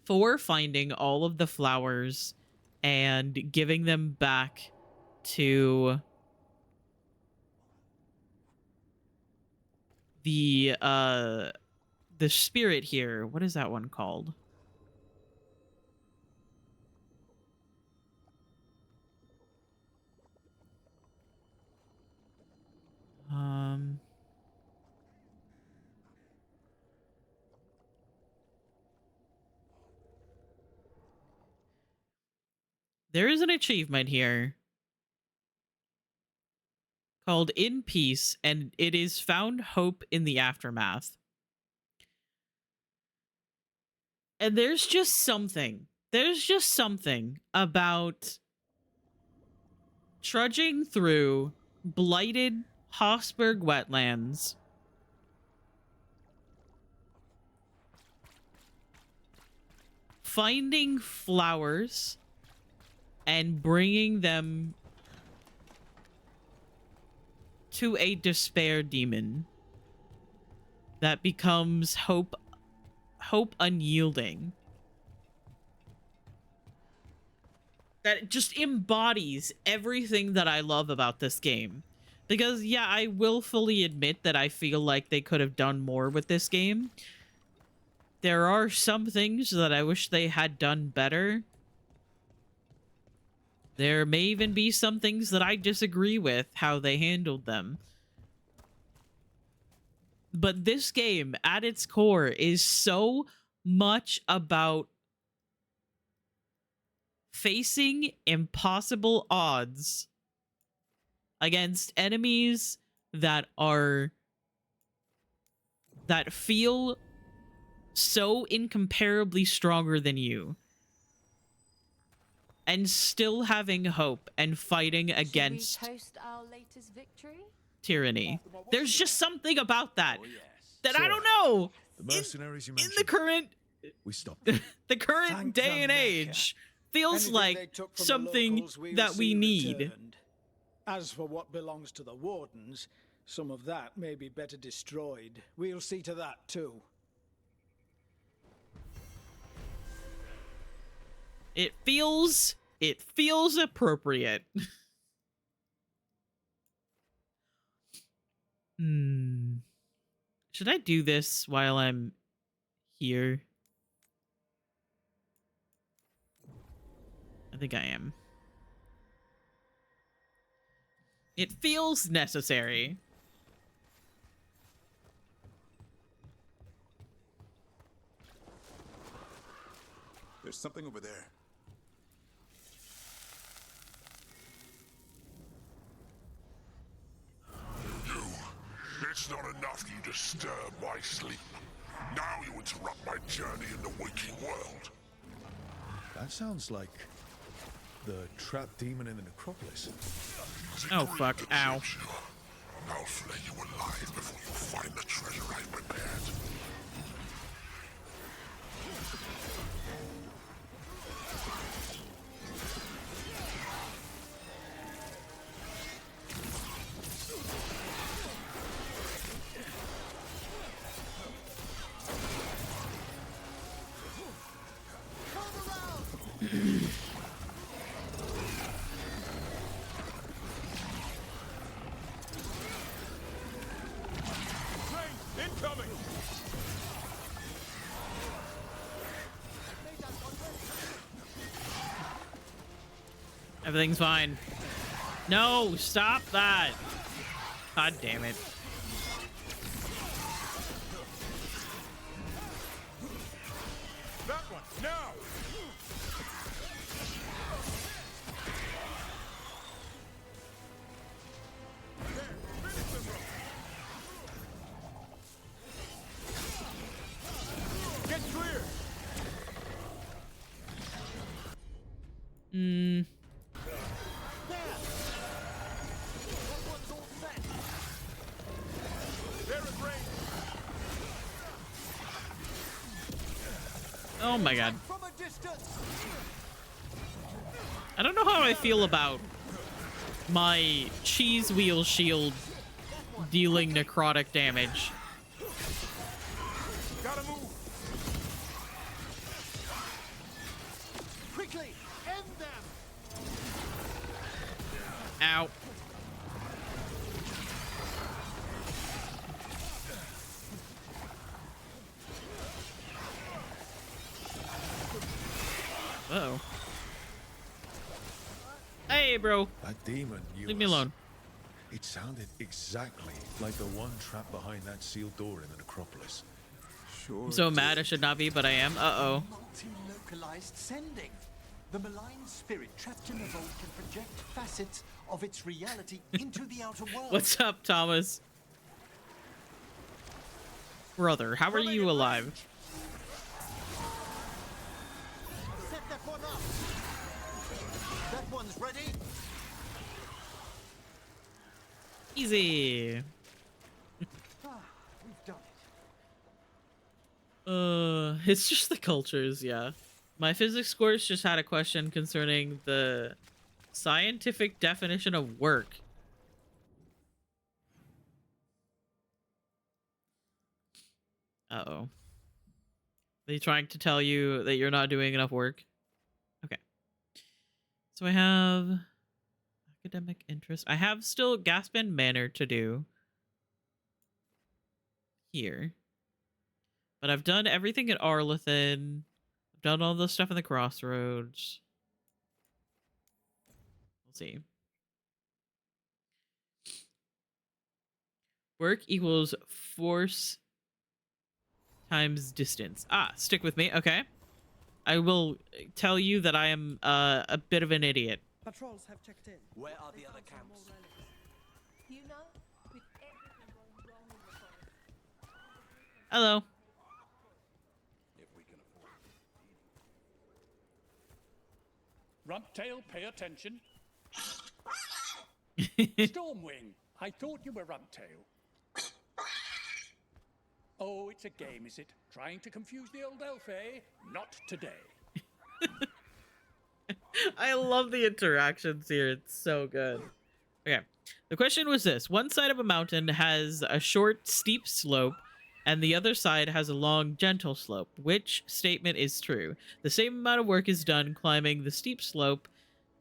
for finding all of the flowers and giving them back to the spirit here. What is that one called? There is an achievement here called In Peace, and it is found hope in the aftermath. And there's just something about trudging through blighted Hossberg wetlands, finding flowers and bringing them to a despair demon that becomes hope unyielding. That just embodies everything that I love about this game. Because, yeah, I will fully admit that I feel like they could have done more with this game. There are some things that I wish they had done better. There may even be some things that I disagree with how they handled them. But this game, at its core, is so much about facing impossible odds against enemies that feel so incomparably stronger than you. And still having hope and fighting against our latest victory? tyranny. There's just something about that that I don't know. The mercenaries you In mentioned. the current We stopped. the current Thank day them, and Mecca. age feels Anything like they took from the something locals, we will that we see need. returned. As for what belongs to the Wardens, some of that may be better destroyed. We'll see to that too. It feels appropriate. Should I do this while I'm here? I think I am. It feels necessary. There's something over there. It's not enough you disturb my sleep. Now you interrupt my journey in the waking world. That sounds like the trapped demon in the necropolis. Oh fuck! Ow! I'll flay you alive before you find the treasure I've prepared. Incoming! Everything's fine. No, stop that! God damn it! That one, now! Get clear! Hmm. Oh my god. I don't know how I feel about my cheese wheel shield dealing necrotic damage. Gotta move! Quickly, end them! Ow. Uh-oh. Hey, bro. That demon, Leave me alone. It sounded exactly like the one trapped behind that sealed door in the necropolis. Sure. I'm so mad I should not be, but I am. Uh-oh. Multi-localized sending. The malign spirit trapped in the vault can project facets of its reality into the outer world. What's up, Thomas? Brother, how are you alive? Set that one up. That one's ready. Easy. We've done it. It's just the cultures, yeah. My physics course just had a question concerning the scientific definition of work. Uh-oh. Are they trying to tell you that you're not doing enough work? Okay. So I have academic interest. I have still Gaspin Manor to do here. But I've done everything at Arlethan. I've done all the stuff in the Crossroads. We'll see. Work equals force times distance. Ah, stick with me. Okay. I will tell you that I am a bit of an idiot. Patrols have checked in. Where are the other camps? You know, with everything going wrong in the forest. Hello. If we can afford it. Rumptail, pay attention. Stormwing, I thought you were Rumptail. Oh, it's a game, is it? Trying to confuse the old elf, eh? Not today. I love the interactions here. It's so good. Okay. The question was this. One side of a mountain has a short, steep slope, and the other side has a long, gentle slope. Which statement is true? The same amount of work is done climbing the steep slope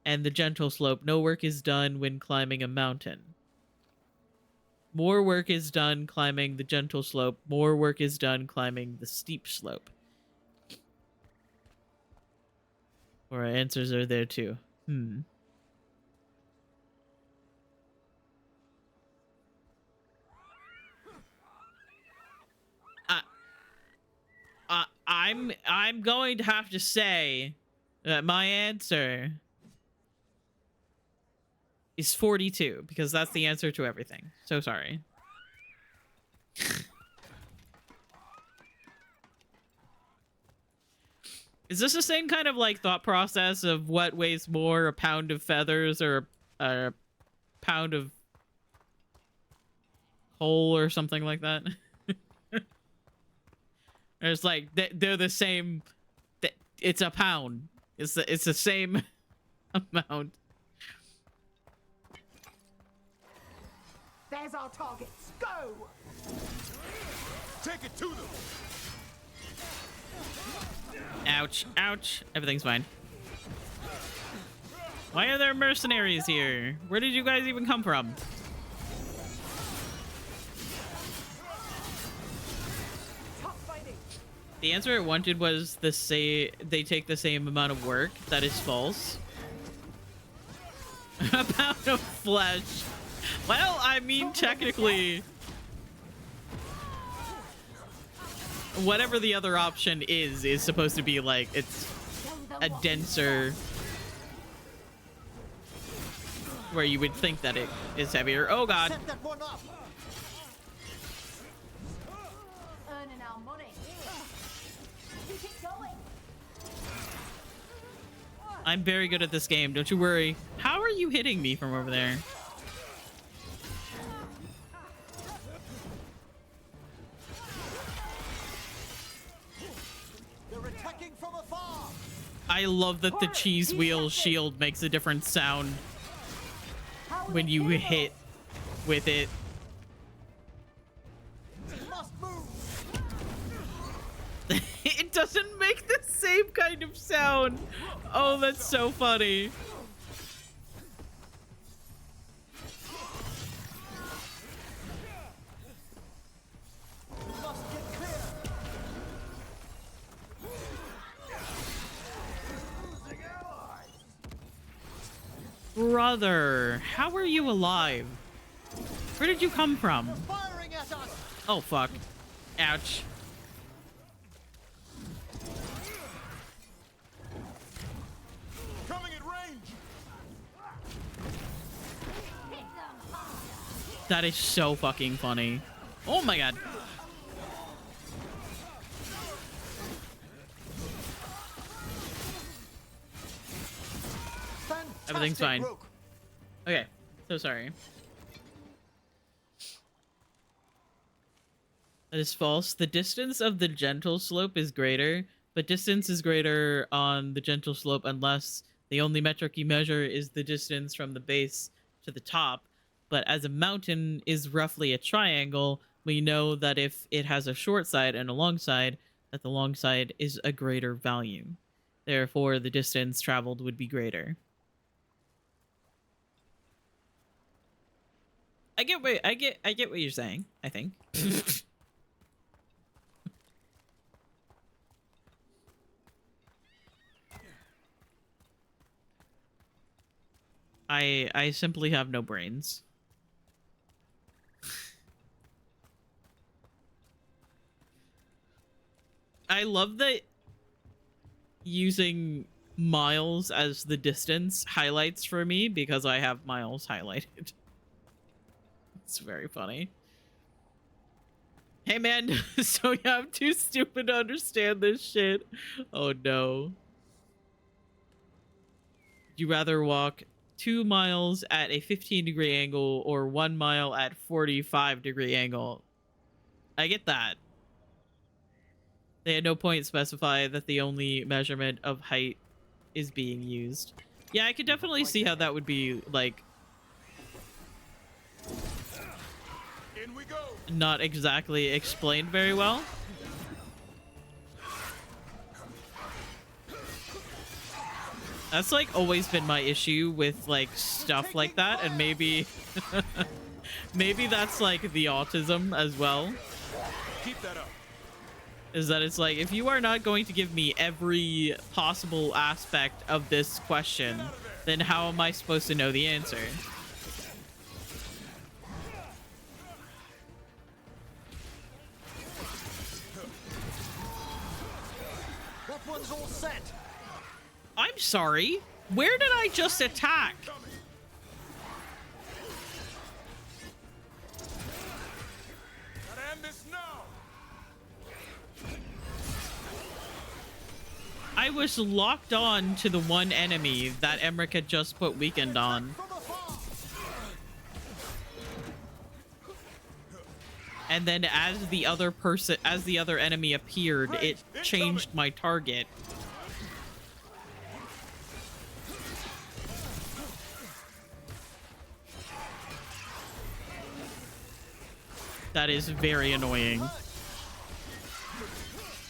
and the gentle slope. No work is done when climbing a mountain. More work is done climbing the gentle slope. More work is done climbing the steep slope. Or our answers are there too. I'm going to have to say that my answer is 42 because that's the answer to everything. So sorry. Is this the same kind of like thought process of what weighs more, a pound of feathers or a pound of coal or something like that? It's like they're the same. It's a pound. It's the same amount. There's our targets. Go! Take it to them. Ouch! Ouch! Everything's fine. Why are there mercenaries here? Where did you guys even come from? The answer it wanted was they take the same amount of work. That is false. A pound of flesh. Well, I mean, technically, whatever the other option is supposed to be like, it's a denser, where you would think that it is heavier. Oh god. Earning our money. Keep it going. I'm very good at this game, don't you worry. How are you hitting me from over there? I love that the cheese wheel shield makes a different sound when you hit with it. It doesn't make the same kind of sound. Oh, that's so funny. Brother, how are you alive? Where did you come from? Oh, fuck. Ouch. Coming at range. That is so fucking funny. Oh my god. Everything's fine. Okay, so sorry. That is false. The distance of the gentle slope is greater, but distance is greater on the gentle slope unless the only metric you measure is the distance from the base to the top. But as a mountain is roughly a triangle, we know that if it has a short side and a long side, that the long side is a greater value. Therefore, the distance traveled would be greater. I get what you're saying, I think. I simply have no brains. I love that using miles as the distance highlights for me because I have miles highlighted. It's very funny. Hey man, so yeah, I'm too stupid to understand this shit. Oh no. Would you rather walk 2 miles at a 15-degree angle or 1 mile at 45-degree angle? I get that. They at no point specify that the only measurement of height is being used. Yeah, I could definitely see how that would be, like, not exactly explained very well. That's like always been my issue with like stuff like that, and maybe maybe that's like the autism as well. Keep that up. Is that it's like, if you are not going to give me every possible aspect of this question, then how am I supposed to know the answer? That one's all set. I'm sorry. Where did I just attack? Gotta end this now. I I was locked on to the one enemy that Emmerich had just put weakened on. And then as the other enemy appeared, it changed my target. That is very annoying.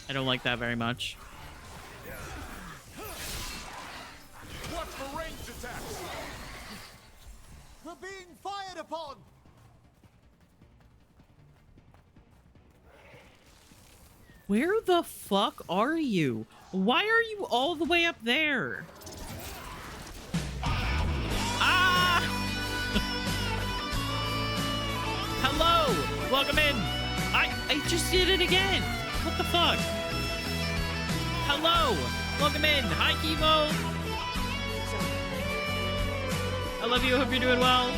I don't like that very much. Watch for ranged attacks. We're being fired upon. Where the fuck are you? Why are you all the way up there? Ah! Hello! Welcome in! I just did it again! What the fuck? Hello! Welcome in! Hi, Chemo! I love you, hope you're doing well.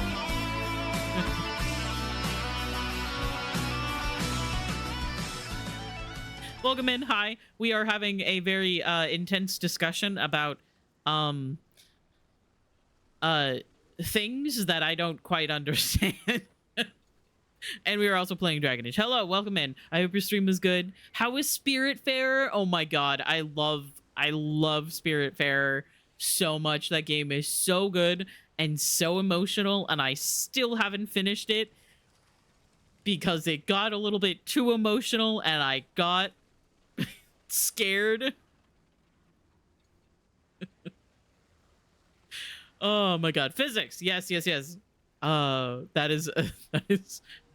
Welcome in. Hi. We are having a very intense discussion about things that I don't quite understand. And we are also playing Dragon Age. Hello, welcome in. I hope your stream was good. How is Spiritfarer? Oh my god, I love Spiritfarer so much. That game is so good and so emotional, and I still haven't finished it because it got a little bit too emotional and I got scared. Oh my god, physics. Yes. That is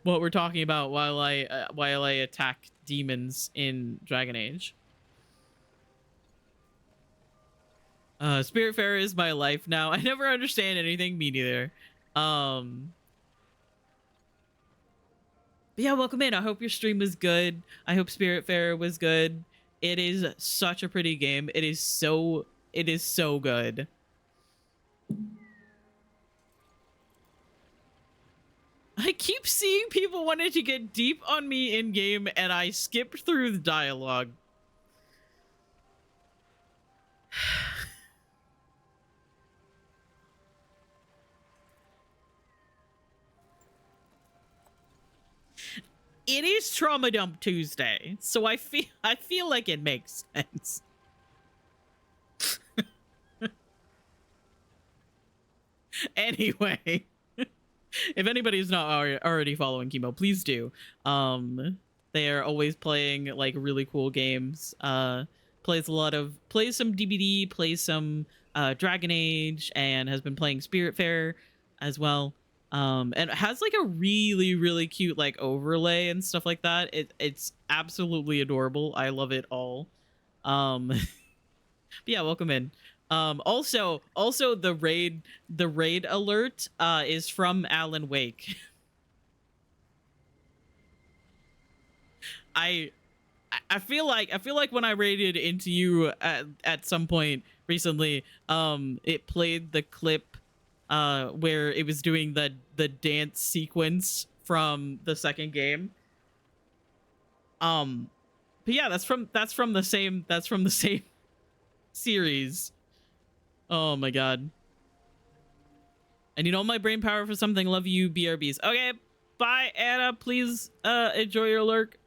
what we're talking about while I attack demons in Dragon Age. Spiritfarer is my life now. I never understand anything. Me neither. But yeah, welcome in. I hope your stream was good. I hope Spiritfarer was good. It is such a pretty game. It is so good. I keep seeing people wanting to get deep on me in game, and I skipped through the dialogue. It is Trauma Dump Tuesday, so I feel like it makes sense. Anyway, if anybody's not already following Chemo, please do. They are always playing like really cool games. Plays some DBD, plays some Dragon Age, and has been playing Spiritfarer as well. And it has like a really cute like overlay and stuff like that. It's absolutely adorable. I love it all. But yeah, welcome in. Also the raid alert is from Alan Wake. I feel like when I raided into you at some point recently, it played the clip where it was doing the dance sequence from the second game. But yeah, that's from the same series. Oh my god. I need all my brain power for something. Love you, BRBs. Okay, bye, Anna. Please enjoy your lurk.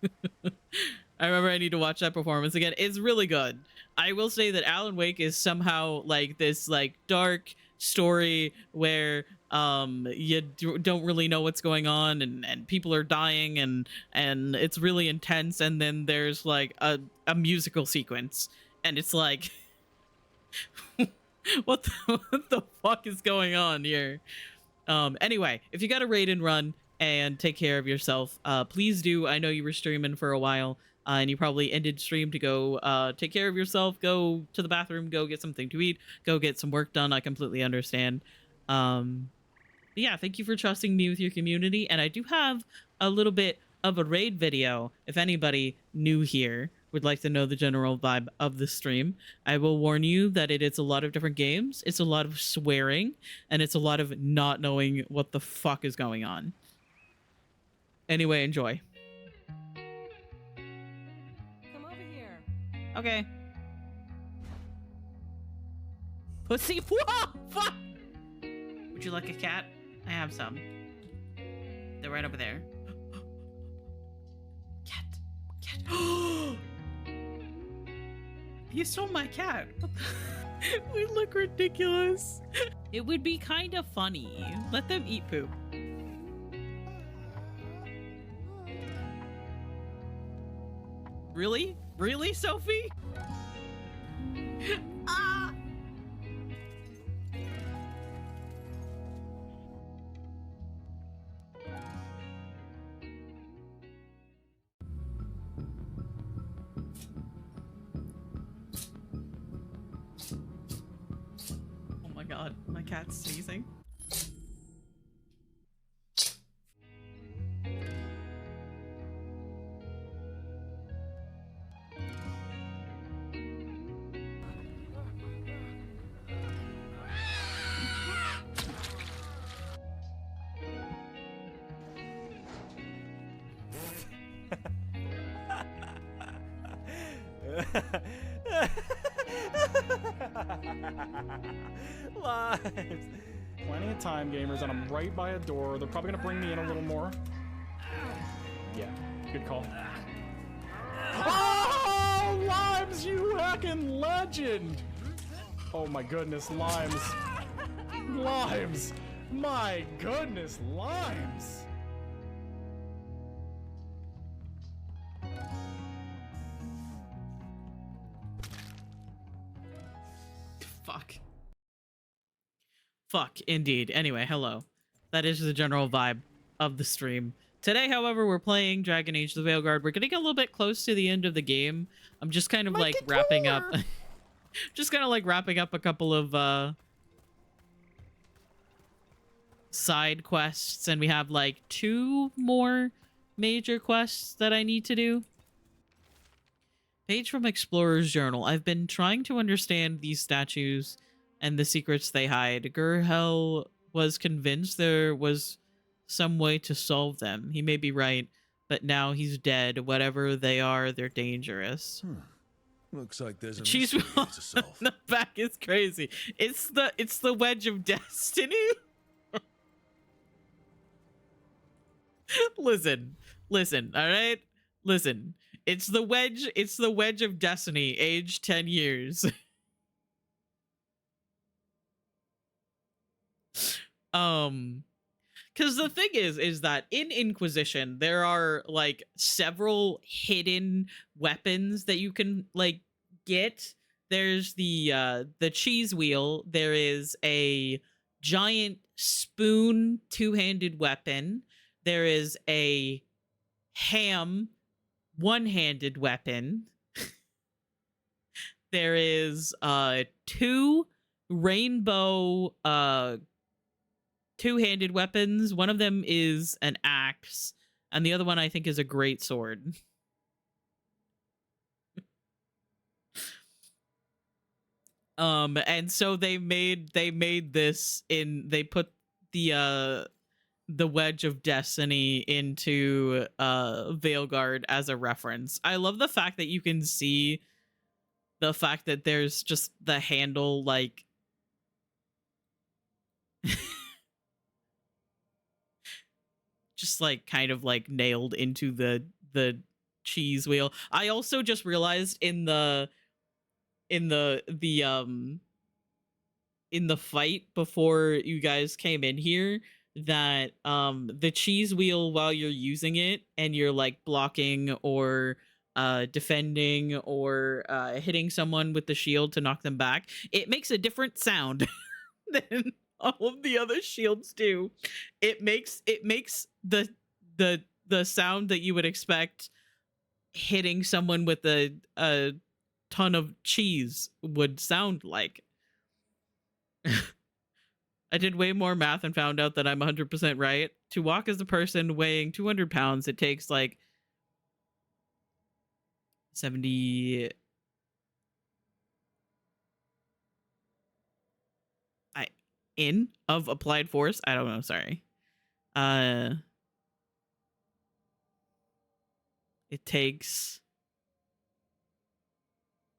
I remember I need to watch that performance again. It's really good. I will say that Alan Wake is somehow like this like dark story where you don't really know what's going on, and people are dying, and it's really intense, and then there's like a musical sequence, and it's like what the fuck is going on here? Anyway, if you got a raid and run and take care of yourself, please do. I know you were streaming for a while, and you probably ended stream to go take care of yourself, go to the bathroom, go get something to eat, go get some work done. I completely understand. Yeah, thank you for trusting me with your community, and I do have a little bit of a raid video if anybody new here would like to know the general vibe of the stream. I will warn you that it is a lot of different games, it's a lot of swearing, and it's a lot of not knowing what the fuck is going on. Anyway, enjoy. Come over here. Okay. Pussy. Whoa, fuck. Would you like a cat? I have some. They're right over there. Cat. You stole my cat. We look ridiculous. It would be kind of funny. Let them eat poop. Really? Really, Sophie? Ah! Oh my god, my cat's sneezing. Lives. Plenty of time, gamers, and I'm right by a door. They're probably gonna bring me in a little more. Yeah, good call. Oh, Limes, you heckin' legend! Oh my goodness, Limes. Limes! My goodness, Limes! Fuck, indeed. Anyway, hello. That is the general vibe of the stream. Today, however, we're playing Dragon Age the Veilguard. We're getting a little bit close to the end of the game. I'm just kind of like wrapping up... just kind of like wrapping up a couple of side quests, and we have like 2 more major quests that I need to do. Page from Explorer's Journal. I've been trying to understand these statues and the secrets they hide. Gurhel was convinced there was some way to solve them. He may be right, but now he's dead. Whatever they are, they're dangerous. Looks like there's a Cheese mystery here to solve. the back is crazy. It's the wedge of destiny. Listen, all right? Listen. It's the wedge of destiny, aged 10 years. Because the thing is that in Inquisition there are like several hidden weapons that you can like get. There's the cheese wheel. There is a giant spoon 2-handed weapon. There is a ham 1-handed weapon. There is 2 rainbow 2-handed weapons. One of them is an axe, and the other one I think is a great sword. And so they put the wedge of destiny into Veilguard as a reference. I love the fact that you can see the fact that there's just the handle like just like kind of like nailed into the cheese wheel. I also just realized in the fight before you guys came in here that the cheese wheel, while you're using it and you're like blocking or defending or hitting someone with the shield to knock them back, it makes a different sound than all of the other shields do. It makes the sound that you would expect hitting someone with a ton of cheese would sound like. I did way more math and found out that I'm 100% right. To walk as a person weighing 200 pounds, it takes like 70... of applied force? I don't know, sorry. It takes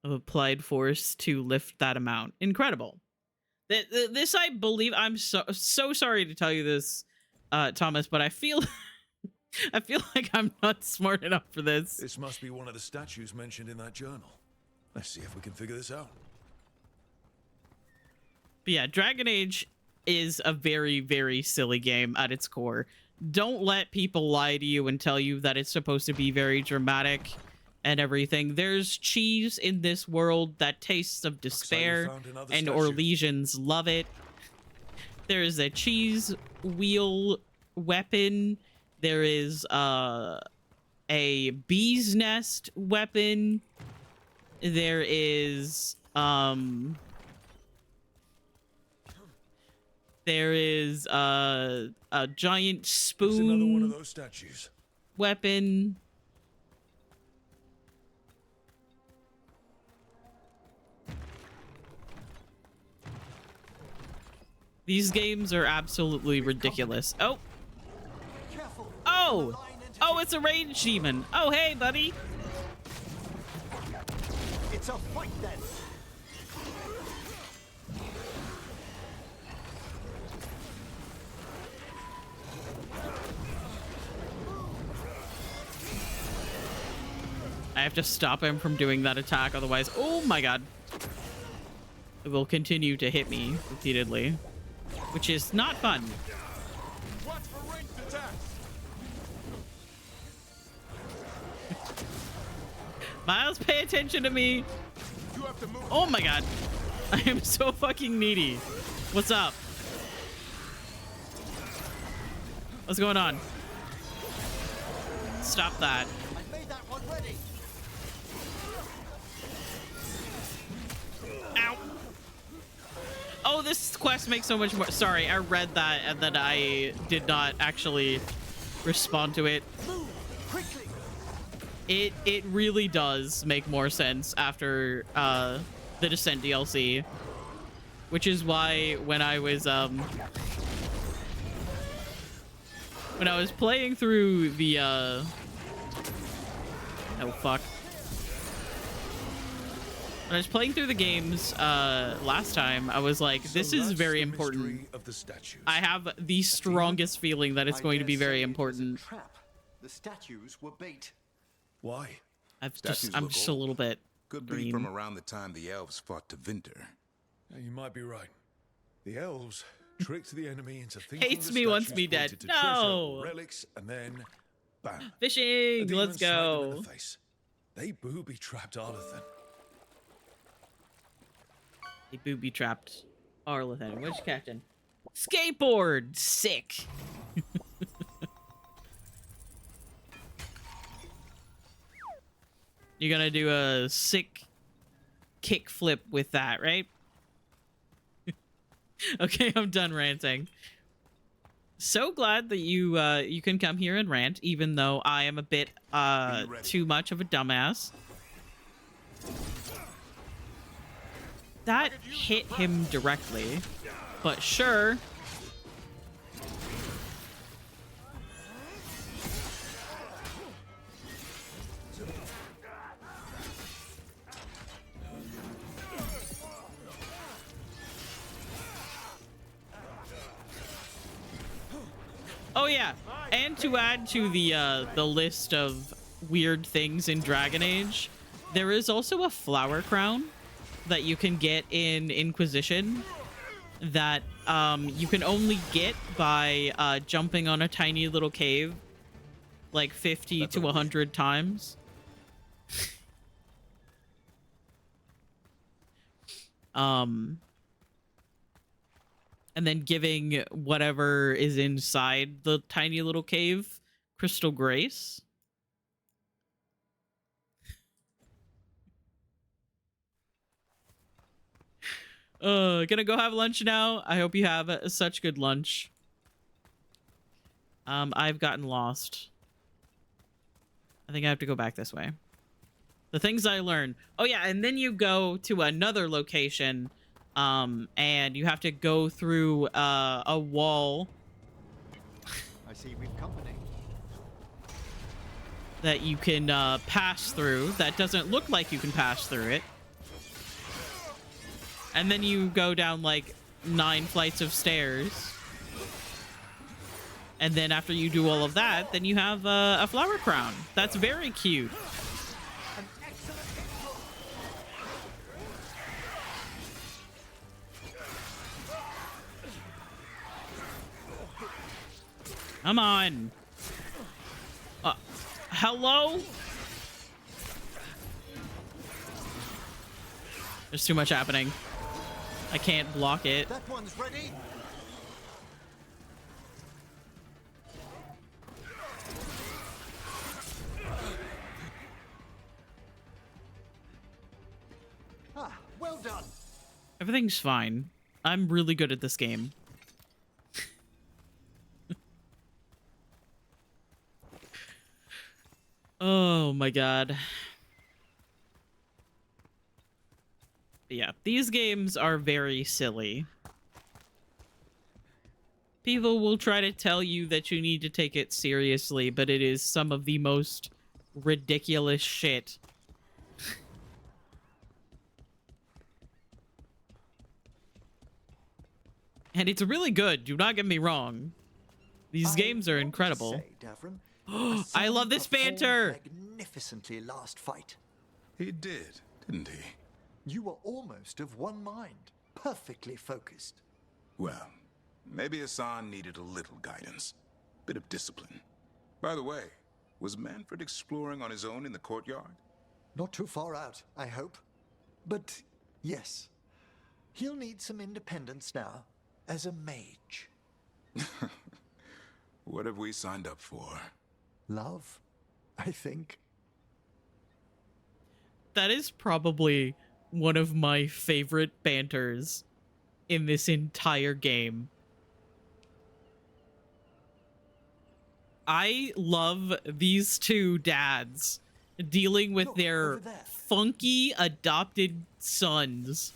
of applied force to lift that amount. Incredible. This, I believe, I'm so sorry to tell you this, Thomas, but I feel I feel like I'm not smart enough for this. This must be one of the statues mentioned in that journal. Let's see if we can figure this out. But yeah, Dragon Age is a very, very silly game at its core. Don't let people lie to you and tell you that it's supposed to be very dramatic and everything. There's cheese in this world that tastes of despair, and Orlesians love it. There is a cheese wheel weapon. There is a bee's nest weapon. There is a giant spoon. There's another one of those statues. Weapon. These games are absolutely ridiculous. Oh. Oh. Oh, it's a rage demon. Oh, hey, buddy. It's a fight then. I have to stop him from doing that attack, otherwise, oh my god. It will continue to hit me repeatedly, which is not fun. Watch for ranged attacks. Miles, pay attention to me. You have to move. Oh my god. I am so fucking needy. What's up? What's going on? Stop that. I made that one ready. Ow. Oh, this quest makes so much more. Sorry, I read that and then I did not actually respond to it. Move quickly. It really does make more sense after the Descent DLC, which is why when I was playing through the oh fuck. When I was playing through the games last time, I was like, this is very important. Of the statues. I have the strongest feeling that it's going to be very important. The statues were bait. Why? I'm just a little bit Could green. be from around the time the elves fought to Winter. Yeah, you might be right. The elves tricked the enemy into thinking Hates the me, wants statues me dead. pointed to No. treasure, relics, and then bam. Fishing. A demon Let's smacked them in go. the face. They booby trapped Arlathan. They booby trapped Arlathan. Which captain? Skateboard. Sick. You're gonna do a sick kick flip with that, right? Okay, I'm done ranting. So glad that you can come here and rant, even though I am a bit too much of a dumbass. That hit him directly, but sure. Oh yeah, and to add to the list of weird things in Dragon Age, there is also a flower crown that you can get in Inquisition that you can only get by jumping on a tiny little cave like 50 to 100 times. And then giving whatever is inside the tiny little cave Crystal Grace. Gonna go have lunch now. I hope you have such good lunch. I've gotten lost. I think I have to go back this way. The things I learned. Oh yeah, and then you go to another location, and you have to go through a wall. I see we've company. That you can pass through. That doesn't look like you can pass through it. And then you go down like 9 flights of stairs. And then after you do all of that, then you have a flower crown. That's very cute. Come on. Hello? There's too much happening. I can't block it. That one's ready. Ah, well done. Everything's fine. I'm really good at this game. Oh my god. Yeah, these games are very silly. People will try to tell you that you need to take it seriously, but it is some of the most ridiculous shit. And it's really good, do not get me wrong. These games are incredible. Say, Davron, I love this banter! Magnificently last fight. He did, didn't he? You were almost of one mind, perfectly focused. Well, maybe Hassan needed a little guidance, bit of discipline. By the way, was Manfred exploring on his own in the courtyard? Not too far out, I hope. But yes, he'll need some independence now as a mage. What have we signed up for? Love, I think. That is probably one of my favorite banters in this entire game. I love these two dads dealing with their funky adopted sons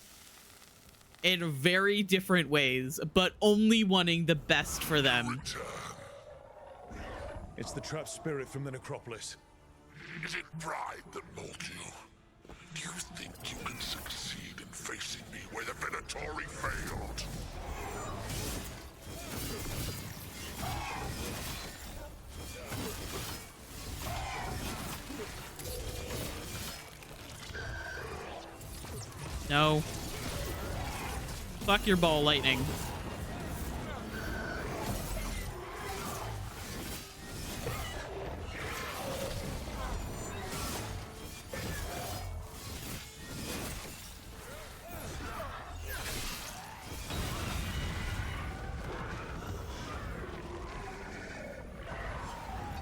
in very different ways, but only wanting the best for them. It's the trapped spirit from the necropolis. Is it pride that mold you? Do you think you can succeed in facing me where the Venatori failed? No. Fuck your ball lightning.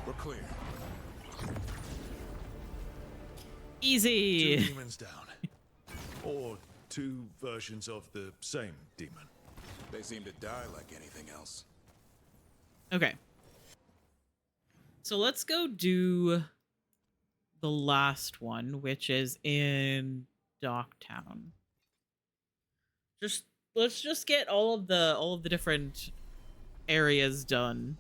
We're clear. Easy. 2 demons down. Or 2 versions of the same demon. They seem to die like anything else. Okay. So let's go do the last one, which is in Docktown. Let's just get all of the different areas done.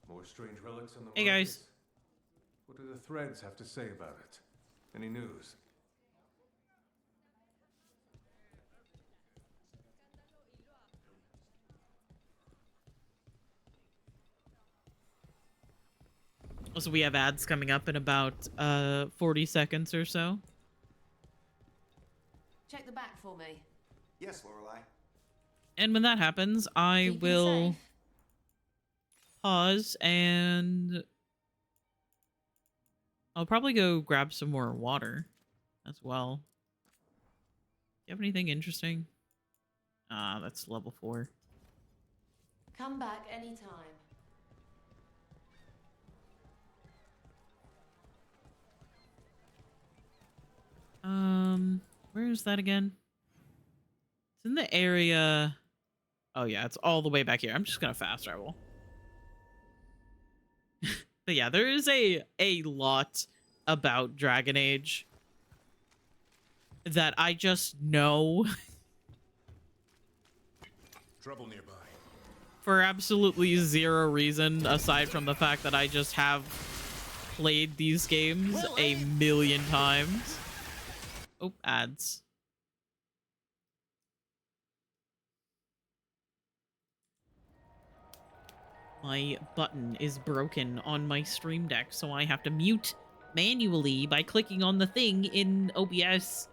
More strange relics in the Hey guys. What do the threads have to say about it? Any news? So we have ads coming up in about 40 seconds or so. Check the back for me. Yes, Lorelei. And when that happens, I Keep 'em will safe. pause and I'll probably go grab some more water as well. Do you have anything interesting? Ah, that's level 4. Come back anytime. Where is that again? It's in the area. Oh yeah, it's all the way back here. I'm just gonna fast travel. But yeah, there is a lot about Dragon Age that I just know Trouble nearby. for absolutely zero reason aside from the fact that I just have played these games a million times. Oh, ads. My button is broken on my Stream Deck, so I have to mute manually by clicking on the thing in OBS.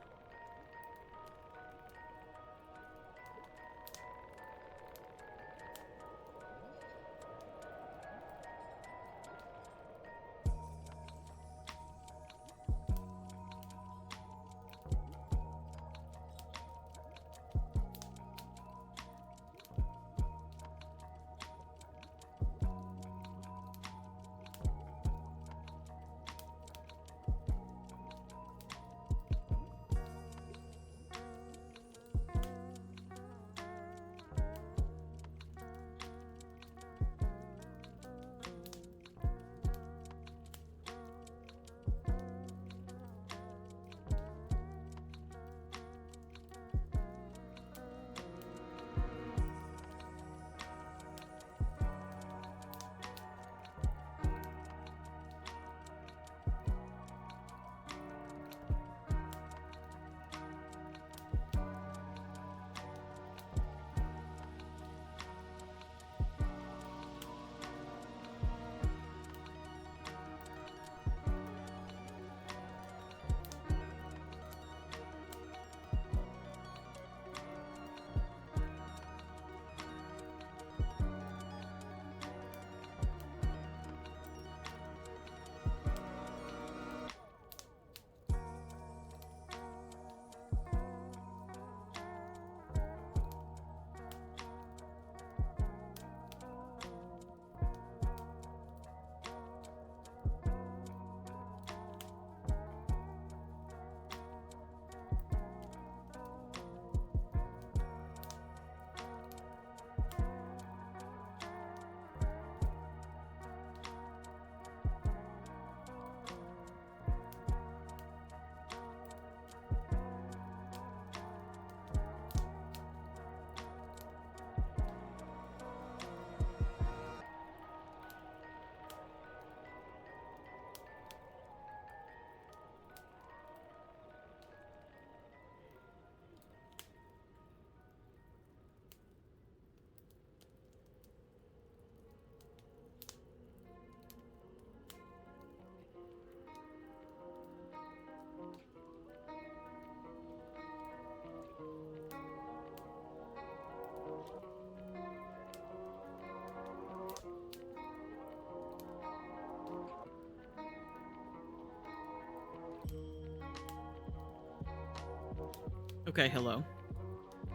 Okay, hello.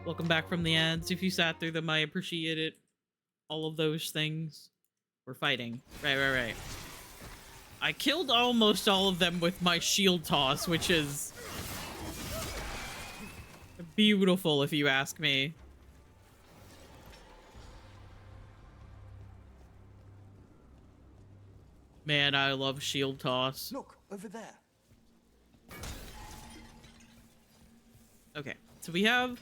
Welcome back from the ads. If you sat through them, I appreciate it. All of those things. We're fighting. Right. I killed almost all of them with my shield toss, which is beautiful if you ask me. Man, I love shield toss. Look, over there. Okay, so we have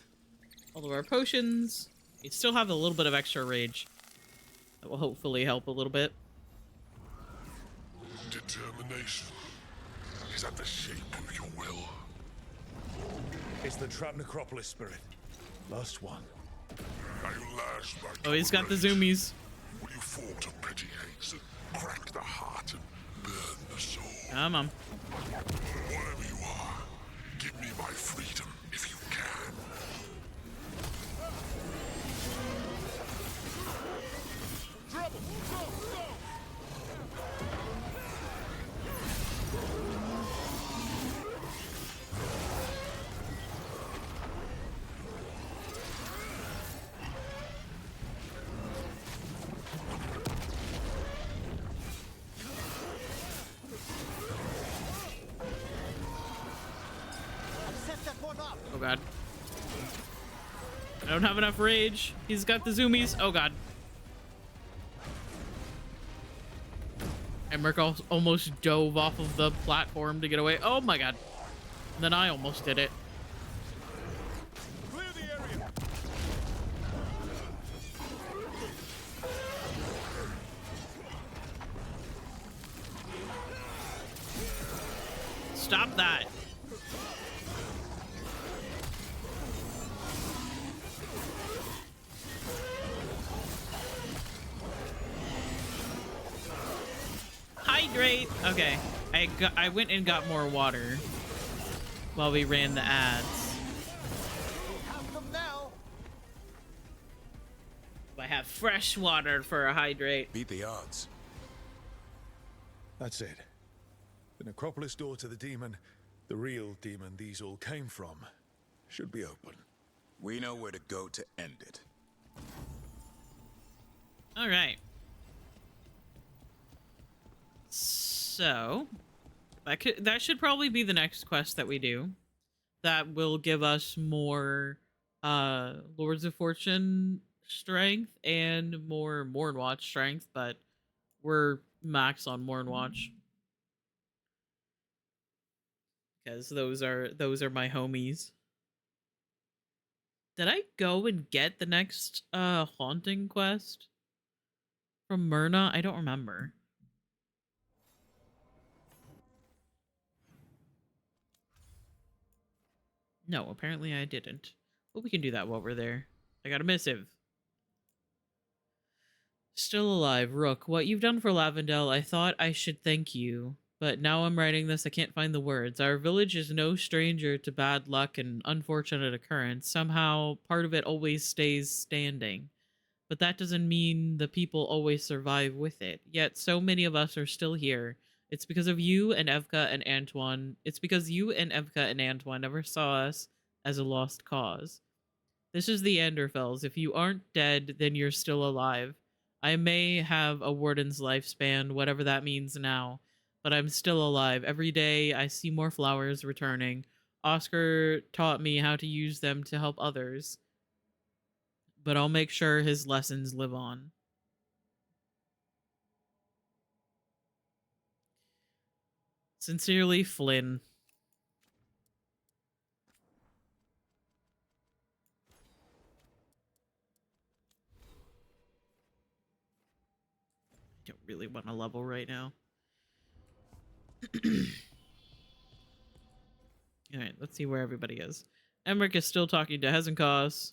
all of our potions. We still have a little bit of extra rage. That will hopefully help a little bit. Determination. Is that the shape of your will? It's the trapped necropolis spirit. Last one. Are you lashed by Oh, he's got the zoomies. Will you fall to petty hates that crack the heart and burn the soul? Come on. Whatever you are, give me my freedom if you can. Trouble! Go! Oh god. I don't have enough rage. He's got the zoomies. Oh god. Emmerich almost dove off of the platform to get away. Oh my god. And then I almost did it. Clear the area. Stop that. hydrate. Okay, I went and got more water while we ran the ads. I have fresh water for a hydrate. Beat the odds. That's it. The necropolis door to the demon, the real demon these all came from, should be open. We know where to go to end it. All right. So that should probably be the next quest that we do. That will give us more Lords of Fortune strength and more Mornwatch strength, but we're max on Mornwatch because those are my homies. Did I go and get the next haunting quest from Myrna? I don't remember. No, apparently I didn't. But we can do that while we're there. I got a missive. Still alive, Rook. What you've done for Lavendel, I thought I should thank you. But now I'm writing this, I can't find the words. Our village is no stranger to bad luck and unfortunate occurrence. Somehow, part of it always stays standing. But that doesn't mean the people always survive with it. Yet so many of us are still here. It's because of you and Evka and Antoine. It's because you and Evka and Antoine never saw us as a lost cause. This is the Anderfells. If you aren't dead, then you're still alive. I may have a warden's lifespan, whatever that means now, but I'm still alive. Every day I see more flowers returning. Oscar taught me how to use them to help others, but I'll make sure his lessons live on. Sincerely, Flynn. I don't really want to level right now. Alright, let's see where everybody is. Emmerich is still talking to Hezenkos.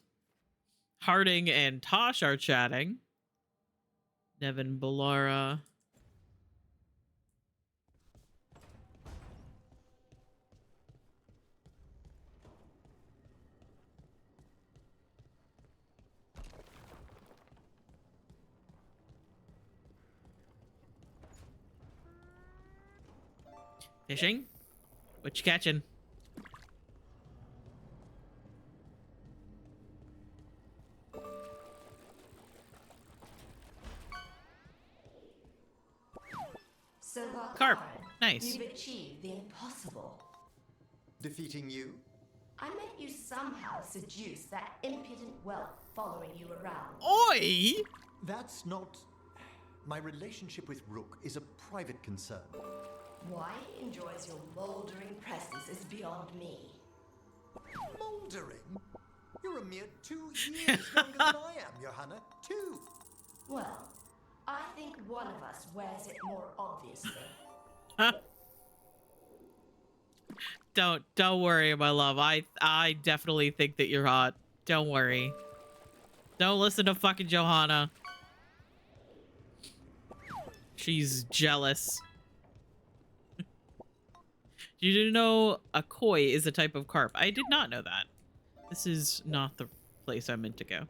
Harding and Tosh are chatting. Nevin Ballara. Fishing? What you catching? So, Carp. Nice. You've achieved the impossible. Defeating you? I meant you somehow seduce that impudent whelp following you around. Oi! That's not... My relationship with Rook is a private concern. Why he enjoys your moldering presence is beyond me. Moldering? You're a mere 2 years younger than I am, Johanna. 2. Well, I think one of us wears it more obviously. Don't worry, my love. I definitely think that you're hot. Don't worry. Don't listen to fucking Johanna. She's jealous. You didn't know a koi is a type of carp. I did not know that. This is not the place I meant to go.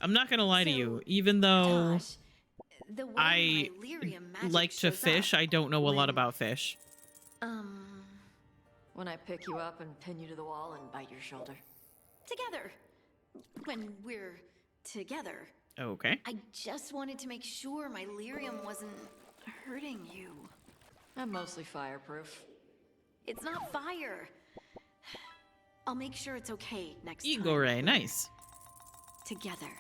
I'm not gonna lie to you, even though I like to fish, I don't know a lot about fish. When I pick you up and pin you to the wall and bite your shoulder. Together. When we're together. Okay. I just wanted to make sure my lyrium wasn't hurting you. I'm mostly fireproof. It's not fire. I'll make sure it's okay next time. Igor, nice. Together.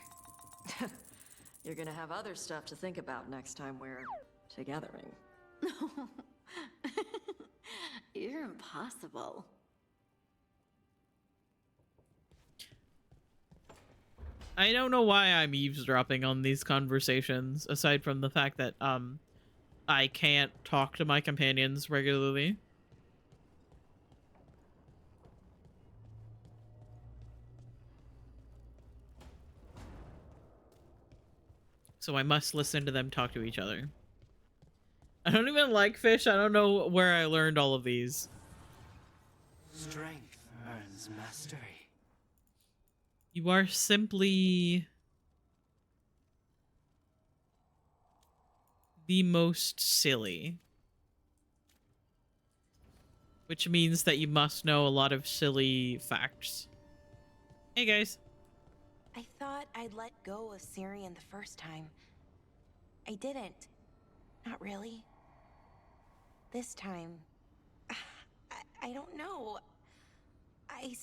You're gonna have other stuff to think about next time we're togethering. You're impossible. I don't know why I'm eavesdropping on these conversations, aside from the fact that I can't talk to my companions regularly. So I must listen to them talk to each other. I don't even like fish. I don't know where I learned all of these. Strength earns mastery. You are simply the most silly. Which means that you must know a lot of silly facts. Hey guys. I thought I'd let go of Syrian the first time. I didn't. Not really. This time, I don't know. I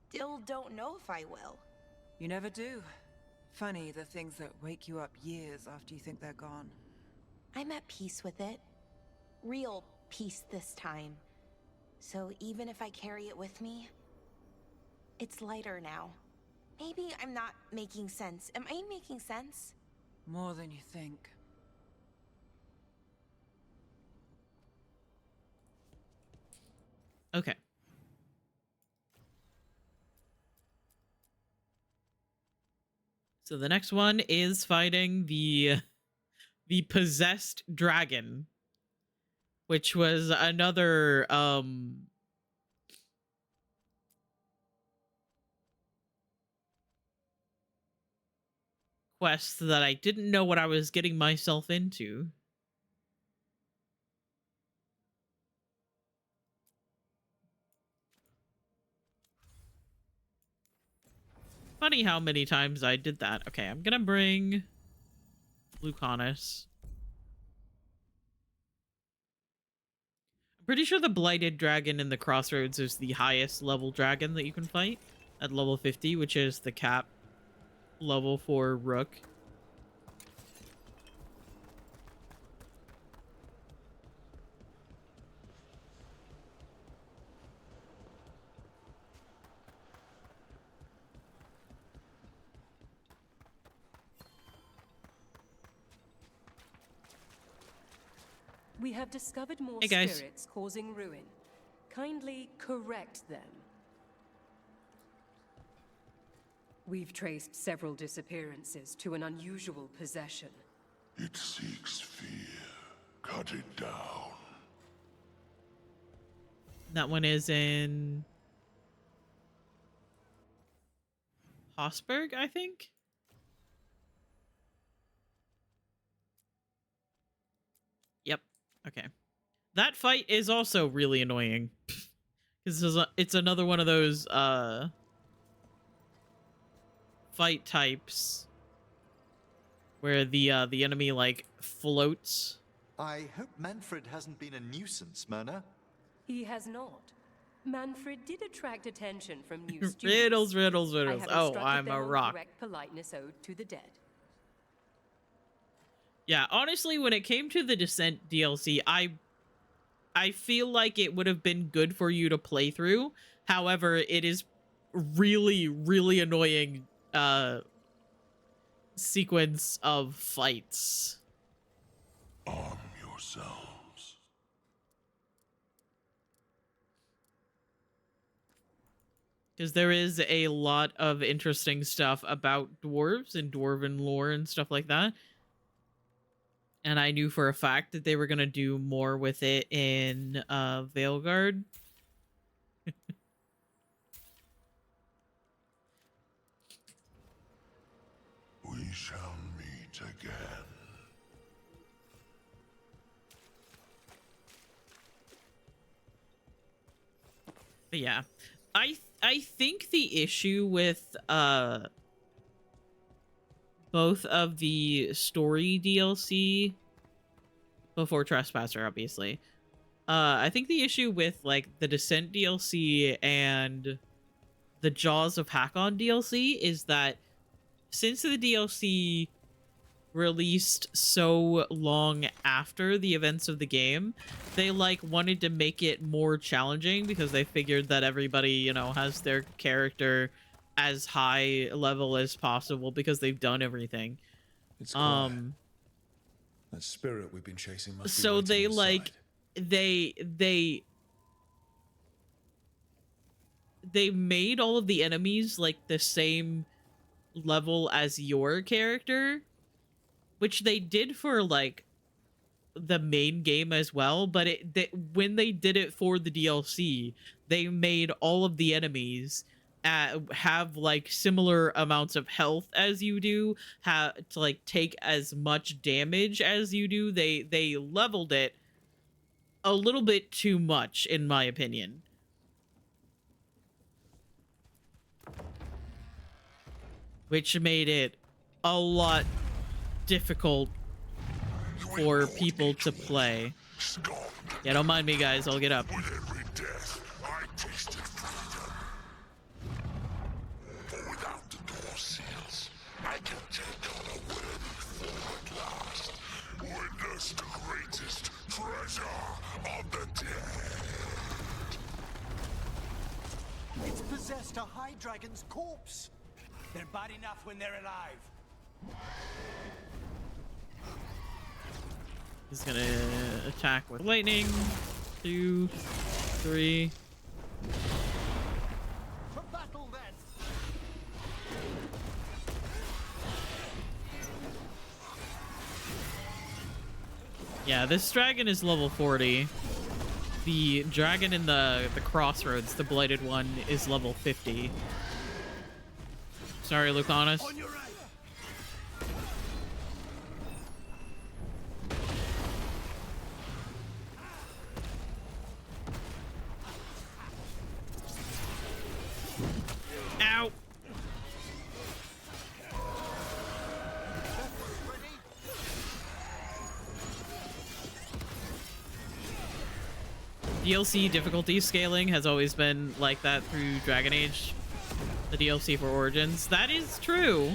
still don't know if I will. You never do. Funny, the things that wake you up years after you think they're gone. I'm at peace with it. Real peace this time. So even if I carry it with me, it's lighter now. Maybe I'm not making sense. Am I making sense? More than you think. Okay. So the next one is fighting the possessed dragon, which was another quest that I didn't know what I was getting myself into. Funny how many times I did that. Okay, I'm gonna bring Lucanus. I'm pretty sure the Blighted Dragon in the Crossroads is the highest level dragon that you can fight at level 50, which is the cap level for Rook. We have discovered more Hey, guys. spirits causing ruin. Kindly correct them. We've traced several disappearances to an unusual possession. It seeks fear. Cut it down. That one is in Hossberg, I think? Yep. Okay. That fight is also really annoying. Because it's another one of those fight types where the enemy like floats. I hope Manfred hasn't been a nuisance, Myrna. He has not. Manfred did attract attention from new students. Riddles, riddles, I riddles. have Oh, instructed I'm them a on rock. correct politeness owed to the dead. Yeah, honestly, when it came to the Descent DLC, I feel like it would have been good for you to play through. However, it is really, really annoying sequence of fights. Arm yourselves. Because there is a lot of interesting stuff about dwarves and dwarven lore and stuff like that. And I knew for a fact that they were going to do more with it in Veilguard. We shall meet again. But yeah, I think the issue with both of the story DLC before Trespasser, obviously. I think the issue with like the Descent DLC and the Jaws of Hakon DLC is that since the DLC released so long after the events of the game, they like wanted to make it more challenging because they figured that everybody, you know, has their character as high level as possible because they've done everything. It's quiet. That spirit we've been chasing must be So waiting they inside. like they made all of the enemies like the same level as your character, which they did for like the main game as well, but when they did it for the DLC, they made all of the enemies have like similar amounts of health as you do, have to like take as much damage as you do. They leveled it a little bit too much, in my opinion. Which made it a lot difficult for people to play. Yeah, don't mind me, guys. I'll get up. With every death, I tasted freedom. For without the door seals, I can take on a worthy foe at last. Witness the greatest treasure of the dead. It's possessed a high dragon's corpse. They're bad enough when they're alive. He's gonna attack with lightning. 2, 3. For battle, then. Yeah, this dragon is level 40. The dragon in the crossroads, the blighted one, is level 50. Sorry, Lucanus. On your right. Ow! DLC difficulty scaling has always been like that through Dragon Age, the DLC for Origins. That is true.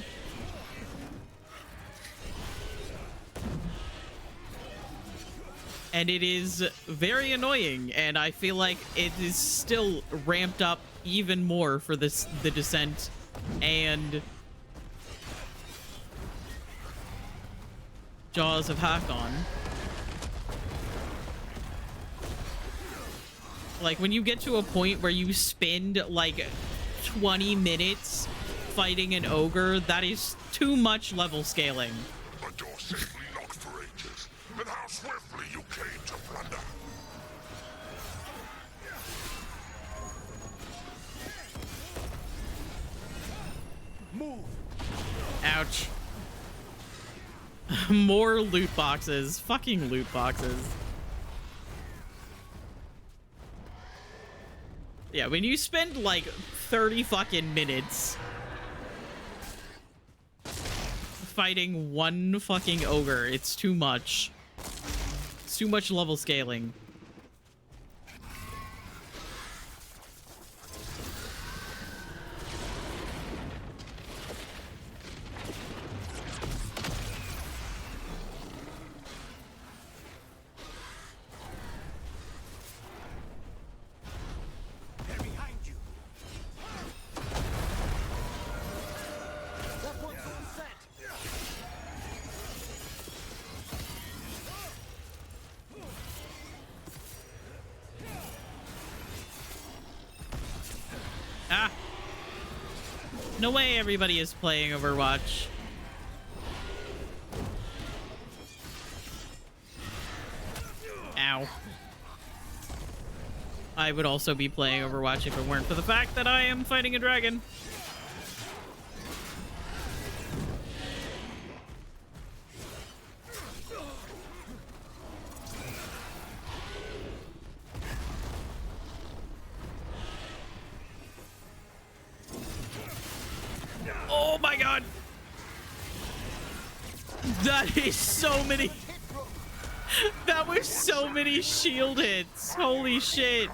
And it is very annoying, and I feel like it is still ramped up even more for the Descent and Jaws of Hakon. Like, when you get to a point where you spend like 20 minutes fighting an ogre, that is too much level scaling. A door safely locked for ages, and how swiftly you came to plunder. Move. Ouch. More loot boxes. Fucking loot boxes. Yeah, when you spend like 30 fucking minutes fighting one fucking ogre, it's too much. It's too much level scaling. Ah! No way everybody is playing Overwatch. Ow. I would also be playing Overwatch if it weren't for the fact that I am fighting a dragon. Oh my god! That is so many... That was so many shield hits. Holy shit.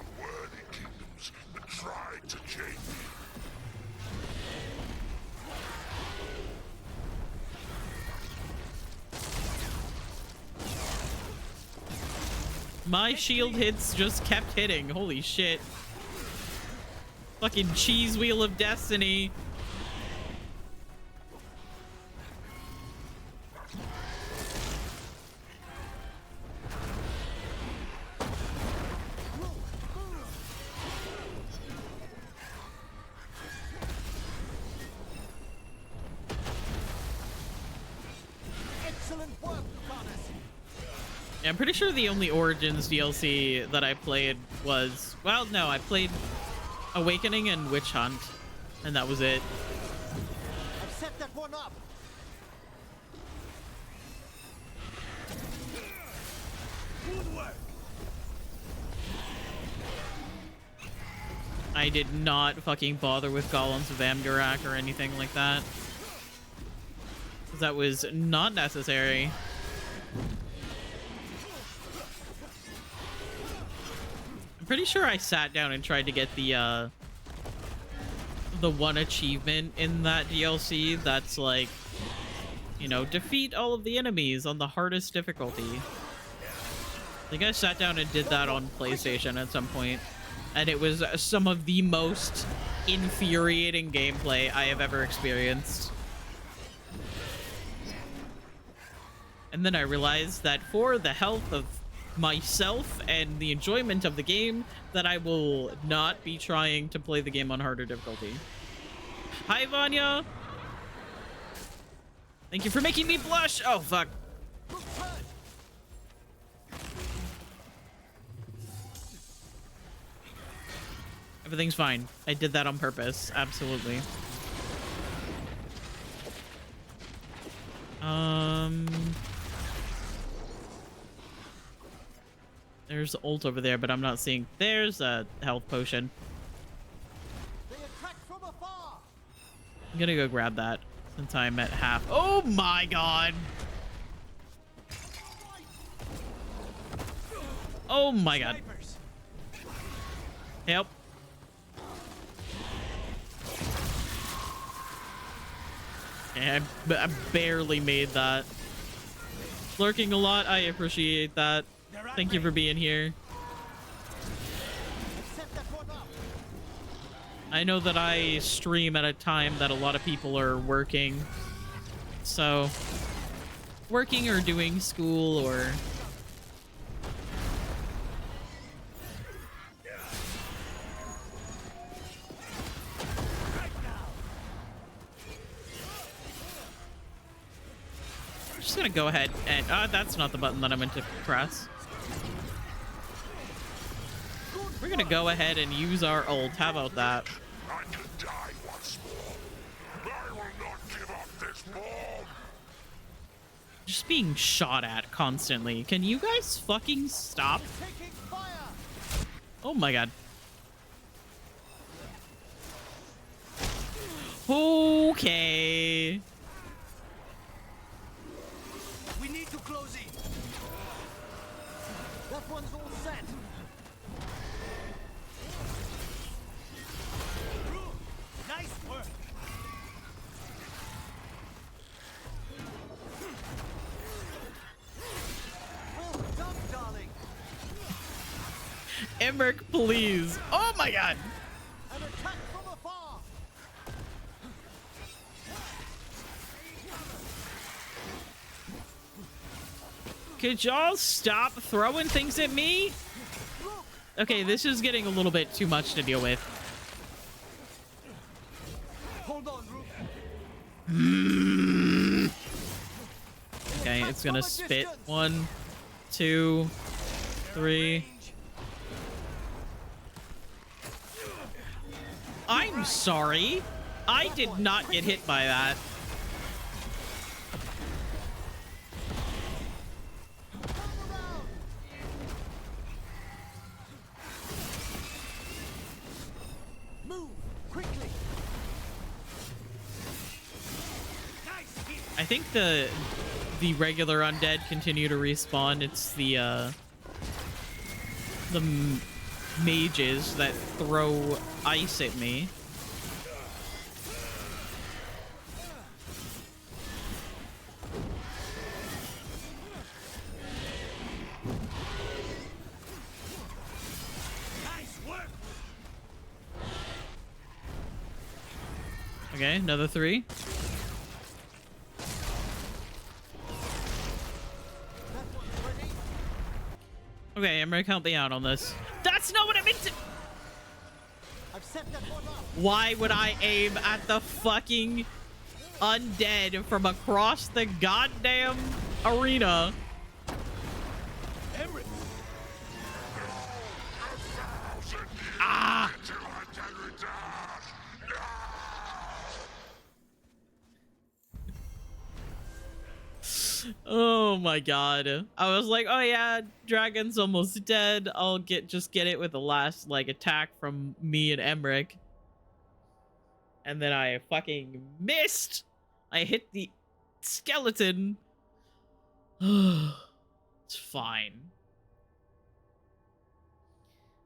My shield hits just kept hitting. Holy shit. Fucking cheese wheel of destiny. Excellent Yeah, I'm pretty sure the only Origins DLC that I played was... Well, no, I played Awakening and Witch Hunt, and that was it. I've set that one up. Good work. I did not fucking bother with Golems of Amdurak or anything like that. That was not necessary. I'm pretty sure I sat down and tried to get the one achievement in that DLC that's like, you know, defeat all of the enemies on the hardest difficulty. I think I sat down and did that on PlayStation at some point, and it was some of the most infuriating gameplay I have ever experienced. And then I realized that for the health of myself and the enjoyment of the game, that I will not be trying to play the game on harder difficulty. Hi, Vanya! Thank you for making me blush! Oh, fuck. Everything's fine. I did that on purpose. Absolutely. There's ult over there, but I'm not seeing. There's a health potion. I'm gonna go grab that since I'm at half. Oh my god! Oh my god. Help. Yeah, I barely made that. Lurking a lot, I appreciate that. Thank you for being here. I know that I stream at a time that a lot of people are working. So, working or doing school or... I'm just gonna go ahead and... that's not the button that I meant to press. We're gonna go ahead and use our ult. How about that? I can die once more. I will not give up this bomb. Just being shot at constantly. Can you guys fucking stop? Oh my god. Okay. We need to close in. That one's all set. Nice work. Well done, darling. Emmerich, please. Oh my god. An attack from afar. Could y'all stop throwing things at me? Okay, this is getting a little bit too much to deal with. Hold on, Rook. Okay, it's gonna spit. 1, 2, 3. I'm sorry. I did not get hit by that. Move quickly. I think the regular undead continue to respawn. It's the mages that throw ice at me. Okay, another 3. Okay, I'm gonna count me out on this. That's not what I meant to... I've set that one up. Why would I aim at the fucking undead from across the goddamn arena? Oh my god. I was like, oh yeah, dragon's almost dead. I'll just get it with the last like attack from me and Emmerich. And then I fucking missed. I hit the skeleton. It's fine.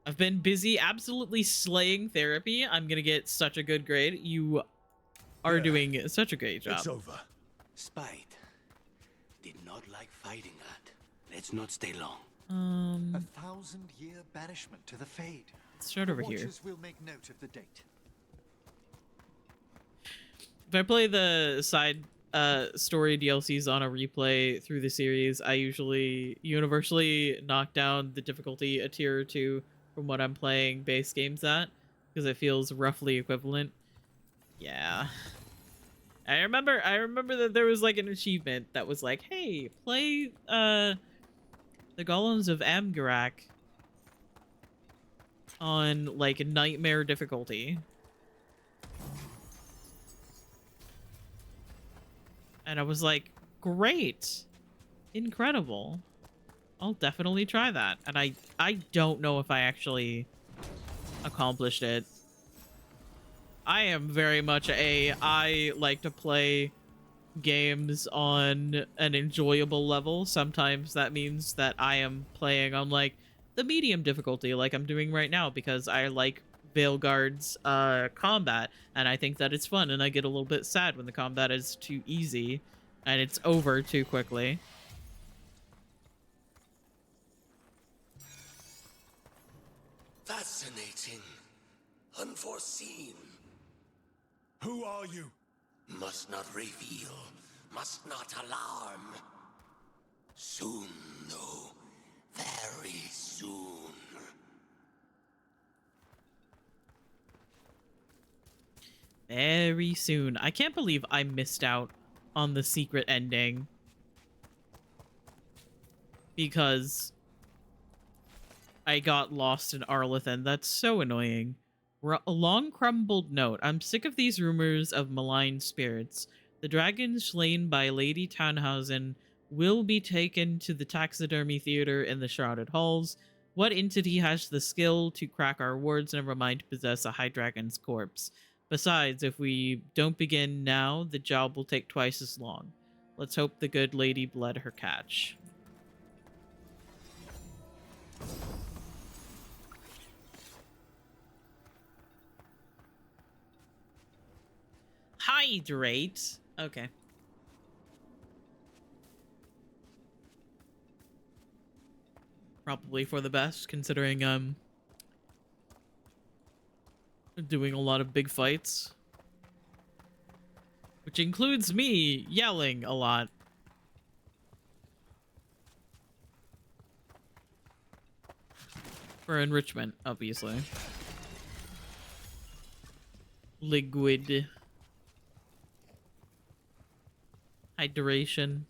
I've been busy absolutely slaying therapy. I'm gonna get such a good grade. You are doing such a great job. It's over. Spite did not like fighting that. Let's not stay long. 1,000-year banishment to the Fade. Let's start over here. Watchers will make note of the date. If I play the side story DLCs on a replay through the series, I usually universally knock down the difficulty a tier or two from what I'm playing base games at, because it feels roughly equivalent. Yeah. I remember that there was like an achievement that was like, hey, play the Golems of Amgarak on like nightmare difficulty. And I was like, great. Incredible. I'll definitely try that. And I don't know if I actually accomplished it. I am very much I like to play games on an enjoyable level. Sometimes that means that I am playing on like the medium difficulty like I'm doing right now because I like Veilguard's combat and I think that it's fun, and I get a little bit sad when the combat is too easy and it's over too quickly. Fascinating. Unforeseen. Who are you? Must not reveal. Must not alarm. Soon, though. Very soon. Very soon. I can't believe I missed out on the secret ending. Because I got lost in Arlethan. That's so annoying. A long crumbled note. I'm sick of these rumors of malign spirits. The dragon slain by Lady Tannhausen will be taken to the taxidermy theater in the Shrouded Halls. What entity has the skill to crack our wards, never mind to possess a high dragon's corpse? Besides, if we don't begin now, the job will take twice as long. Let's hope the good lady bled her catch. Hydrate. Okay. Probably for the best, considering I'm doing a lot of big fights. Which includes me yelling a lot. For enrichment, obviously. Liquid. Hydration.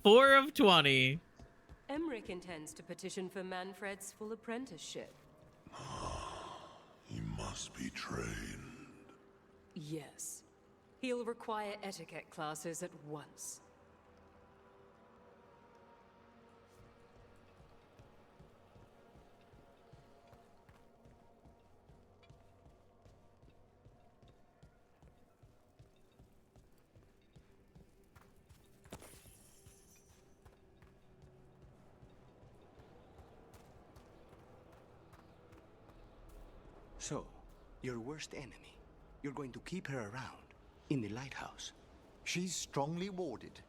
Four of 20. Emmerich intends to petition for Manfred's full apprenticeship. He must be trained. Yes. He'll require etiquette classes at once. So, your worst enemy. You're going to keep her around in the lighthouse. She's strongly warded.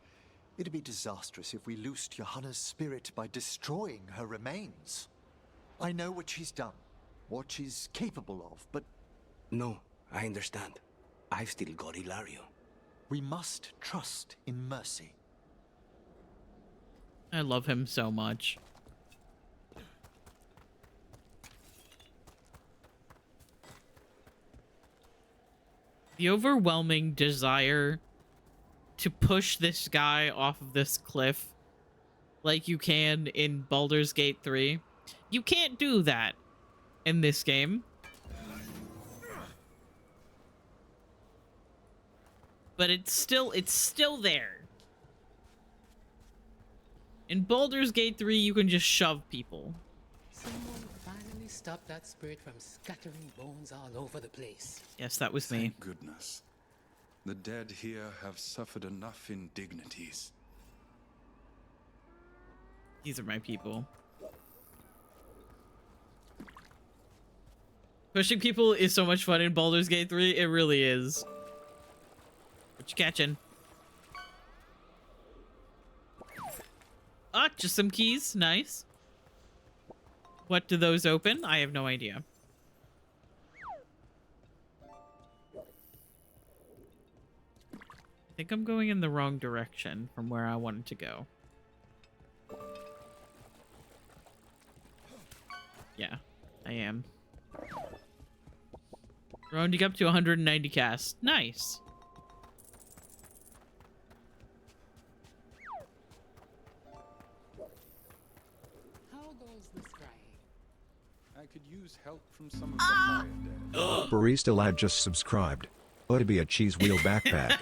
It'd be disastrous if we loosed Johanna's spirit by destroying her remains. I know what she's done, what she's capable of, but... No, I understand. I've still got Ilario. We must trust in mercy. I love him so much. The overwhelming desire to push this guy off of this cliff like you can in Baldur's Gate 3. You can't do that in this game. but it's still there. In Baldur's Gate 3, you can just shove people. Someone finally stopped that spirit from scattering bones all over the place. Yes, that was me. Thank goodness. The dead here have suffered enough indignities. These are my people. Pushing people is so much fun in Baldur's Gate 3. It really is. What you catching? Ah, just some keys. Nice. What do those open? I have no idea. I think I'm going in the wrong direction from where I wanted to go. Yeah, I am. Rounding up to 190 casts. Nice. How goes the scrying? I could use help from some of the higher dead. Barista Lad just subscribed. Ought to be a cheese wheel backpack.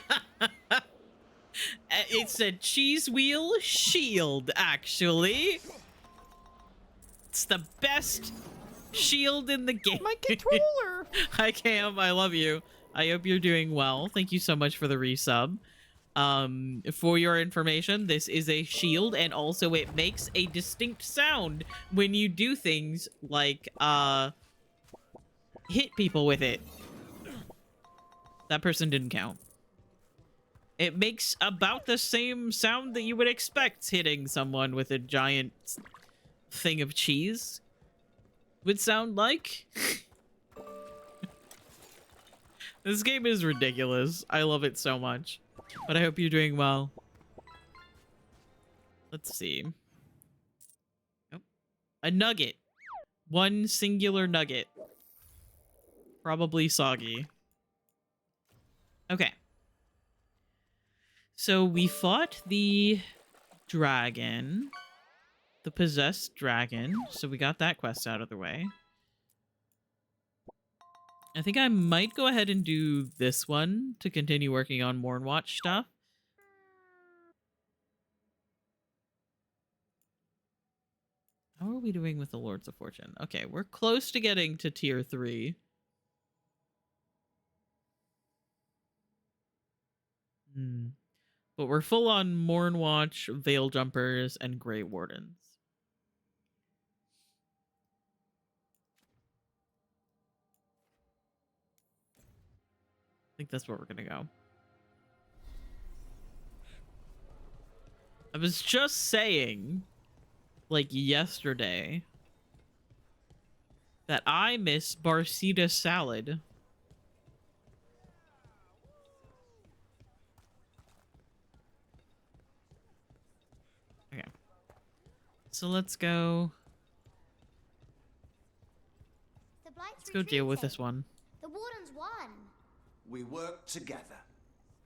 It's a cheese wheel shield, actually. It's the best shield in the game. My controller! Hi, Cam. I love you. I hope you're doing well. Thank you so much for the resub. For your information, this is a shield, and also it makes a distinct sound when you do things like, hit people with it. That person didn't count. It makes about the same sound that you would expect hitting someone with a giant thing of cheese would sound like. This game is ridiculous. I love it so much. But I hope you're doing well. Let's see. Oh. A nugget. One singular nugget. Probably soggy. Okay. So we fought the dragon. The possessed dragon. So we got that quest out of the way. I think I might go ahead and do this one to continue working on Mornwatch stuff. How are we doing with the Lords of Fortune? Okay, we're close to getting to tier 3. But we're full on Mornwatch, Veil Jumpers, and Grey Wardens. I think that's where we're gonna go. I was just saying, like yesterday, that I miss Barcita salad. Okay. So let's go. Let's go deal with this one. The Wardens won. We work together.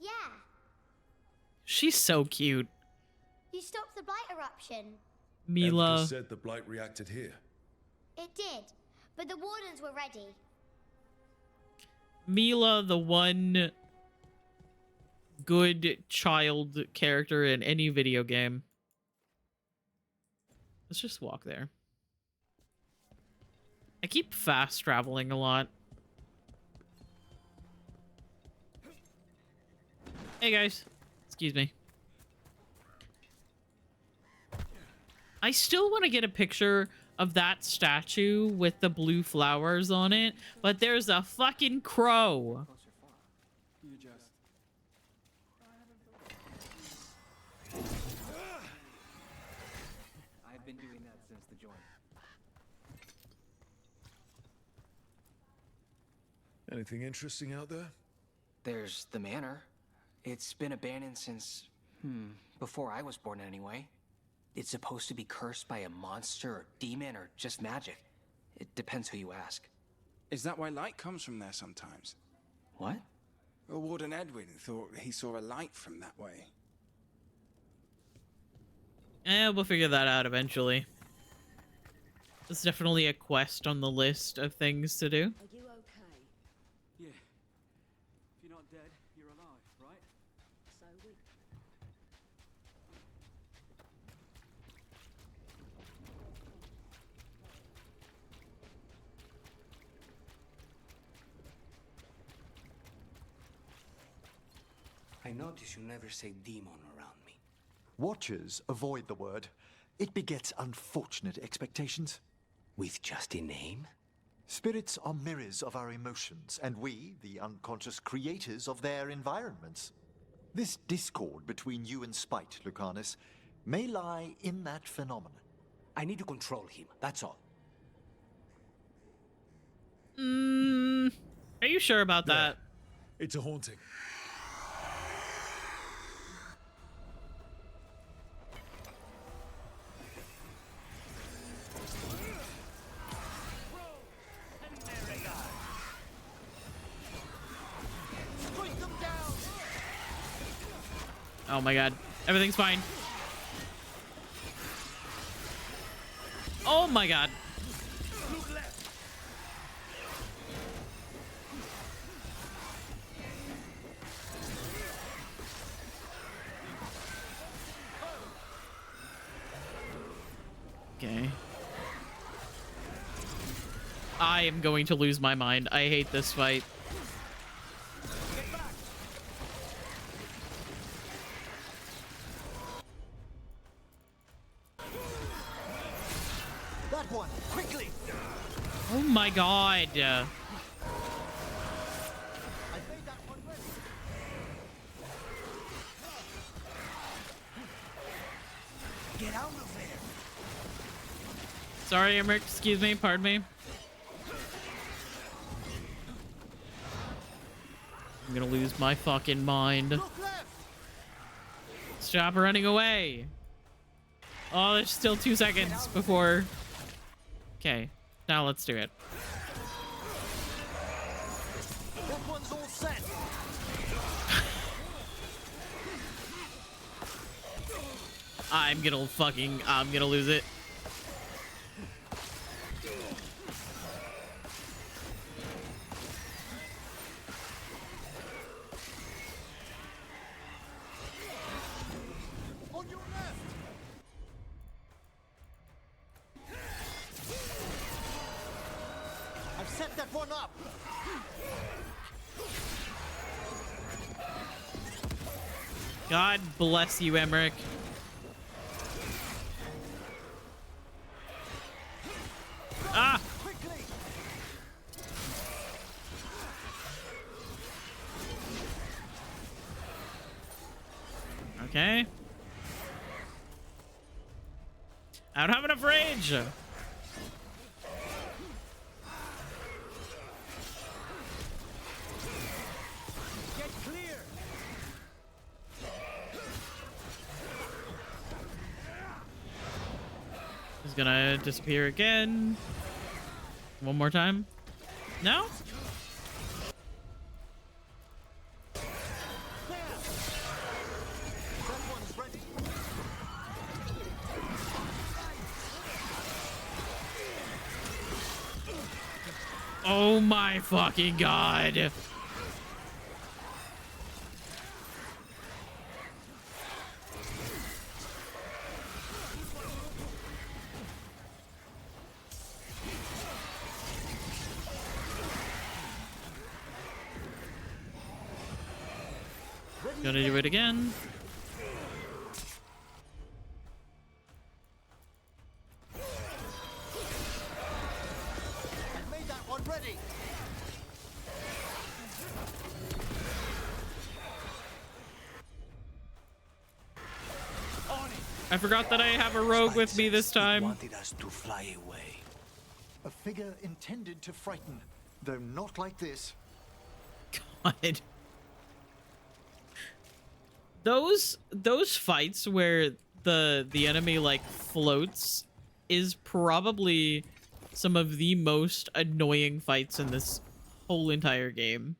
Yeah. She's so cute. You stopped the blight eruption. Mila. Empress said the blight reacted here. It did, but the Wardens were ready. Mila, the one good child character in any video game. Let's just walk there. I keep fast traveling a lot. Hey guys, excuse me. I still want to get a picture of that statue with the blue flowers on it, but there's a fucking crow. You just... I've been doing that since the joint. Anything interesting out there? There's the manor. It's been abandoned since, before I was born anyway. It's supposed to be cursed by a monster or demon or just magic. It depends who you ask. Is that why light comes from there sometimes? What? Well, Warden Edwin thought he saw a light from that way. We'll figure that out eventually. There's definitely a quest on the list of things to do. Are you okay? Yeah. If you're not dead, you're alive, right? I notice you never say demon around me. Watchers avoid the word. It begets unfortunate expectations. With just a name? Spirits are mirrors of our emotions, and we, the unconscious creators of their environments. This discord between you and Spite, Lucanus, may lie in that phenomenon. I need to control him, that's all. Are you sure about that? It's a haunting. Oh my god. Everything's fine. Oh my god. Okay. I am going to lose my mind. I hate this fight. That one, quickly! Oh my god. I made that one ready. Get out of there! Sorry, Emmerich. Excuse me. Pardon me. I'm gonna lose my fucking mind. Stop running away. Oh, there's still 2 seconds before. Okay, now let's do it. That one's all set. I'm gonna lose it. On your left. I've set that one up. God bless you, Emmerich. Ah! Quickly. Okay. I don't have enough rage. Get clear. He's gonna disappear again. One more time. No? That one's ready. Oh my fucking god. Gonna do it again. I've made that one ready. On it. I forgot that I have a rogue with me this time. Wanted us to fly away. A figure intended to frighten, though not like this. God. Those fights where the enemy like floats is probably some of the most annoying fights in this whole entire game.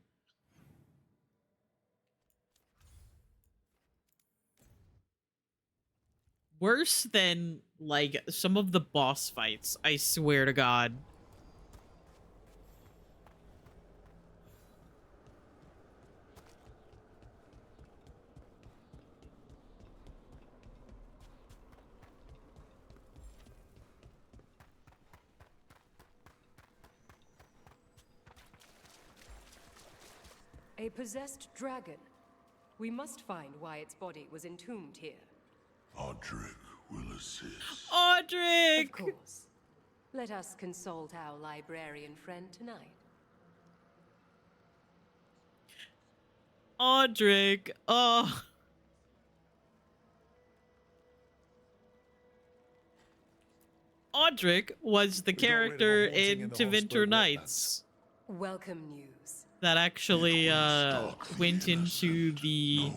Worse than like some of the boss fights, I swear to God. A possessed dragon. We must find why its body was entombed here. Audric will assist. Audric! Of course. Let us consult our librarian friend tonight. Audric. Oh. Audric was the character in To Winter Nights. Welcome news. That actually went into the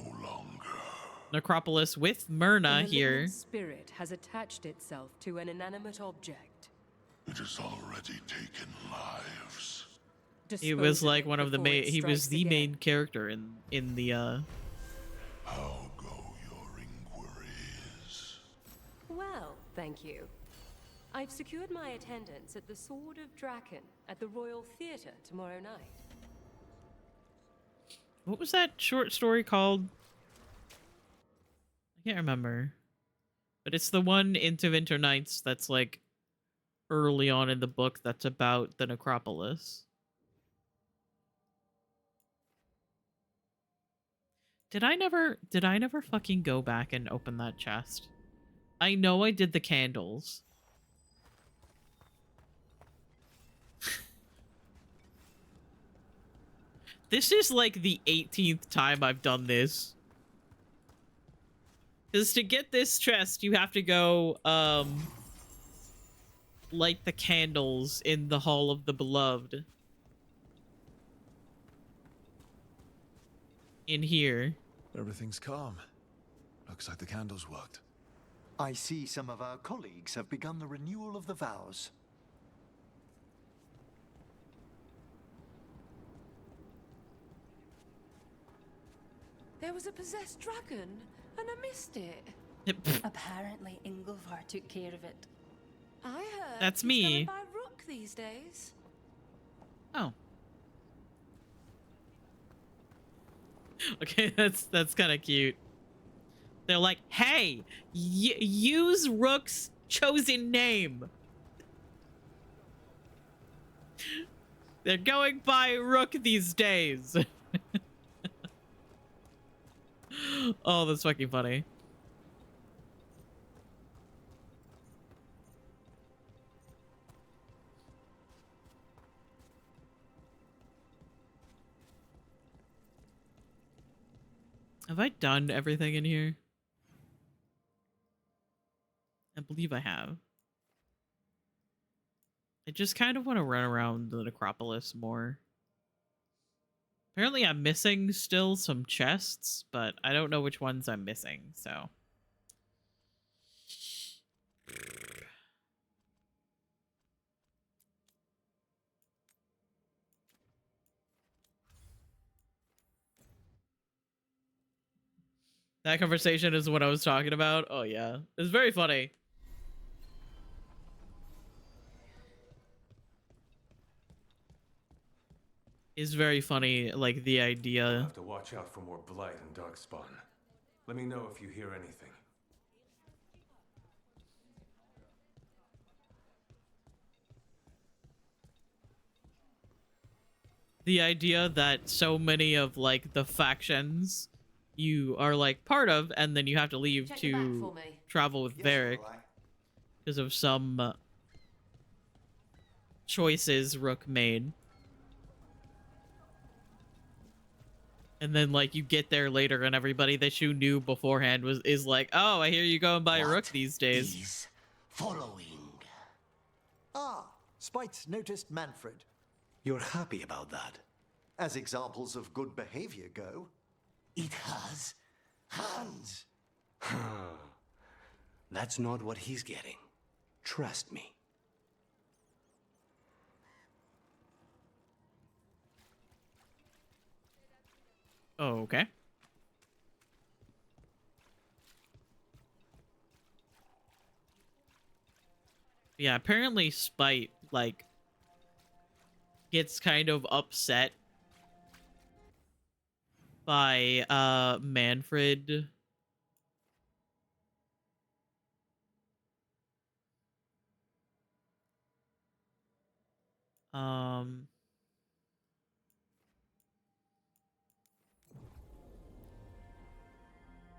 necropolis with Myrna The here. malignant spirit has attached itself to an inanimate object. It has already taken lives. He was like one of the main. He was the main character in the. How go your inquiries? Well, thank you. I've secured my attendance at the Sword of Draken at the Royal Theatre tomorrow night. What was that short story called? I can't remember. But it's the one in To Winter Nights that's like early on in the book that's about the necropolis. Did I never fucking go back and open that chest? I know I did the candles. This is like the 18th time I've done this. Because to get this chest, you have to go, light the candles in the Hall of the Beloved. In here. Everything's calm. Looks like the candles worked. I see some of our colleagues have begun the renewal of the vows. There was a possessed dragon, and I missed it. Apparently, Ingolvar took care of it. I heard That's he's me. going by Rook these days. Oh. Okay, that's kind of cute. They're like, hey, use Rook's chosen name. They're going by Rook these days. Oh, that's fucking funny. Have I done everything in here? I believe I have. I just kind of want to run around the necropolis more. Apparently I'm missing still some chests, but I don't know which ones I'm missing, so. That conversation is what I was talking about. Oh yeah, it's very funny. It's very funny, like the idea. You'll have to watch out for more blight and darkspawn. Let me know if you hear anything. The idea that so many of like the factions you are like part of, and then you have to leave Check your back to for me. travel with Varric because of some choices Rook made. And then like you get there later and everybody that you knew beforehand is like, oh, I hear you going by Rook these days. Is following. Ah, Spite's noticed Manfred. You're happy about that? As examples of good behavior go. It has hands. That's not what he's getting. Trust me. Oh, okay. Yeah, apparently Spite, like, gets kind of upset by, Manfred.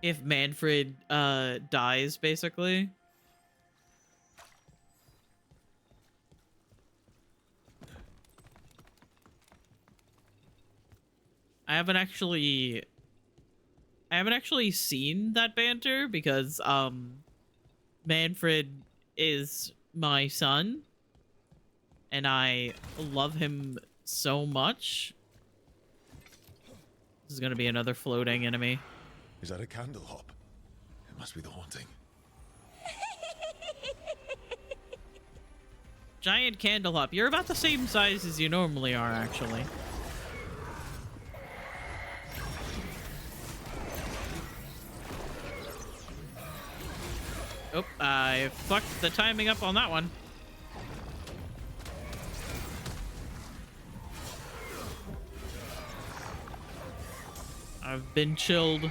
if Manfred dies, basically. I haven't actually seen that banter because Manfred is my son and I love him so much. This is gonna be another floating enemy. Is that a candle hop? It must be the haunting. Giant candle hop. You're about the same size as you normally are, actually. Oh, I fucked the timing up on that one. I've been chilled.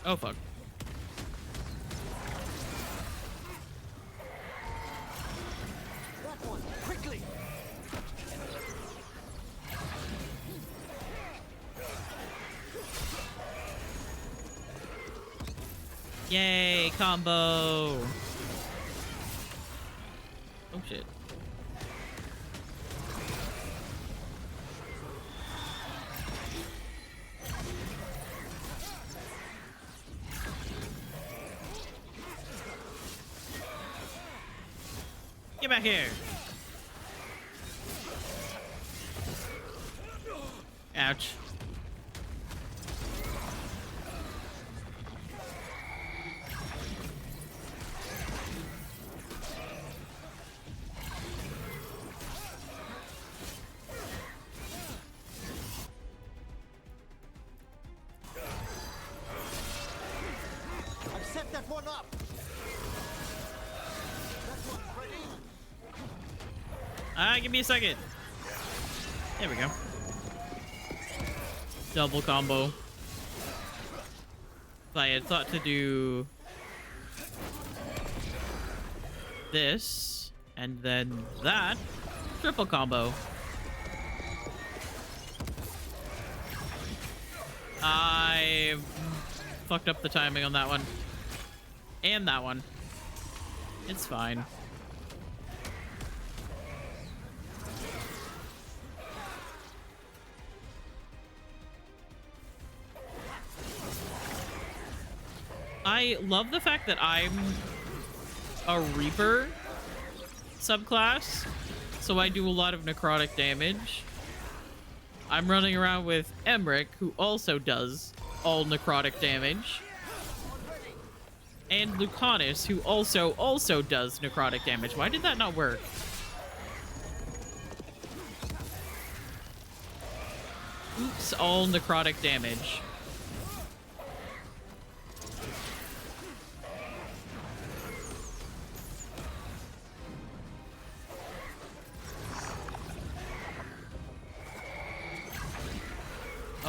Oh, fuck. That one, quickly! Yay, combo! Oh, shit. Get back here! Ouch. I've set that one up! That one's ready! Give me a second. There we go. Double combo. If I had thought to do this and then that, triple combo. I fucked up the timing on that one. And that one. It's fine. I love the fact that I'm a Reaper subclass, so I do a lot of necrotic damage. I'm running around with Emmerich, who also does all necrotic damage. And Lucanus, who also does necrotic damage. Why did that not work? Oops, all necrotic damage.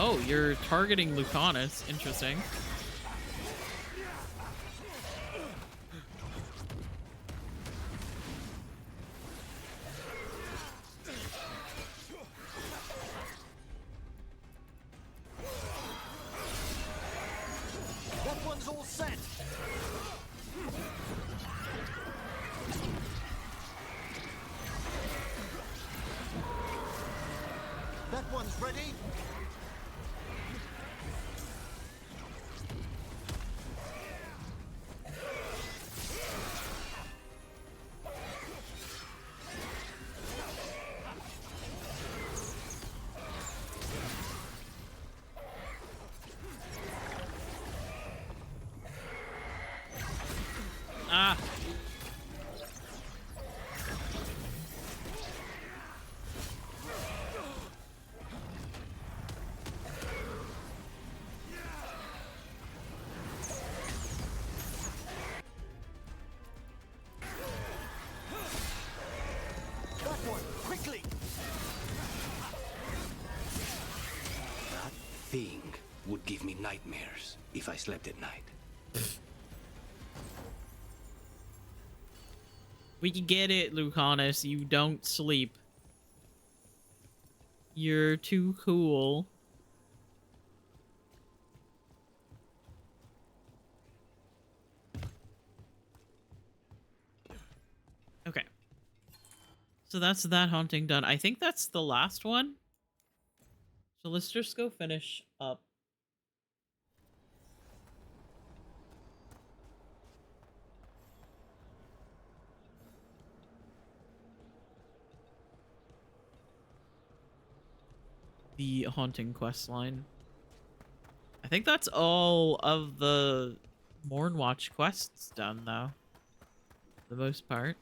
Oh, you're targeting Lucanus. Interesting. That one's all set! That one's ready! Ah. That one, quickly! That thing would give me nightmares if I slept at night. We can get it, Lucanus. You don't sleep. You're too cool. Okay. So that's that haunting done. I think that's the last one. So let's just go finish up. The haunting quest line. I think that's all of the Mornwatch quests done, though. For the most part.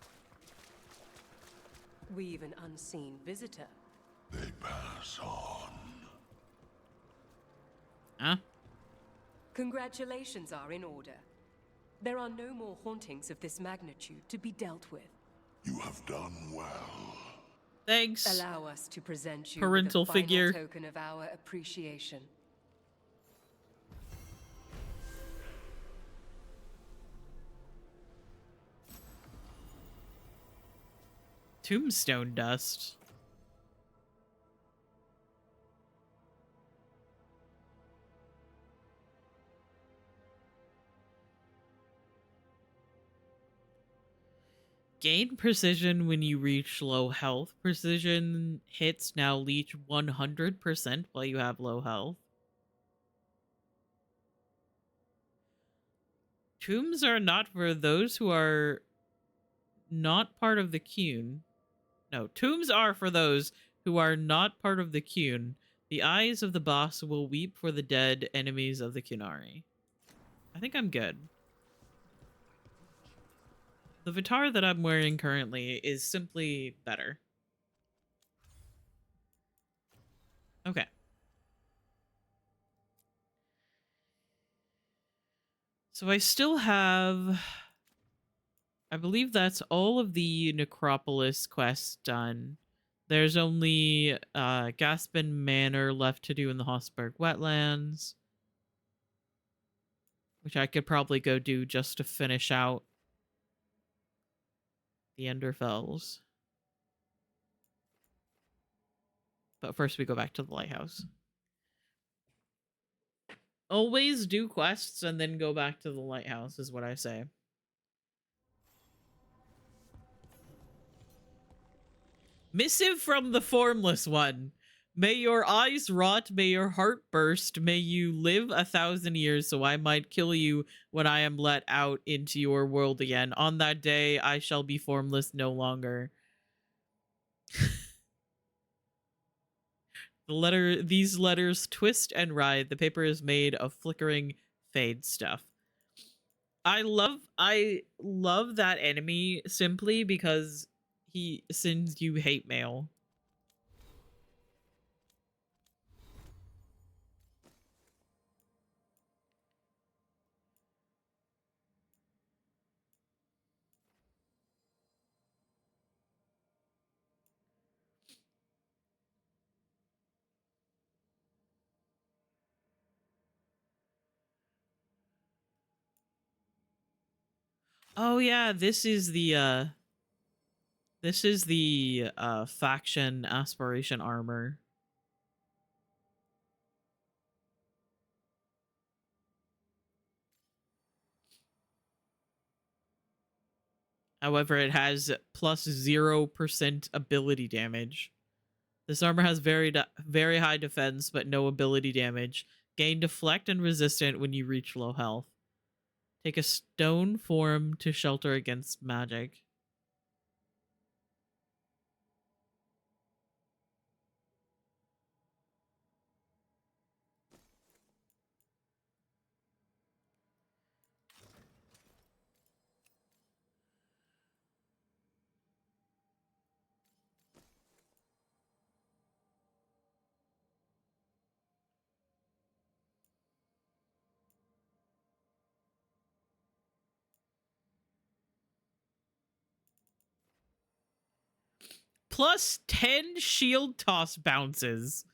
We've an unseen visitor. They pass on. Huh? Congratulations are in order. There are no more hauntings of this magnitude to be dealt with. You have done well. Thanks. Allow us to present you Parental with a final figure. token of our appreciation. Tombstone dust. Gain precision when you reach low health. Precision hits now leech 100% while you have low health. Tombs are not for those who are not part of the Qun. No, tombs are for those who are not part of the Qun. The eyes of the boss will weep for the dead enemies of the Qunari. I think I'm good. The Vitar that I'm wearing currently is simply better. Okay. So I still have... I believe that's all of the Necropolis quests done. There's only Gaspin Manor left to do in the Hossberg Wetlands, which I could probably go do just to finish out the Enderfells. But first we go back to the lighthouse. Always do quests and then go back to the lighthouse is what I say. Missive from the Formless One. May your eyes rot, may your heart burst, may you live 1,000 years so I might kill you when I am let out into your world again. On that day, I shall be formless no longer. These letters twist and writhe. The paper is made of flickering fade stuff. I love that enemy simply because he sends you hate mail. Oh yeah, this is the faction aspiration armor. However, it has plus 0% ability damage. This armor has very high defense, but no ability damage. Gain deflect and resistant when you reach low health. Take a stone form to shelter against magic. Plus 10 shield toss bounces.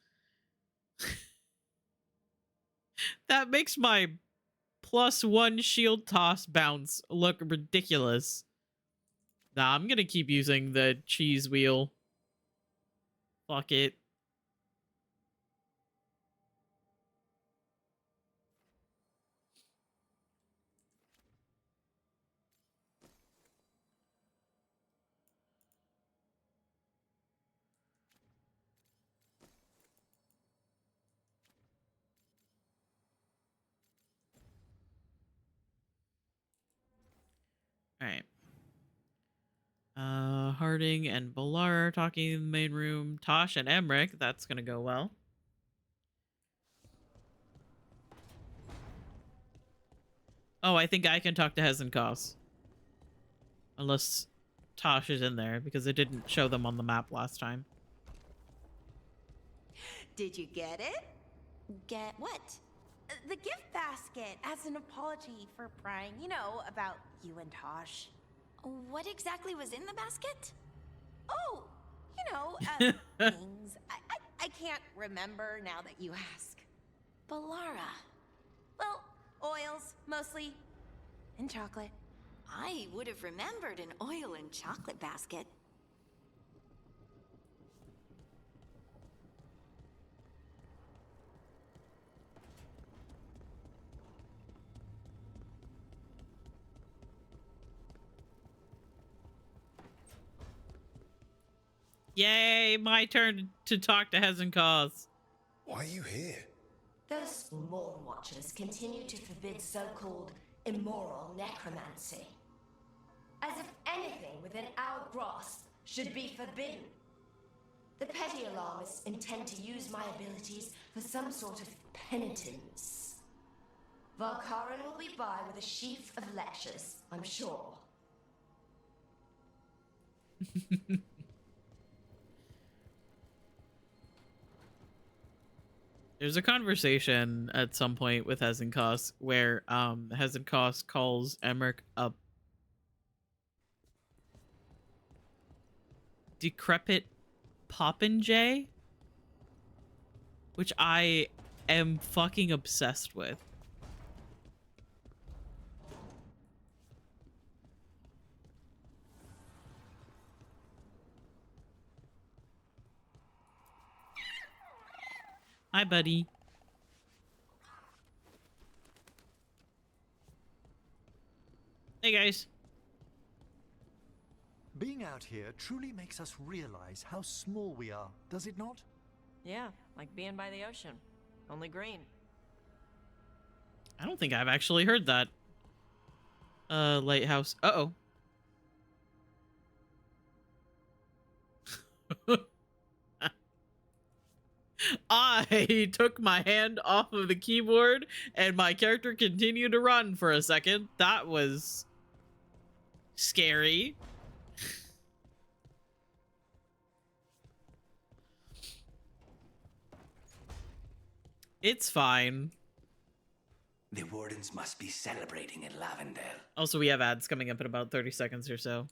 That makes my plus 1 shield toss bounce look ridiculous. Nah, I'm gonna keep using the cheese wheel. Fuck it. Alright. Harding and Balar are talking in the main room. Tosh and Emmerich, that's gonna go well. Oh, I think I can talk to Hezenkos. Unless Tosh is in there, because it didn't show them on the map last time. Did you get it? Get what? The gift basket as an apology for prying, you know, about you and Tosh. What exactly was in the basket? Oh, you know, things. I can't remember now that you ask. Balara. Well, oils, mostly. And chocolate. I would have remembered an oil and chocolate basket. Yay, my turn to talk to Hezenkos. Why are you here? Those Morn Watchers continue to forbid so-called immoral necromancy. As if anything within our grasp should be forbidden. The petty alarmists intend to use my abilities for some sort of penitence. Valkaran will be by with a sheaf of lectures, I'm sure. There's a conversation at some point with Hezenkos where Hezenkos calls Emmerich a decrepit popinjay, which I am fucking obsessed with. Hi, buddy. Hey, guys. Being out here truly makes us realize how small we are, does it not? Yeah, like being by the ocean. Only green. I don't think I've actually heard that. Lighthouse. Uh-oh. I took my hand off of the keyboard and my character continued to run for a second. That was scary. It's fine. The Wardens must be celebrating in Lavendale. Also, we have ads coming up in about 30 seconds or so.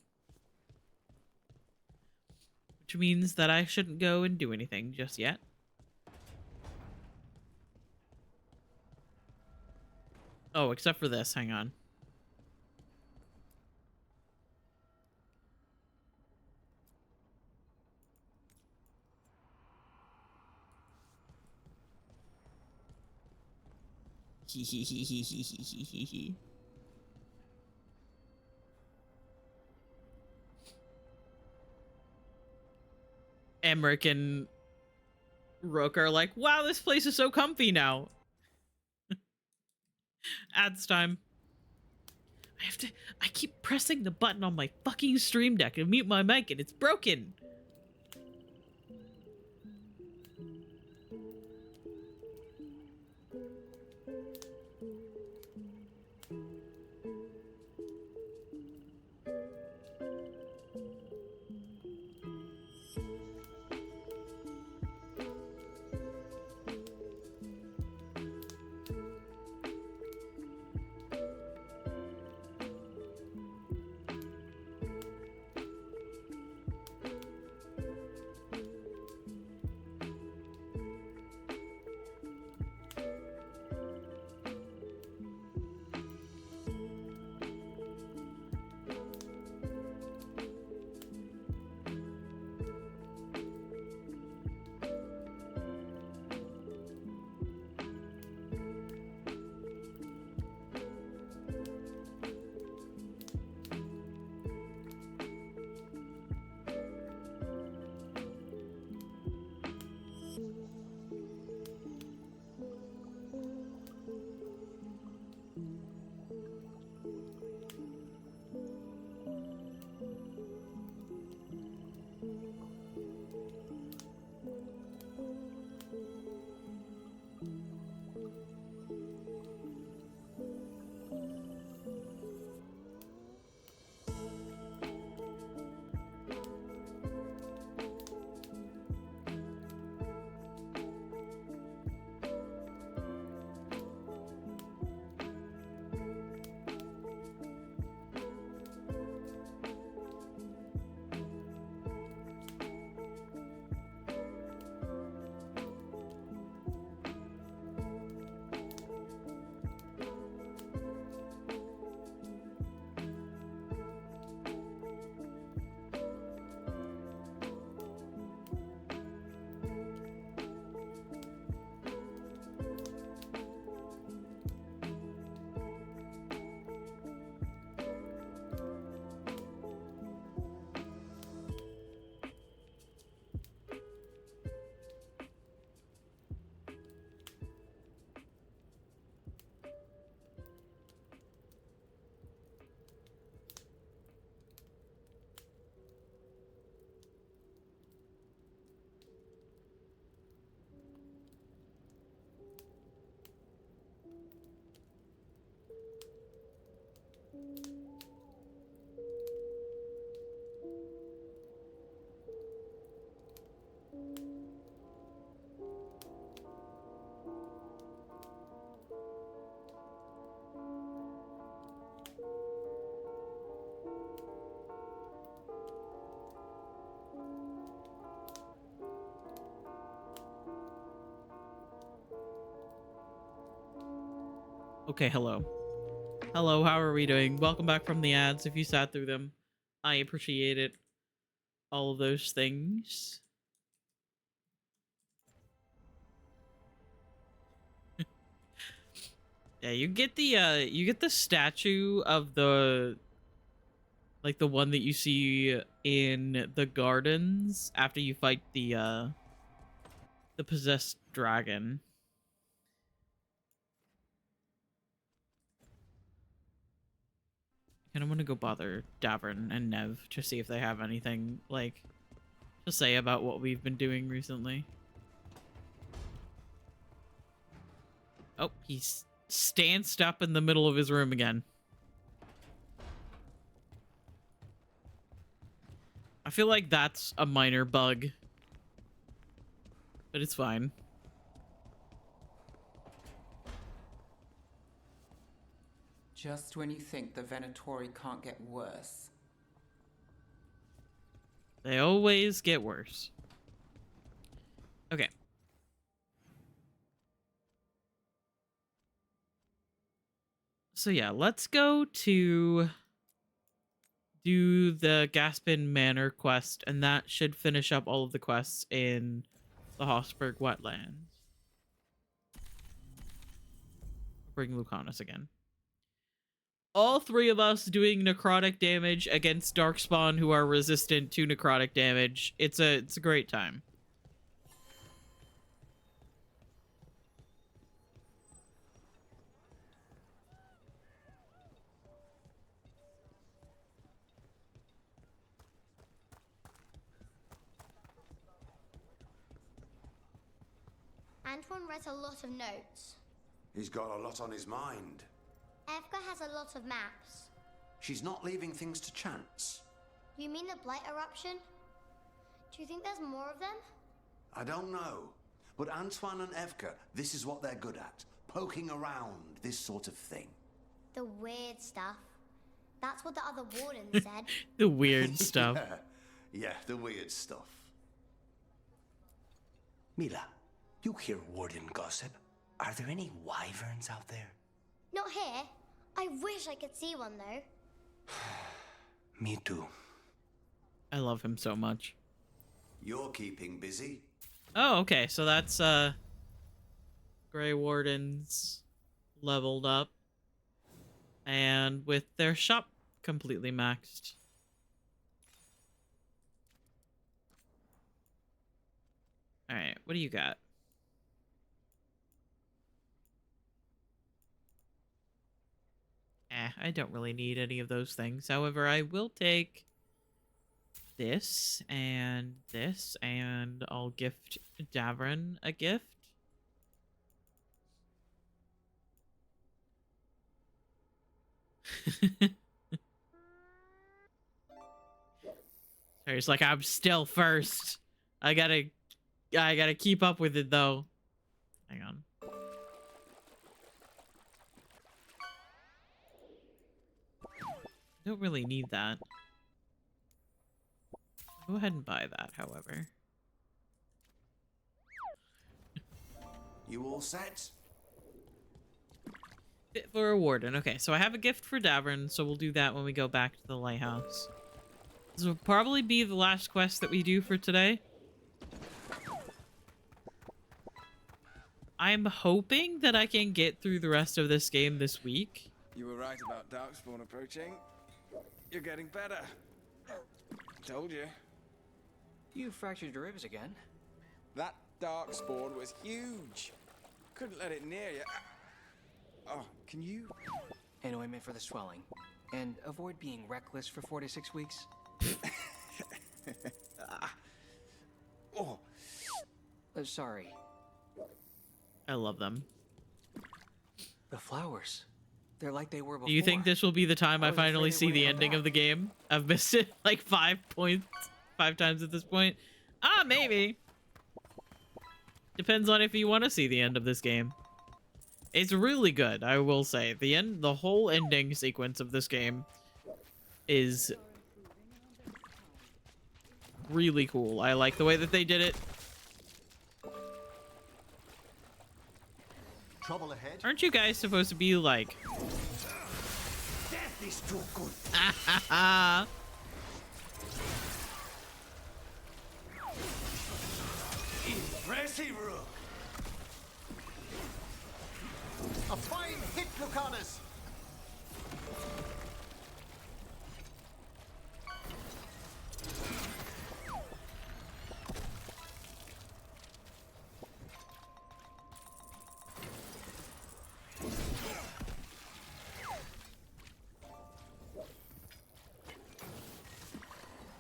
Which means that I shouldn't go and do anything just yet. Oh, except for this. Hang on. Emmerich and Rook are like, wow, this place is so comfy now. Ads time. I keep pressing the button on my fucking Stream Deck to mute my mic and it's broken. Okay, hello. Hello, how are we doing? Welcome back from the ads. If you sat through them, I appreciate it. All of those things. Yeah, you get the statue of the, like, the one that you see in the gardens after you fight the possessed dragon. And I'm gonna go bother Davern and Nev to see if they have anything, like, to say about what we've been doing recently. Oh, he's stanced up in the middle of his room again. I feel like that's a minor bug, but it's fine. Just when you think the Venatori can't get worse. They always get worse. Okay. So yeah, let's go to do the Gaspin Manor quest, and that should finish up all of the quests in the Hossberg Wetlands. Bring Lucanus again. All three of us doing necrotic damage against Darkspawn who are resistant to necrotic damage. It's a great time. Antoine read a lot of notes. He's got a lot on his mind. Evka has a lot of maps. She's not leaving things to chance. You mean the blight eruption? Do you think there's more of them? I don't know. But Antoine and Evka, this is what they're good at. Poking around this sort of thing. The weird stuff. That's what the other warden said. The weird stuff. Yeah, the weird stuff. Mila, you hear warden gossip. Are there any wyverns out there? Not here. I wish I could see one, though. Me too. I love him so much. You're keeping busy. Oh, okay. So that's Grey Wardens leveled up. And with their shop completely maxed. Alright, what do you got? I don't really need any of those things. However, I will take this, and I'll gift Davern a gift. It's like, I'm still first. I gotta keep up with it, though. Hang on. Don't really need that. Go ahead and buy that, however. You all set? Fit for a warden. Okay, so I have a gift for Davern, so we'll do that when we go back to the lighthouse. This will probably be the last quest that we do for today. I'm hoping that I can get through the rest of this game this week. You were right about Darkspawn approaching. You're getting better. Told you. You fractured your ribs again. That Darkspawn was huge. Couldn't let it near you. Oh, can you? An ointment for the swelling. And avoid being reckless for 4 to 6 weeks. Oh. Sorry. I love them. The flowers. They're like they were before. Do you think this will be the time I finally see the ending of the game? I've missed it like 5 times at this point. Ah, maybe. Depends on if you want to see the end of this game. It's really good, I will say. The whole ending sequence of this game is really cool. I like the way that they did it. trouble ahead. Aren't you guys supposed to be like... Death is too good. Impressive, Rook. A fine hit, Lucanus.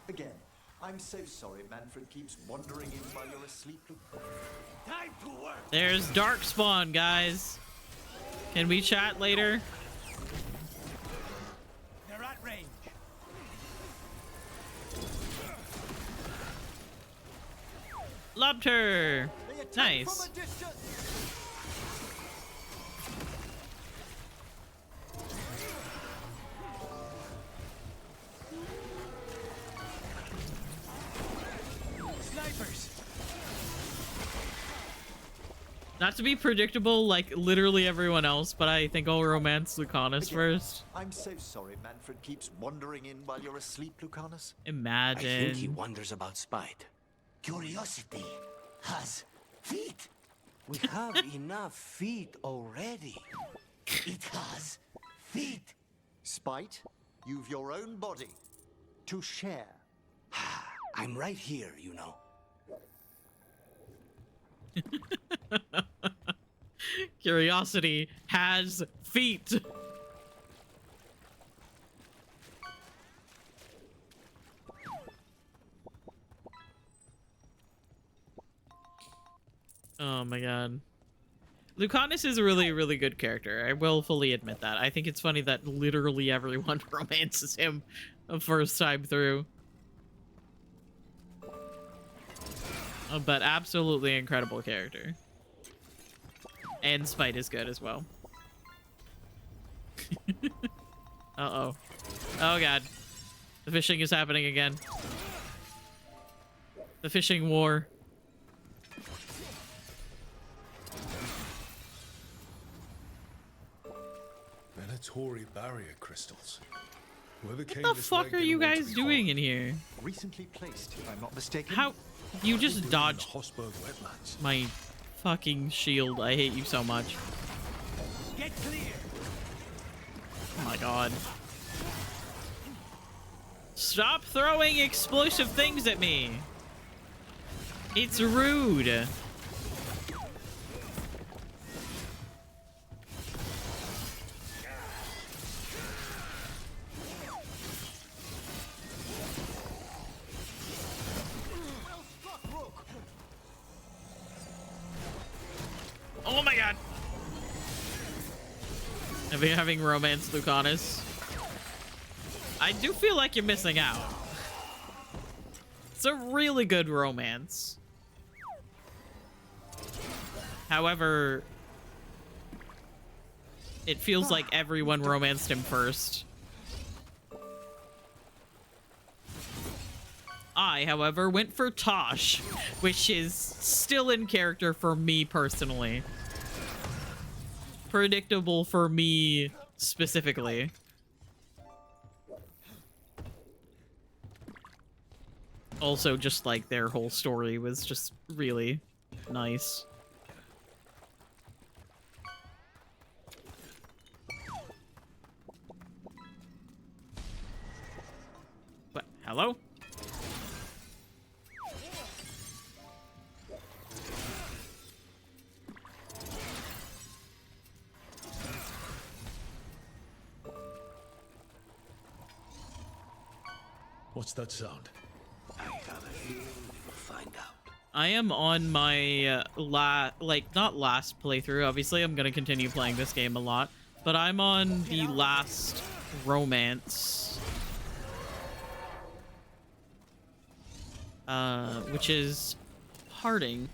Again, I'm so sorry Manfred keeps wandering in while you're asleep. Time to work. There's Darkspawn, guys. Can we chat later? They're at range. Loved her. Nice. From a distance. Snipers. Not to be predictable like literally everyone else, but I think I'll romance Lucanus first. I'm so sorry Manfred keeps wandering in while you're asleep, Lucanus. Imagine. I think he wonders about spite. Curiosity has feet. We have enough feet already. It has feet. Spite, you've your own body to share. I'm right here, you know. Curiosity has feet. Oh my god. Lucanus is a really, really good character. I will fully admit that. I think it's funny that literally everyone romances him the first time through. But absolutely incredible character. And Spite is good as well. Uh-oh. Oh god. The fishing is happening again. The fishing war. Veilguard barrier crystals. Whoever came What the this way fuck are didn't you want to guys be doing followed. in here? Recently placed, if I'm not mistaken. How? You just In the dodged Hosberg wetlands. my fucking shield. I hate you so much. Get clear. Oh my god. Stop throwing explosive things at me. It's rude. Oh my god. I've been having romance Lucanus. I do feel like you're missing out. It's a really good romance. However, it feels like everyone romanced him first. I, however, went for Tosh, which is still in character for me personally. Predictable for me specifically. Also, just like their whole story was just really nice. What? Hello? What's that sound? I have a feeling we will find out. I am on my not last playthrough. Obviously, I'm gonna continue playing this game a lot, but I'm on the last romance, which is Harding,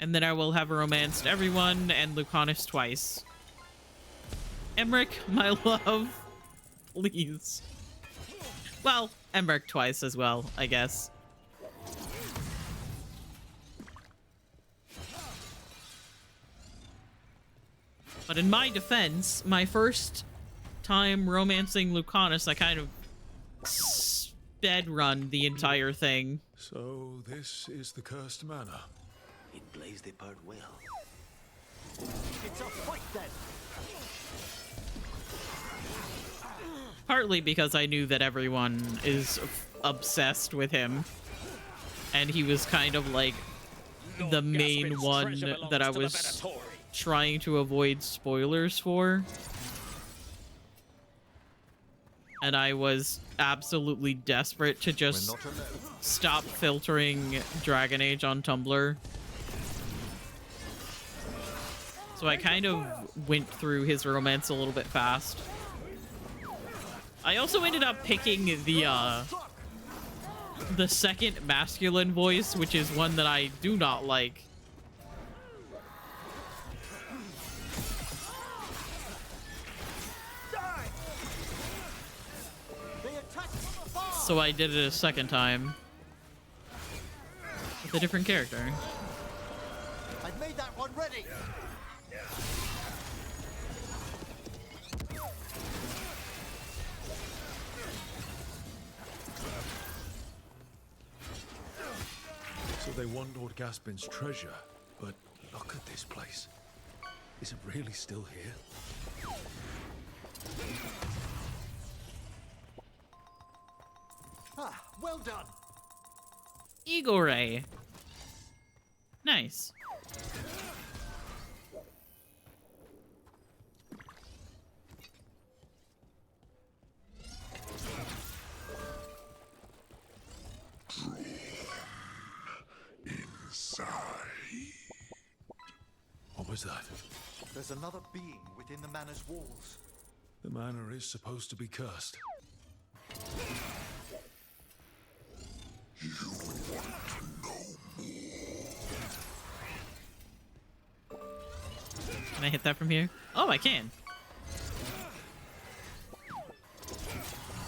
and then I will have romanced everyone and Lucanus twice. Emmerich, my love, please. Well, Emmerich twice as well, I guess. But in my defense, my first time romancing Lucanus, I kind of sped run the entire thing. So this is the cursed manor. It plays the part well. It's a fight then. Partly because I knew that everyone is obsessed with him. And he was kind of like the main one that I was trying to avoid spoilers for. And I was absolutely desperate to just stop filtering Dragon Age on Tumblr. So I kind of went through his romance a little bit fast. I also ended up picking the second masculine voice, which is one that I do not like. So I did it a second time with a different character. I've made that one ready. So they want Lord Gaspin's treasure, but look at this place. Is it really still here? Ah, well done. Igor. Nice. Inside. What was that? There's another being within the manor's walls. The manor is supposed to be cursed. You want to know more? Can I hit that from here? Oh, I can.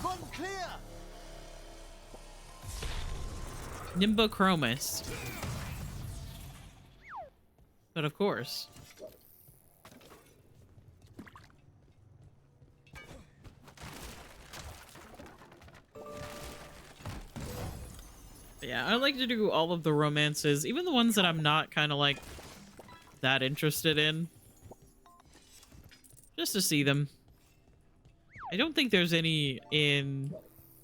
Run clear. Nimbochromis. But of course. Yeah, I like to do all of the romances, even the ones that I'm not kind of like that interested in. Just to see them. I don't think there's any in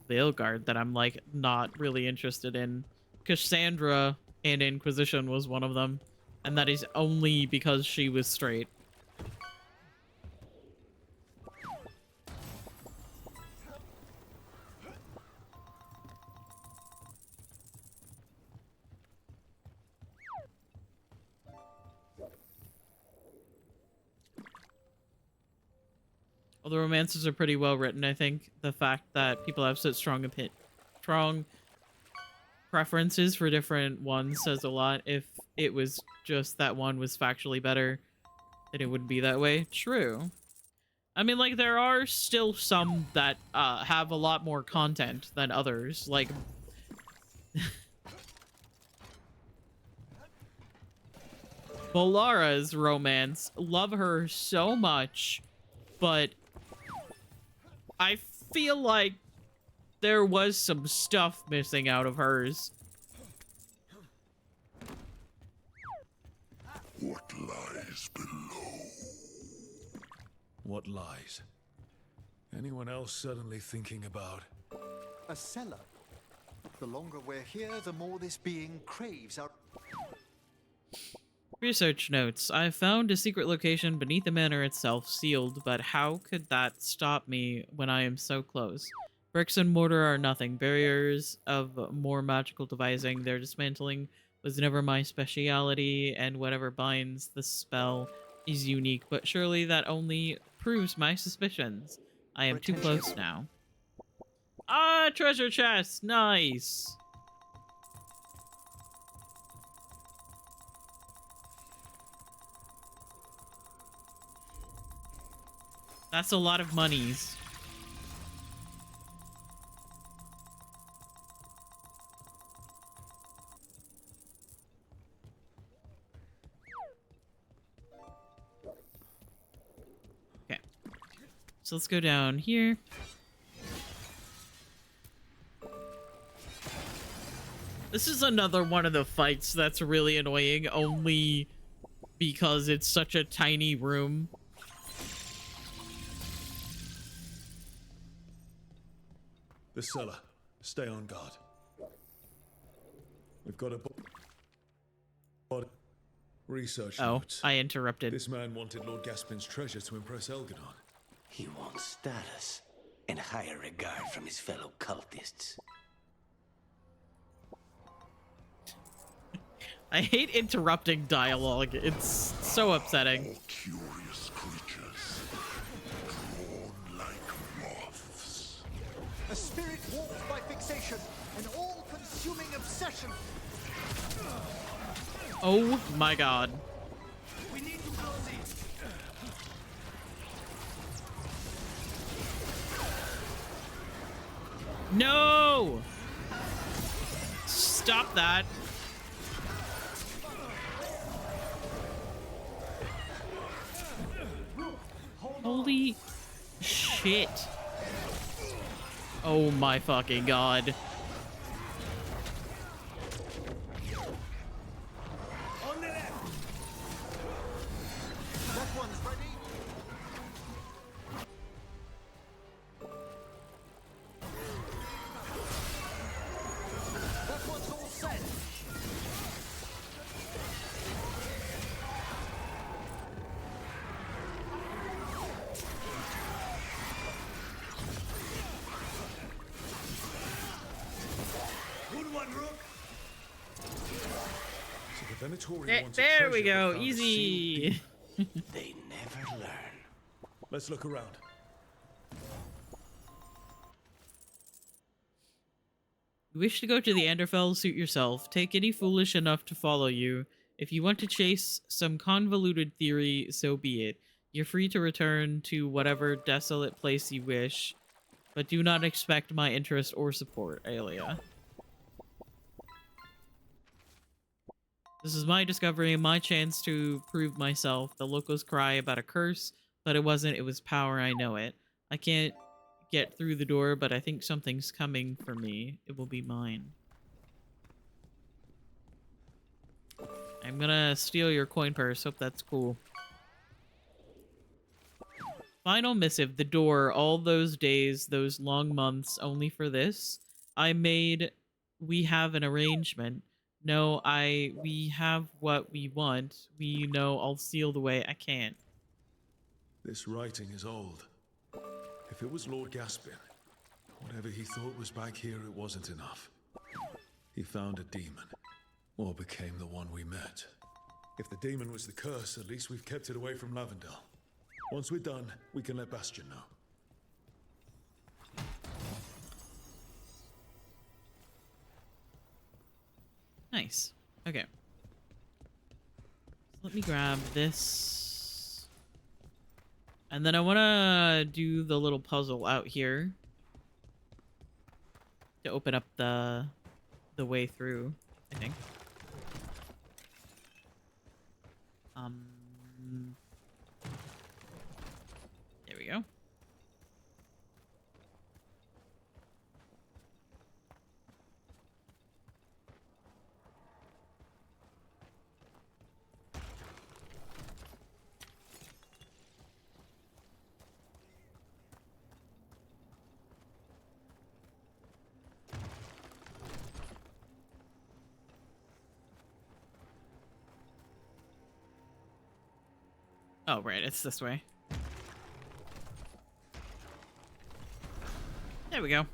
Veilguard that I'm like not really interested in. Cassandra and Inquisition was one of them. And that is only because she was straight. All the romances are pretty well written, I think. The fact that people have such strong preferences for different ones says a lot. If it was just that one was factually better, then it wouldn't be that way. True. I mean, like, there are still some that have a lot more content than others. Like, Bolara's romance. Love her so much, but I feel like there was some stuff missing out of hers. What lies below? What lies? Anyone else suddenly thinking about? A cellar. The longer we're here, the more this being craves our... Research notes. I found a secret location beneath the manor itself, sealed, but how could that stop me when I am so close? Bricks and mortar are nothing. Barriers of more magical devising. Their dismantling was never my speciality, and whatever binds the spell is unique, but surely that only proves my suspicions. I am too close now. Ah, treasure chest! Nice! That's a lot of monies. So let's go down here. This is another one of the fights that's really annoying, only because it's such a tiny room. The cellar. Stay on guard. We've got a research notes. I interrupted. This man wanted Lord Gaspin's treasure to impress Elgadon. He wants status and higher regard from his fellow cultists. I hate interrupting dialogue. It's so upsetting. Curious creatures, drawn like moths. A spirit warped by fixation, an all-consuming obsession. Oh my god. We need to close it. No! Stop that. Holy shit. Oh my fucking god. On the left. That one's ready. That one's all set. Good one, Rook. So the Venatori wanted There we treasure, go. but found a Easy. sealed They never learn. Let's look around. You wish to go to the Anderfell, suit yourself. Take any foolish enough to follow you. If you want to chase some convoluted theory, so be it. You're free to return to whatever desolate place you wish, but do not expect my interest or support, Aelia. This is my discovery and my chance to prove myself. The locals cry about a curse, but it wasn't. It was power. I know it. I can't get through the door, but I think something's coming for me. It will be mine. I'm gonna steal your coin purse. Hope that's cool. Final missive. The door. All those days, those long months, only for this. We have an arrangement. No, we have what we want. I'll seal the way. I can't. This writing is old. If it was Lord Gaspin, whatever he thought was back here, it wasn't enough. He found a demon, or became the one we met. If the demon was the curse, at least we've kept it away from Lavendel. Once we're done, we can let Bastion know. Nice. Okay. Let me grab this. And then I want to do the little puzzle out here to open up the way through, I think. There we go. Oh, right, it's this way. There we go.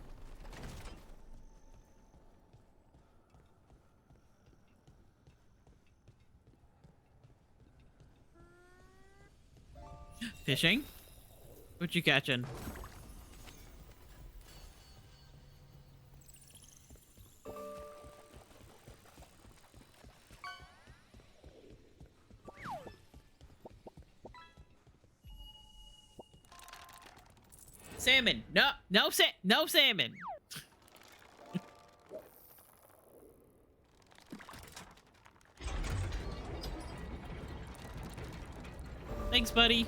Fishing? What you catching? Salmon. No salmon. Thanks, buddy.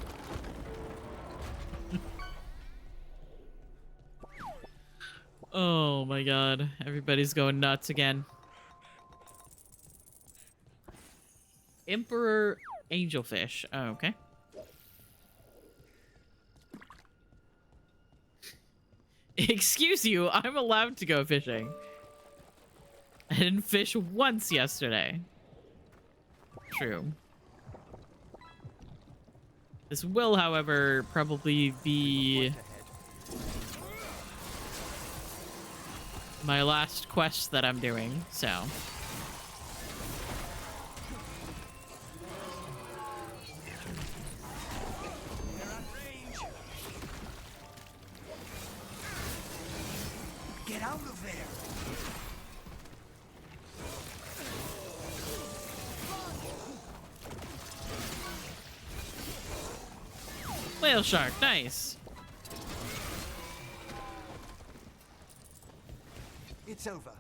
Oh my god. Everybody's going nuts again. Emperor Angelfish. Oh, okay. Excuse you, I'm allowed to go fishing. I didn't fish once yesterday. True. This will, however, probably be my last quest that I'm doing, so. Get out of there! Whale shark, nice. It's over.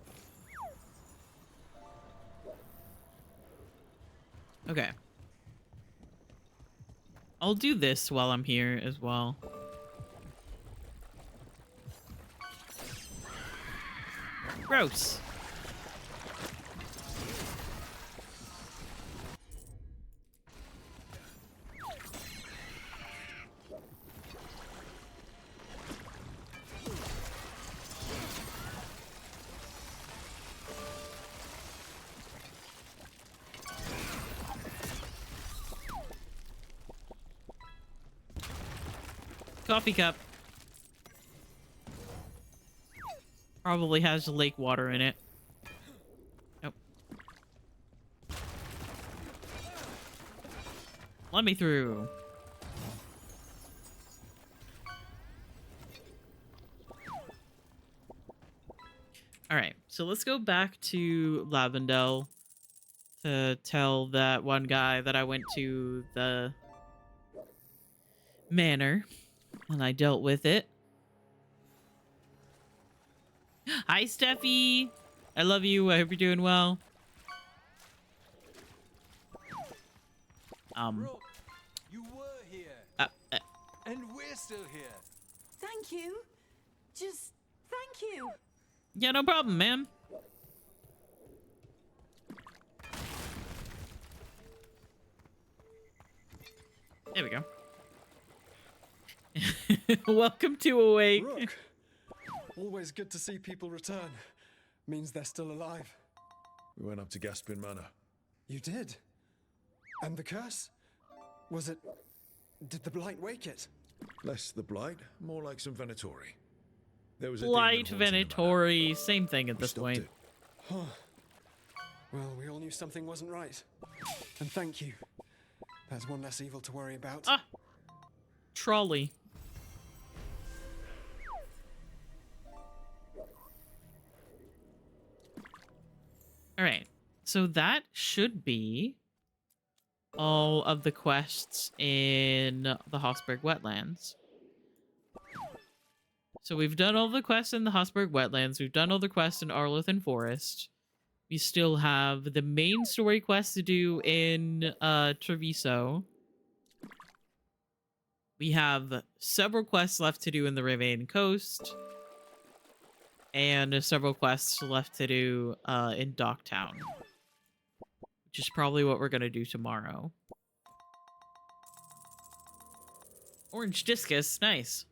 Okay. I'll do this while I'm here as well. Gross. Coffee cup. Probably has lake water in it. Nope. Let me through. Alright, so let's go back to Lavendel to tell that one guy that I went to the manor and I dealt with it. Hi, Steffi. I love you. I hope you're doing well. Rook, you were here. And we're still here. Thank you. Just thank you. Yeah, no problem, ma'am. There we go. Welcome to Awake. Rook. Always good to see people return. Means they're still alive. We went up to Gaspin Manor. You did? And the curse? Was it... Did the blight wake it? Less the blight, more like some Venatori. There was a Blight, demon haunting the Venatori, same thing at this point. Huh. Well, we all knew something wasn't right. And thank you. There's one less evil to worry about. Ah! Trolley. Alright, so that should be all of the quests in the Hossberg Wetlands. So we've done all the quests in the Hossberg Wetlands, we've done all the quests in Arlothan Forest. We still have the main story quest to do in Treviso. We have several quests left to do in the Rivain Coast. And several quests left to do in Docktown. Which is probably what we're going to do tomorrow. Orange Discus, nice.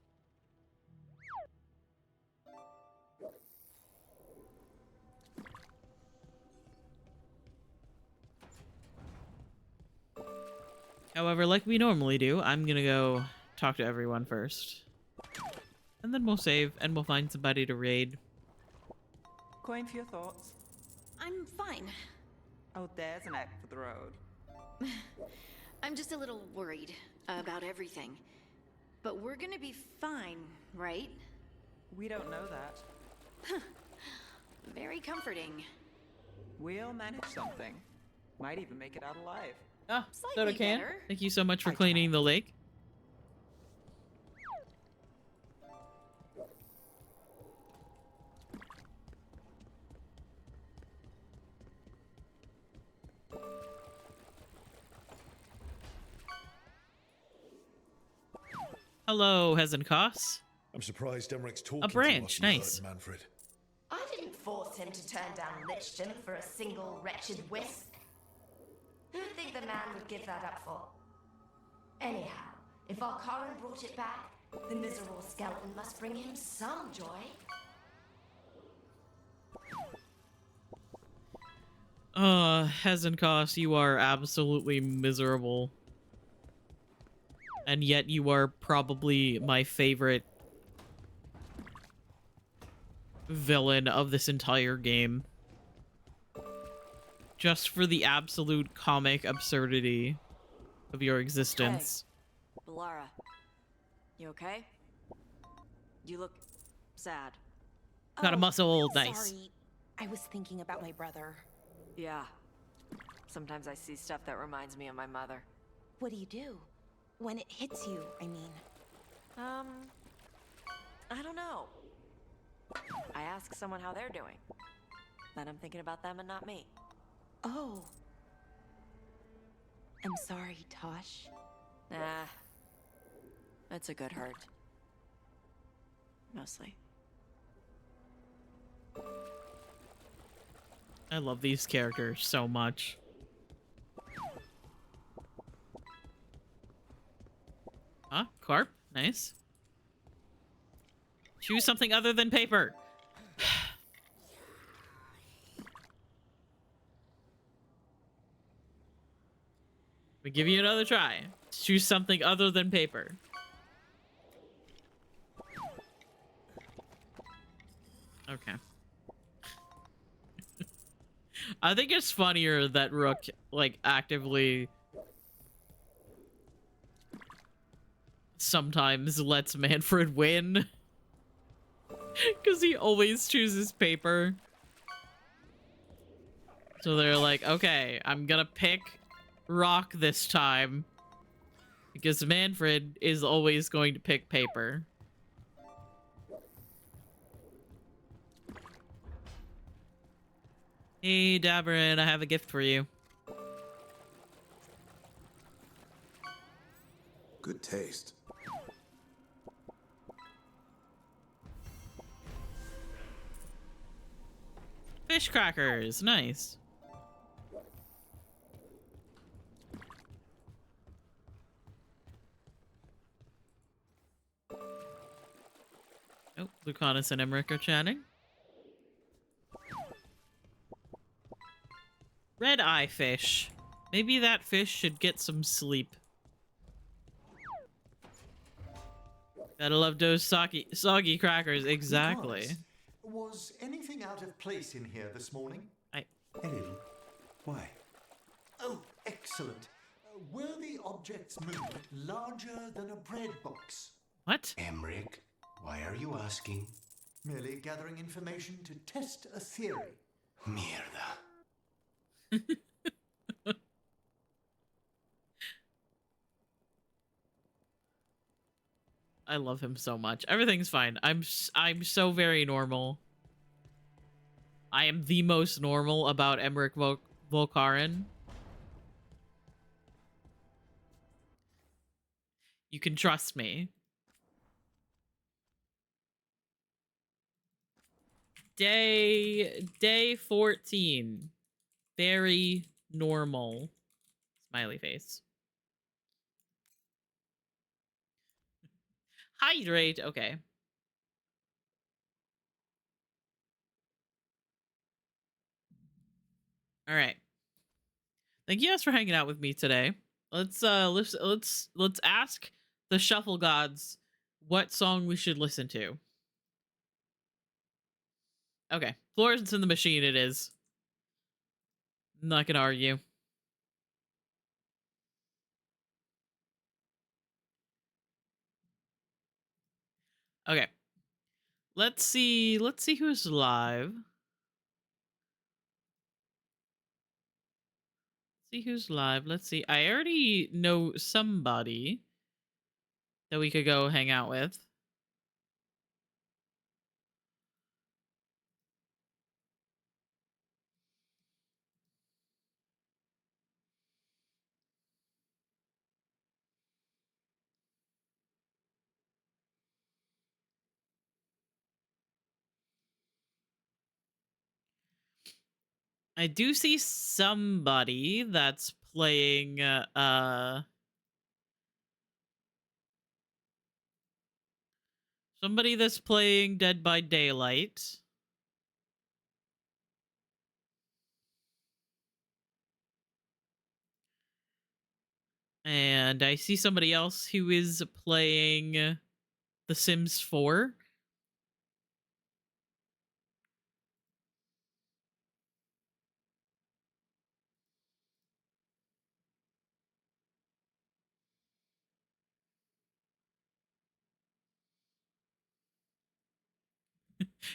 However, like we normally do, I'm going to go talk to everyone first. And then we'll save and we'll find somebody to raid. Coin for your thoughts. I'm fine. Oh, there's an act for the road. I'm just a little worried about everything. But we're gonna be fine, right? We don't know that. Very comforting. We'll manage something. Might even make it out alive. Ah, Slightly Soda Can. better. Thank you so much for cleaning the lake. Hello, Hezen Koss. I'm surprised Emmerich talking A branch, to us, nice. Manfred. force him to turn down lichdom for a single wretched wisp? Who'd think the man would give that up for? Anyhow, if Alcaran brought it back, the miserable skeleton must bring him some joy. Hezenkos, you are absolutely miserable. And yet you are probably my favorite villain of this entire game. Just for the absolute comic absurdity of your existence. Hey, Balara. You okay? You look sad. Got a muscle, nice. Sorry. I was thinking about my brother. Yeah. Sometimes I see stuff that reminds me of my mother. What do you do? When it hits you, I mean. I don't know. I ask someone how they're doing. Then I'm thinking about them and not me. Oh. I'm sorry, Tosh. Nah. It's a good hurt. Mostly. I love these characters so much. Huh? Carp? Nice. Choose something other than paper. We give you another try. Choose something other than paper. Okay. I think it's funnier that Rook, like, actively sometimes lets Manfred win. Because he always chooses paper. So they're like, okay, I'm gonna pick rock this time. Because Manfred is always going to pick paper. Hey, Daverin, I have a gift for you. Good taste. Fish crackers, nice. Oh, Lucanus and Emmerich are chatting. Red eye fish. Maybe that fish should get some sleep. Gotta love those soggy crackers, exactly. Lucanus, was anything out of place in here this morning? A little. Why? Oh, excellent. Were the objects moved larger than a bread box? What? Emmerich, why are you asking? Merely gathering information to test a theory. Mierda. I love him so much. Everything's fine. I'm so very normal. I am the most normal about Emmerich Volkaren. You can trust me. Day 14. Very normal. Smiley face. Hydrate. Okay. All right. Thank you guys for hanging out with me today. Let's ask the shuffle gods what song we should listen to. Okay, Florence in the Machine it is. I'm not gonna argue. Okay. Let's see who's live. See who's live. Let's see. I already know somebody that we could go hang out with. I do see somebody that's playing somebody that's playing Dead by Daylight. And I see somebody else who is playing The Sims 4.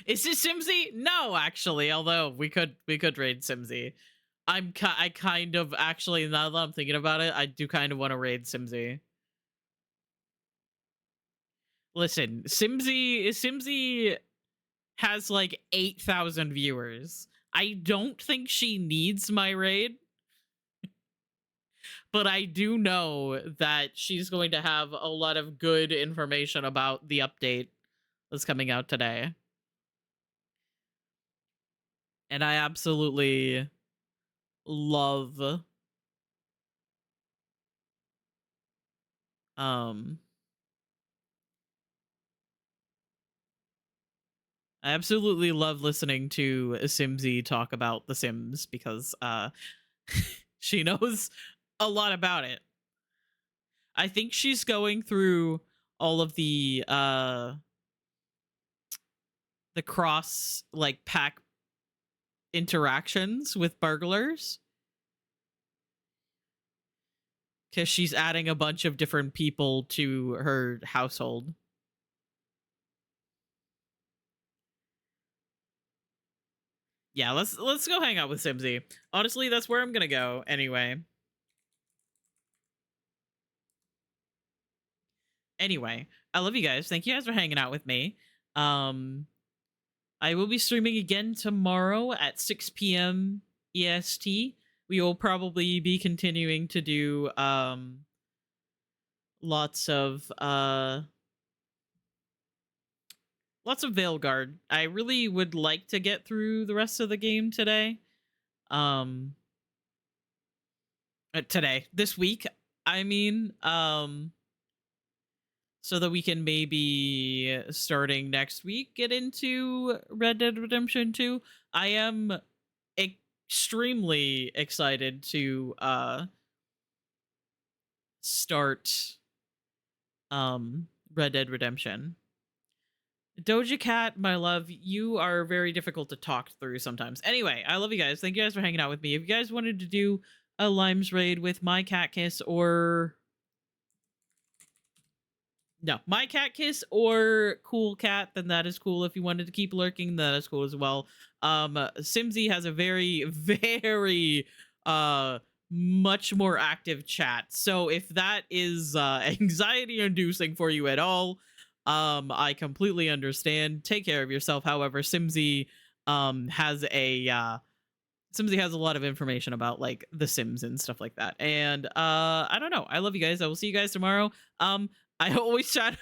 Is this Simsy? No, actually, although we could raid Simsy. I kind of actually, now that I'm thinking about it, I do kind of want to raid Simsy. Listen, Simsy has like 8,000 viewers. I don't think she needs my raid, but I do know that she's going to have a lot of good information about the update that's coming out today. And I absolutely love I absolutely love listening to Simsy talk about The Sims because she knows a lot about it. I think she's going through all of the cross like pack interactions with burglars, because she's adding a bunch of different people to her household. Yeah, let's go hang out with Simsy. Honestly, that's where I'm gonna go anyway. Anyway, I love you guys. Thank you guys for hanging out with me. I will be streaming again tomorrow at 6 p.m. EST. We will probably be continuing to do lots of Veilguard. I really would like to get through the rest of the game today. This week, I mean, so that we can maybe starting next week get into Red Dead Redemption 2. I am extremely excited to start Red Dead Redemption. Doja Cat, my love, you are very difficult to talk through sometimes. Anyway, I love you guys. Thank you guys for hanging out with me. If you guys wanted to do a Limes raid with my cat kiss or... No, my cat kiss or Cool Cat, then that is cool. If you wanted to keep lurking, that is cool as well. Simsy has a very, very much more active chat. So if that is anxiety inducing for you at all, I completely understand. Take care of yourself. However, Simsy has a lot of information about like The Sims and stuff like that. And I don't know. I love you guys. I will see you guys tomorrow. I always chat